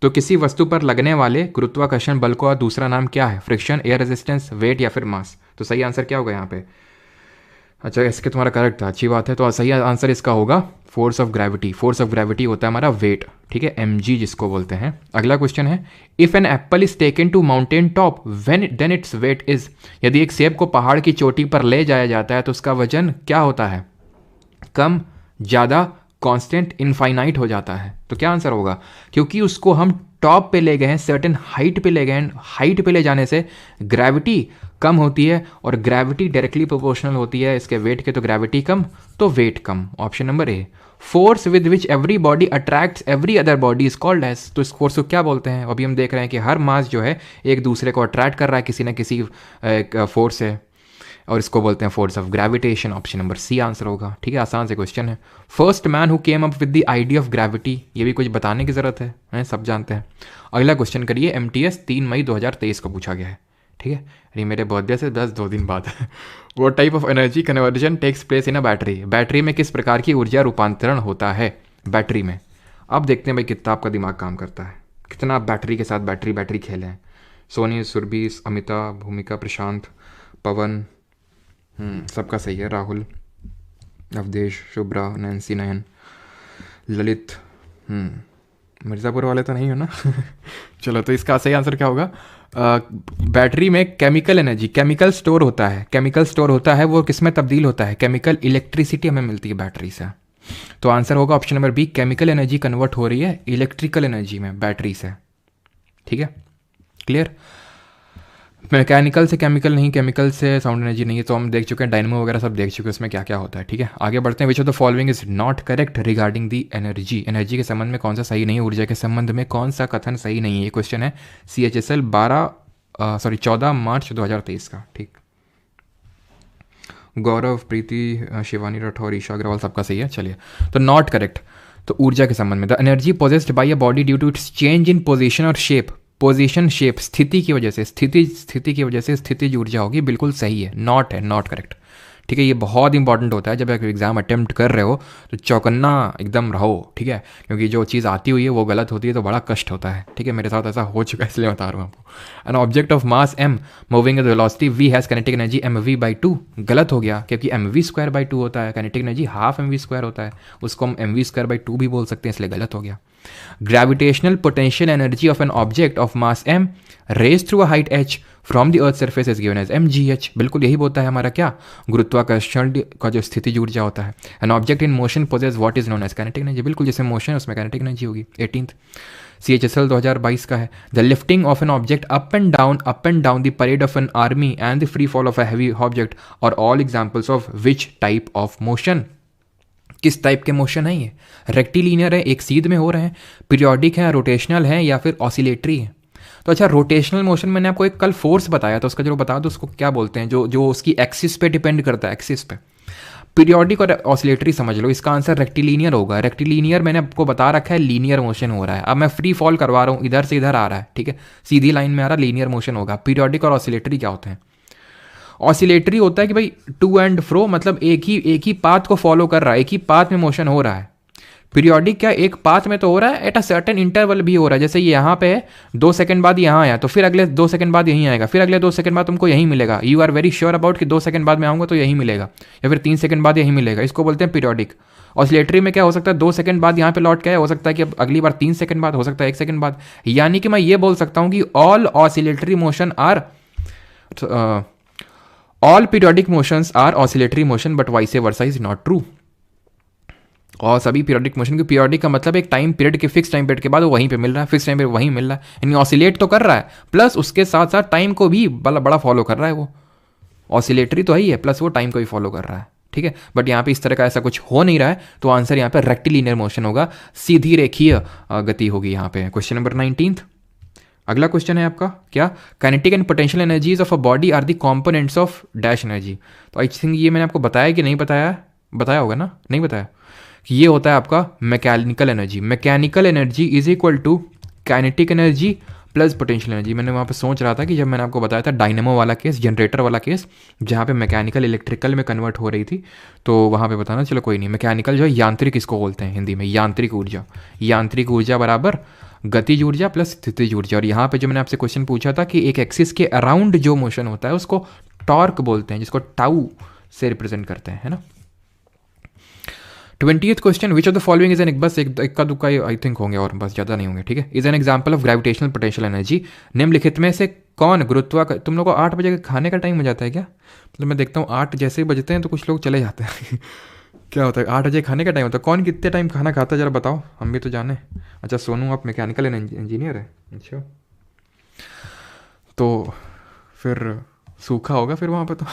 तो किसी वस्तु पर लगने वाले गुरुत्वाकर्षण बल का दूसरा नाम क्या है? फ्रिक्शन, एयर रेजिस्टेंस, वेट, या फिर मास। तो सही आंसर क्या होगा यहाँ पे? अच्छा, इसके तुम्हारा करेक्ट था, अच्छी बात है। तो सही आंसर इसका होगा force of gravity. Force of gravity होता है हमारा वेट, ठीक है, mg जिसको बोलते हैं। अगला क्वेश्चन है, if an apple is taken to mountain top when then its weight is. यदि एक सेब को पहाड़ की चोटी पर ले जाया जाता है तो उसका वजन क्या होता है? कम, ज़्यादा, कांस्टेंट, इनफाइनाइट हो जाता है। तो क्या आंसर होगा? क्योंकि उसको हम टॉप पे ले गए हैं, सर्टेन हाइट पे ले गए हैं, हाइट पे ले जाने से ग्रेविटी कम होती है, और ग्रेविटी डायरेक्टली प्रोपोर्शनल होती है इसके वेट के, तो ग्रेविटी कम तो वेट कम। Option number A. Force with which every body attracts every other body is called as. तो इस फोर्स को क्या बोलते हैं? अभी हम देख रहे हैं कि हर मास जो है एक दूसरे को अट्रैक्ट कर रहा है किसी न किसी फोर्स से, और इसको बोलते हैं force of gravitation. Option number C answer होगा, ठीक है, आसान से क्वेश्चन है। First man who came up with the idea of gravity, ये भी कुछ बताने की जरूरत है, सब जानते हैं। अगला क्वेश्चन करिए, MTS 3 मई 2023 को पूछा गया है, ठीक है, ये मेरे बर्थडे से 2 दिन बाद है। वो type of energy conversion takes place in a battery. Battery में किस प्रकार की ऊर्जा रूपांतरण होता है? बैटरी में। अब देखते हैं भाई कितना आपका दिमाग काम करता है, कितना आप बैटरी के साथ बैटरी बैटरी खेले हैं। सोनी, सुरभि, अमिता, भूमिका, प्रशांत, पवन, सबका सही है। राहुल, अवधेश, शुभ्रा, नैन्सी, नयन, ललित, मिर्ज़ापुर वाले तो नहीं हो ना चलो, तो इसका सही आंसर क्या होगा? बैटरी में केमिकल एनर्जी, केमिकल स्टोर होता है, केमिकल स्टोर होता है, वो किस में तब्दील होता है? केमिकल इलेक्ट्रिसिटी हमें मिलती है बैटरी से। तो आंसर होगा option number B, chemical energy convert हो रही है इलेक्ट्रिकल एनर्जी में बैटरी से। ठीक है, क्लियर? मैकेनिकल से केमिकल नहीं, केमिकल से साउंड एनर्जी नहीं है, तो हम देख चुके हैं, डायनेमो वगैरह सब देख चुके हैं, उसमें क्या क्या होता है। ठीक है, आगे बढ़ते हैं। Which of the following is not correct regarding the energy? Energy के संबंध में कौन सा सही नहीं है? ऊर्जा के संबंध में कौन सा कथन सही नहीं है? ये क्वेश्चन है CHSL 14 मार्च 2023 का। ठीक, गौरव, प्रीति, शिवानी राठौर, ईशा अग्रवाल, सबका सही है। चलिए, तो नॉट करेक्ट। तो ऊर्जा के संबंध में, the energy possessed by a body due to its change in position और शेप, पोजीशन शेप, स्थिति की वजह से, स्थिति की वजह से स्थितिज ऊर्जा होगी, बिल्कुल सही है, नॉट है, नॉट करेक्ट। ठीक है, ये बहुत इंपॉर्टेंट होता है जब आप एग्जाम अटेम्प्ट कर रहे हो, तो चौकन्ना एकदम रहो। ठीक है, क्योंकि जो चीज़ आती हुई है वो गलत होती है तो बड़ा कष्ट होता है। ठीक है, मेरे साथ ऐसा हो चुका है, इसलिए बता रहा हूँ आपको। N object of mass m moving at velocity v has kinetic energy mv/2, गलत हो गया क्योंकि mv²/2 होता है, काइनेटिक एनर्जी हाफ mv² होता है, उसको हम mv²/2 भी बोल सकते हैं, इसलिए गलत हो गया। Gravitational potential energy of an object of mass m raise through a height h from the earth surface is given as mgh, बिल्कुल यही बोलता है हमारा क्या, गुरुत्वाकर्षण का जो स्थितिज ऊर्जा होता है। An object in motion possess what is known as kinetic energy, बिल्कुल जैसे मोशन उसमें काइनेटिक एनर्जी होगी। 18th CHSL 2022 का है, the lifting of an object up and down the parade of an army and the free fall of a heavy object और all examples of which type of motion? किस type के motion है ये? Rectilinear है, एक सीध में हो रहे हैं, पीरियोडिक है, रोटेशनल है, या फिर ऑसिलेटरी है? तो अच्छा, रोटेशनल मोशन मैंने आपको एक कल फोर्स बताया था, उसका जो बता दो उसको क्या बोलते हैं, जो उसकी एक्सिस पे डिपेंड करता है, एक्सिस पे। पीरियोडिक और ऑसिलेटरी समझ लो, इसका आंसर रेक्टिलीनियर होगा। रेक्टिलीनियर मैंने आपको बता रखा है, लीनियर मोशन हो रहा है। अब मैं फ्री फॉल करवा रहा हूँ, इधर से इधर आ रहा है, ठीक है, सीधी लाइन में आ रहा है, लीनियर मोशन होगा। पीरियोडिक और ऑसिलेटरी क्या होते हैं? ऑसिलेटरी होता है कि भाई टू एंड फ्रो, मतलब एक ही पाथ को फॉलो कर रहा है, एक ही पाथ में मोशन हो रहा है। पीरियोडिक क्या, एक पाथ में तो हो रहा है, एट अ सर्टेन इंटरवल भी हो रहा है। जैसे ये यहाँ पे है, 2 सेकंड बाद यहाँ आया, तो फिर अगले 2 सेकंड बाद यहीं आएगा, फिर अगले 2 सेकंड बाद तुमको यहीं मिलेगा। You are very sure about कि 2 सेकंड बाद में आऊँगा तो यहीं मिलेगा, या फिर 3 सेकंड बाद यहीं मिलेगा, इसको बोलते हैं पीरियोडिक। ऑसिलेटरी में क्या हो सकता है, 2 सेकंड बाद यहाँ पे लौट के आया, हो सकता है कि अगली बार 3 सेकंड बाद, हो सकता है 1 सेकंड बाद। यानी कि मैं ये बोल सकता हूँ कि all oscillatory motion are all periodic motions are oscillatory motion, but vice versa is not true. और सभी पीरियोडिक मोशन की, पीरियोडिक का मतलब एक टाइम पीरियड के, फिक्स टाइम पीरियड के बाद वो वहीं पे मिल रहा है, फिक्स टाइम पीरियड वहीं मिल रहा है, यानी ऑसिलेट तो कर रहा है, प्लस उसके साथ साथ टाइम को भी बड़ा फॉलो कर रहा है। वो ऑसिलेटरी तो है ही है, प्लस वो टाइम को भी फॉलो कर रहा है। ठीक है, बट यहाँ पे इस तरह का ऐसा कुछ हो नहीं रहा है, तो आंसर यहाँ पे रेक्टिलिनियर मोशन होगा, सीधी रेखीय गति होगी यहाँ पे। Question number 19। अगला क्वेश्चन है आपका क्या, kinetic and potential energies of a body are the components of dash energy. तो आई थिंक ये मैंने आपको बताया कि नहीं बताया, बताया होगा ना, नहीं बताया। ये होता है आपका mechanical energy. Mechanical energy is equal to kinetic energy plus potential energy. मैंने वहाँ पे सोच रहा था कि जब मैंने आपको बताया था डायनेमो वाला केस, जनरेटर वाला केस, जहाँ पे मैकेनिकल इलेक्ट्रिकल में कन्वर्ट हो रही थी, तो वहाँ पे बताना, चलो कोई नहीं। मैकेनिकल जो है यांत्रिक, इसको बोलते हैं हिंदी में यांत्रिक ऊर्जा। यांत्रिक ऊर्जा बराबर गतिज ऊर्जा प्लस स्थितिज ऊर्जा। और यहाँ पे जो मैंने आपसे क्वेश्चन पूछा था कि एक एक्सिस के अराउंड जो मोशन होता है उसको टॉर्क बोलते हैं, जिसको टाउ से रिप्रेजेंट करते हैं, है ना। 20th question, which of the following is an, बस इक्का दुक्का आई थिंक होंगे और बस ज़्यादा नहीं होंगे, ठीक है। Is an example of gravitational potential energy, निम्नलिखित में से कौन तुम लोग को 8 बजे खाने का टाइम हो जाता है क्या? मतलब मैं देखता हूँ 8 जैसे ही बजते हैं तो कुछ लोग चले जाते हैं क्या होता है, 8 बजे खाने का टाइम होता है? कौन कितने टाइम खाना खाता है जरा बताओ, हम भी तो जाने। अच्छा सोनू, आप मैकेनिकल इंजीनियर है, अच्छा, तो फिर सूखा होगा फिर वहाँ पर तो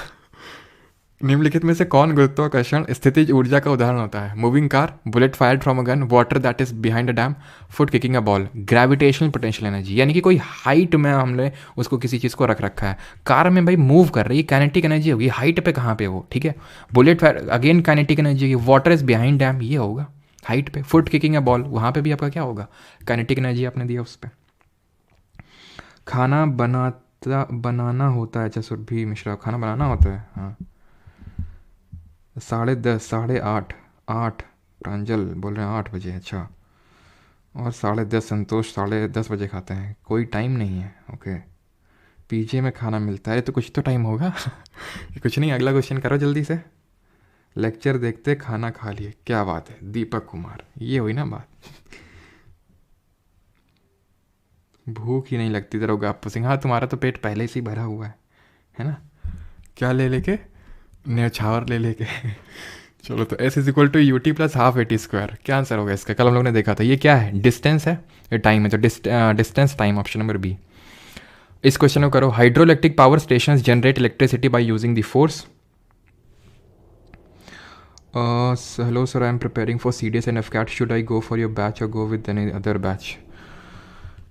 निम्नलिखित में से कौन गुरुत्वाकर्षण स्थितिज ऊर्जा का उदाहरण होता है? Moving car, bullet fired from a gun, water that is behind a dam, foot kicking a ball. Gravitational potential energy यानी कि कोई हाइट में हमने उसको किसी चीज़ को रख रखा है, कार में भाई मूव कर रही है, काइनेटिक एनर्जी होगी, हाइट पे कहाँ पे वो, ठीक है। Bullet fire again kinetic energy होगी, वाटर इज बिहाइंड डैम ये होगा हाइट पे, फुट किकिंग अ बॉल वहाँ पे भी आपका क्या होगा, काइनेटिक एनर्जी आपने दिया उस पर। खाना बनाना होता है, अच्छा सुरभि मिश्रा, खाना बनाना होता है, हाँ 10:30, 8:30, 8 प्रांजल बोल रहे हैं 8 बजे, अच्छा। और 10:30 संतोष 10:30 बजे खाते हैं, कोई टाइम नहीं है, ओके। पीजे में खाना मिलता है तो कुछ तो टाइम होगा। कुछ नहीं, अगला क्वेश्चन करो जल्दी से। लेक्चर देखते खाना खा लिए, क्या बात है दीपक कुमार, ये हुई ना बात। भूख ही नहीं लगती तेरे गप्प सिंह, हाँ तुम्हारा तो पेट पहले से ही भरा हुआ है ना। क्या ले लेके, न्यौछावर ले लेके। चलो तो S is equal to U T plus half A T square, क्या आंसर होगा इसका? कल हम लोग ने देखा था, ये क्या है? डिस्टेंस है, ये टाइम है, तो distance time, option number B. इस क्वेश्चन को करो, hydro electric power station generate electricity by using the force. Hello sir, I am preparing for C D S and F CAT, should I go for your batch और go with any other batch?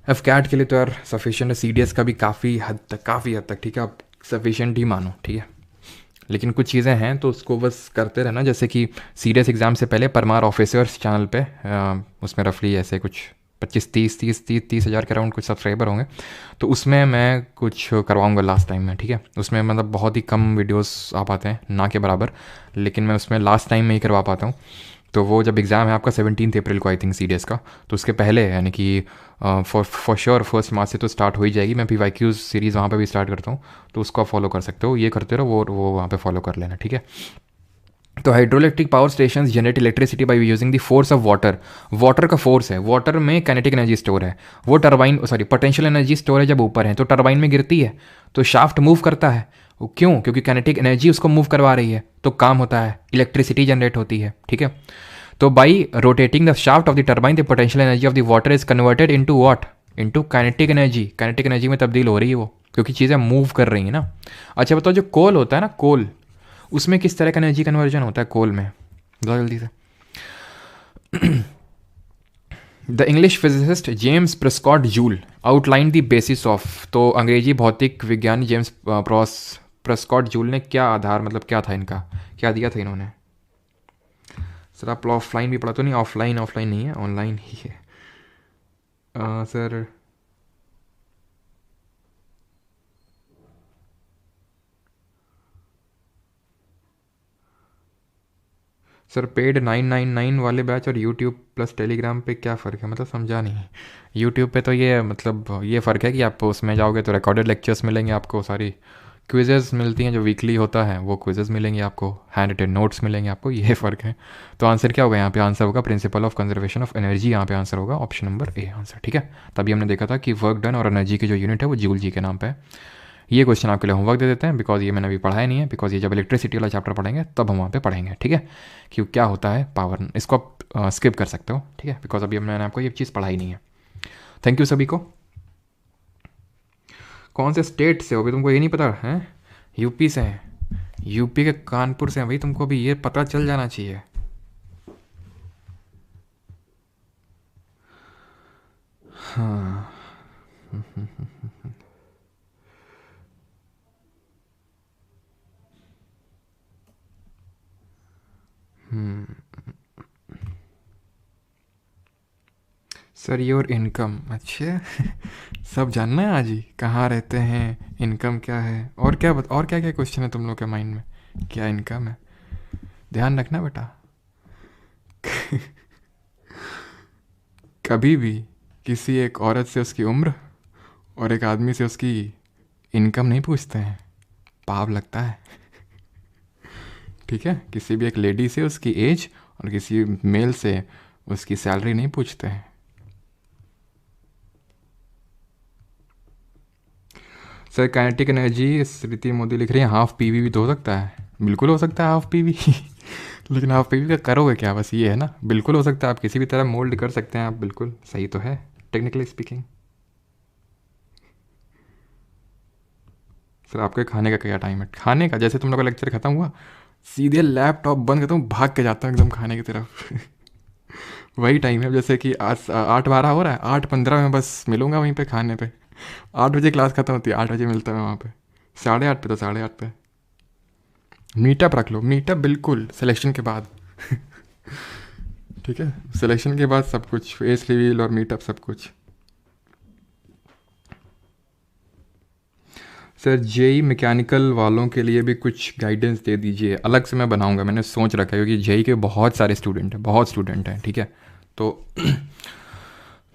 F CAT के लिए तो यार sufficient है, सी D S का भी काफ़ी हद तक ठीक है, आप सफिशिएंट ही मानो, ठीक है। लेकिन कुछ चीज़ें हैं तो उसको बस करते रहना, जैसे कि सीरियस एग्ज़ाम से पहले परमार ऑफिसर्स चैनल पे उसमें रफली ऐसे कुछ 25-30 हज़ार के अराउंड कुछ सब्सक्राइबर होंगे, तो उसमें मैं कुछ करवाऊंगा लास्ट टाइम में, ठीक है। उसमें मतलब बहुत ही कम वीडियोस आ पाते हैं, ना के बराबर, लेकिन मैं उसमें लास्ट टाइम में ही करवा पाता हूँ। तो वो जब एग्ज़ाम है आपका 17 अप्रैल को I think C D S का, तो उसके पहले यानी कि फॉर श्योर 1 मार्च से तो स्टार्ट हो ही जाएगी। मैं PYQ सीरीज़ वहाँ पे भी स्टार्ट करता हूँ, तो उसको आप फॉलो कर सकते हो, ये करते रहो, वो वहाँ पे फॉलो कर लेना, ठीक है। तो hydroelectric power station generate electricity by using the force of water. Water का फोर्स है, वाटर में काइनेटिक एनर्जी स्टोर है, वो टरबाइन पोटेंशियल एनर्जी स्टोर है, जब ऊपर है तो टरबाइन में गिरती है तो शाफ्ट मूव करता है। वो क्यों? क्योंकि काइनेटिक एनर्जी उसको मूव करवा रही है, तो काम होता है, इलेक्ट्रिसिटी जनरेट होती है, ठीक है। तो by rotating the shaft of the turbine the potential energy of the water is converted into what? Into kinetic energy. Kinetic energy में तब्दील हो रही है वो, क्योंकि चीज़ें मूव कर रही हैं ना। अच्छा बताओ, जो कोल होता है ना, कोल, उसमें किस तरह का एनर्जी कन्वर्जन होता है कोल में? बताओ जल्दी से। The English physicist James Prescott joule outline the basis of, तो अंग्रेजी भौतिक विज्ञानी जेम्स प्रेस्कॉट जूल ने क्या आधार, मतलब क्या था इनका, क्या दिया था इन्होंने? सर आप ऑफलाइन भी पढ़ा तो नहीं? ऑफलाइन नहीं है, ऑनलाइन ही है सर। सर पेड 999 वाले बैच और यूट्यूब प्लस टेलीग्राम पे क्या फ़र्क है, मतलब समझा नहीं। यूट्यूब पे तो ये मतलब ये फ़र्क है कि आप उसमें जाओगे तो रिकॉर्डेड लेक्चर्स मिलेंगे आपको, सारी क्विजेज़ मिलती हैं, जो वीकली होता है वो क्विजेज़ मिलेंगे आपको, हैंड रिटन नोट्स मिलेंगे आपको, ये फ़र्क है। तो आंसर क्या होगा यहाँ पे? आंसर होगा principle of conservation of energy, यहाँ पे आंसर होगा ऑप्शन नंबर ए आंसर, ठीक है। तभी हमने देखा था कि वर्क डन और एनर्जी की जो यूनिट है वो जूल जी के नाम पे है। ये क्वेश्चन आपके लिए होमवर्क दे देते हैं, बिकॉज ये मैंने अभी पढ़ा ही नहीं है, बिकॉज ये जब इलेक्ट्रिसिटी वाला चैप्टर पढ़ेंगे तब हम वहाँ पे पढ़ेंगे, ठीक है, कि क्या होता है पावर। इसको आप स्किप कर सकते हो, ठीक है, बिकॉज अभी मैंने आपको ये चीज़ पढ़ाई नहीं है। थैंक यू सभी को। कौन से स्टेट से हो भाई, तुमको ये नहीं पता है? यूपी से हैं, यूपी के कानपुर से हैं भाई, तुमको अभी ये पता चल जाना चाहिए। हाँ। सर योर इनकम, अच्छा। सब जानना है आज ही, कहाँ रहते हैं, इनकम क्या है, और क्या क्या क्वेश्चन है तुम लोग के माइंड में, क्या इनकम है? ध्यान रखना बेटा। कभी भी किसी एक औरत से उसकी उम्र और एक आदमी से उसकी इनकम नहीं पूछते हैं, पाप लगता है, ठीक है। किसी भी एक लेडी से उसकी एज और किसी मेल से उसकी सैलरी नहीं पूछते हैं। सर काइनेटिक एनर्जी, स्मृति मोदी लिख रही है हाफ पीवी भी तो हो सकता है, बिल्कुल हो सकता है हाफ पीवी। लेकिन हाफ पीवी का करोगे क्या, बस ये है ना, बिल्कुल हो सकता है, आप किसी भी तरह मोल्ड कर सकते हैं आप, बिल्कुल सही तो है टेक्निकली स्पीकिंग। सर आपके खाने का क्या टाइम है? खाने का जैसे तुम लोग का लेक्चर खत्म हुआ सीधे लैपटॉप बंद करता हूँ, भाग के जाता हूँ एकदम खाने की तरफ। वही टाइम है, जैसे कि आज 8:12 हो रहा है, 8:15 में बस मिलूंगा वहीं पे खाने पे। 8 बजे क्लास खत्म होती है, 8 बजे मिलता है वहाँ पे, 8:30 पे, तो 8:30 पे मीटअप रख लो, मीटअप बिल्कुल सिलेक्शन के बाद। ठीक है, सिलेक्शन के बाद सब कुछ, फेस रिवील और मीटअप सब कुछ। सर जेई मैकेनिकल वालों के लिए भी कुछ गाइडेंस दे दीजिए। अलग से मैं बनाऊंगा, मैंने सोच रखा है, क्योंकि जेई के बहुत सारे स्टूडेंट हैं, बहुत स्टूडेंट हैं, ठीक है। तो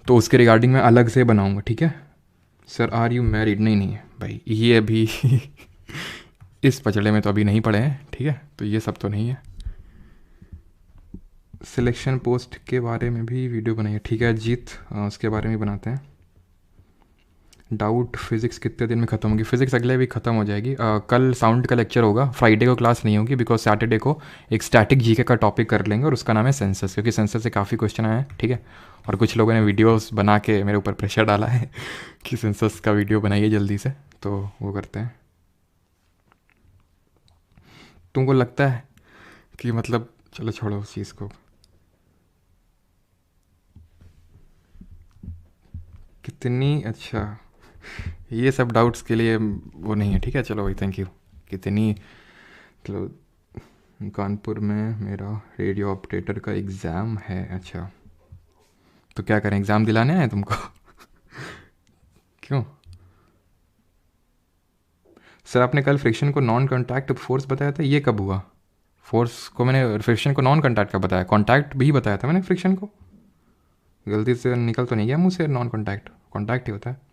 तो उसके रिगार्डिंग मैं अलग से बनाऊंगा, ठीक है। Sir are you married? नहीं नहीं भाई, ये अभी इस पचड़े में तो अभी नहीं पड़े हैं, ठीक है। तो ये सब तो नहीं है। सिलेक्शन पोस्ट के बारे में भी वीडियो बनाइए, ठीक है जीत, उसके बारे में बनाते हैं। डाउट फिज़िक्स कितने दिन में ख़त्म होगी? फिज़िक्स अगले वीक ख़त्म हो जाएगी। कल साउंड का लेक्चर होगा, फ्राइडे को क्लास नहीं होगी, बिकॉज सैटरडे को एक स्टैटिक जीके का टॉपिक कर लेंगे और उसका नाम है सेंसस, क्योंकि सेंसस से काफ़ी क्वेश्चन आए हैं, ठीक है। और कुछ लोगों ने वीडियोस बना के मेरे ऊपर प्रेशर डाला है कि सेंसस का वीडियो बनाइए जल्दी से, तो वो करते हैं। तुमको लगता है कि मतलब, चलो छोड़ो उस चीज़ को। कितनी, अच्छा ये सब डाउट्स के लिए वो नहीं है, ठीक है। चलो भाई थैंक यू। कितनी, चलो कानपुर में मेरा रेडियो ऑपरेटर का एग्ज़ाम है, अच्छा तो क्या करें, एग्ज़ाम दिलाने आए तुमको? क्यों सर? आपने कल फ्रिक्शन को नॉन कॉन्टैक्ट फोर्स बताया था, ये कब हुआ? फोर्स को मैंने फ्रिक्शन को नॉन कॉन्टैक्ट का बताया, कॉन्टैक्ट भी बताया था मैंने फ्रिक्शन को। गलती से निकल तो नहीं गया मुँह से नॉन कॉन्टैक्ट? कॉन्टैक्ट ही होता है।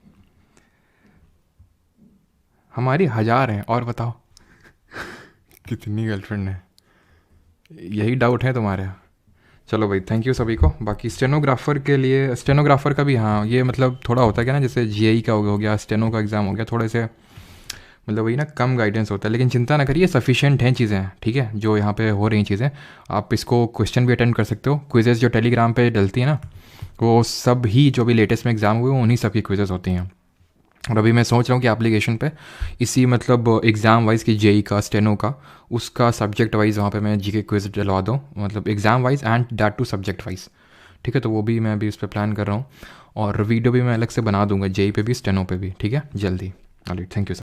हमारी 1000 हैं, और बताओ कितनी गर्लफ्रेंड है? यही डाउट है तुम्हारे? चलो भाई थैंक यू सभी को। बाकी स्टेनोग्राफर के लिए, स्टेनोग्राफर का भी हाँ, ये मतलब थोड़ा होता है क्या ना, जैसे जीआई का हो गया, स्टेनो का एग्ज़ाम हो गया, थोड़े से मतलब वही ना, कम गाइडेंस होता है। लेकिन चिंता ना करिए, सफिशिएंट हैं चीज़ें, ठीक है, जो यहाँ पे हो रही चीज़ें। आप इसको क्वेश्चन भी अटेंड कर सकते हो, क्विजेज़ जो टेलीग्राम पे डलती है ना, वो सब ही जो भी लेटेस्ट में एग्ज़ाम हुए उन्हीं सब की क्विजेज़ होती हैं। और अभी मैं सोच रहा हूँ कि एप्लीकेशन पे इसी मतलब एग्ज़ाम वाइज की जेई का, स्टेनो का, उसका सब्जेक्ट वाइज वहाँ पे मैं जीके क्विज डलवा दूँ, मतलब exam wise and that too subject wise, ठीक है। तो वो भी मैं अभी उस पर प्लान कर रहा हूँ, और वीडियो भी मैं अलग से बना दूंगा जेई पे भी, स्टेनो पे भी, ठीक है, जल्दी। Alright, thank you sir.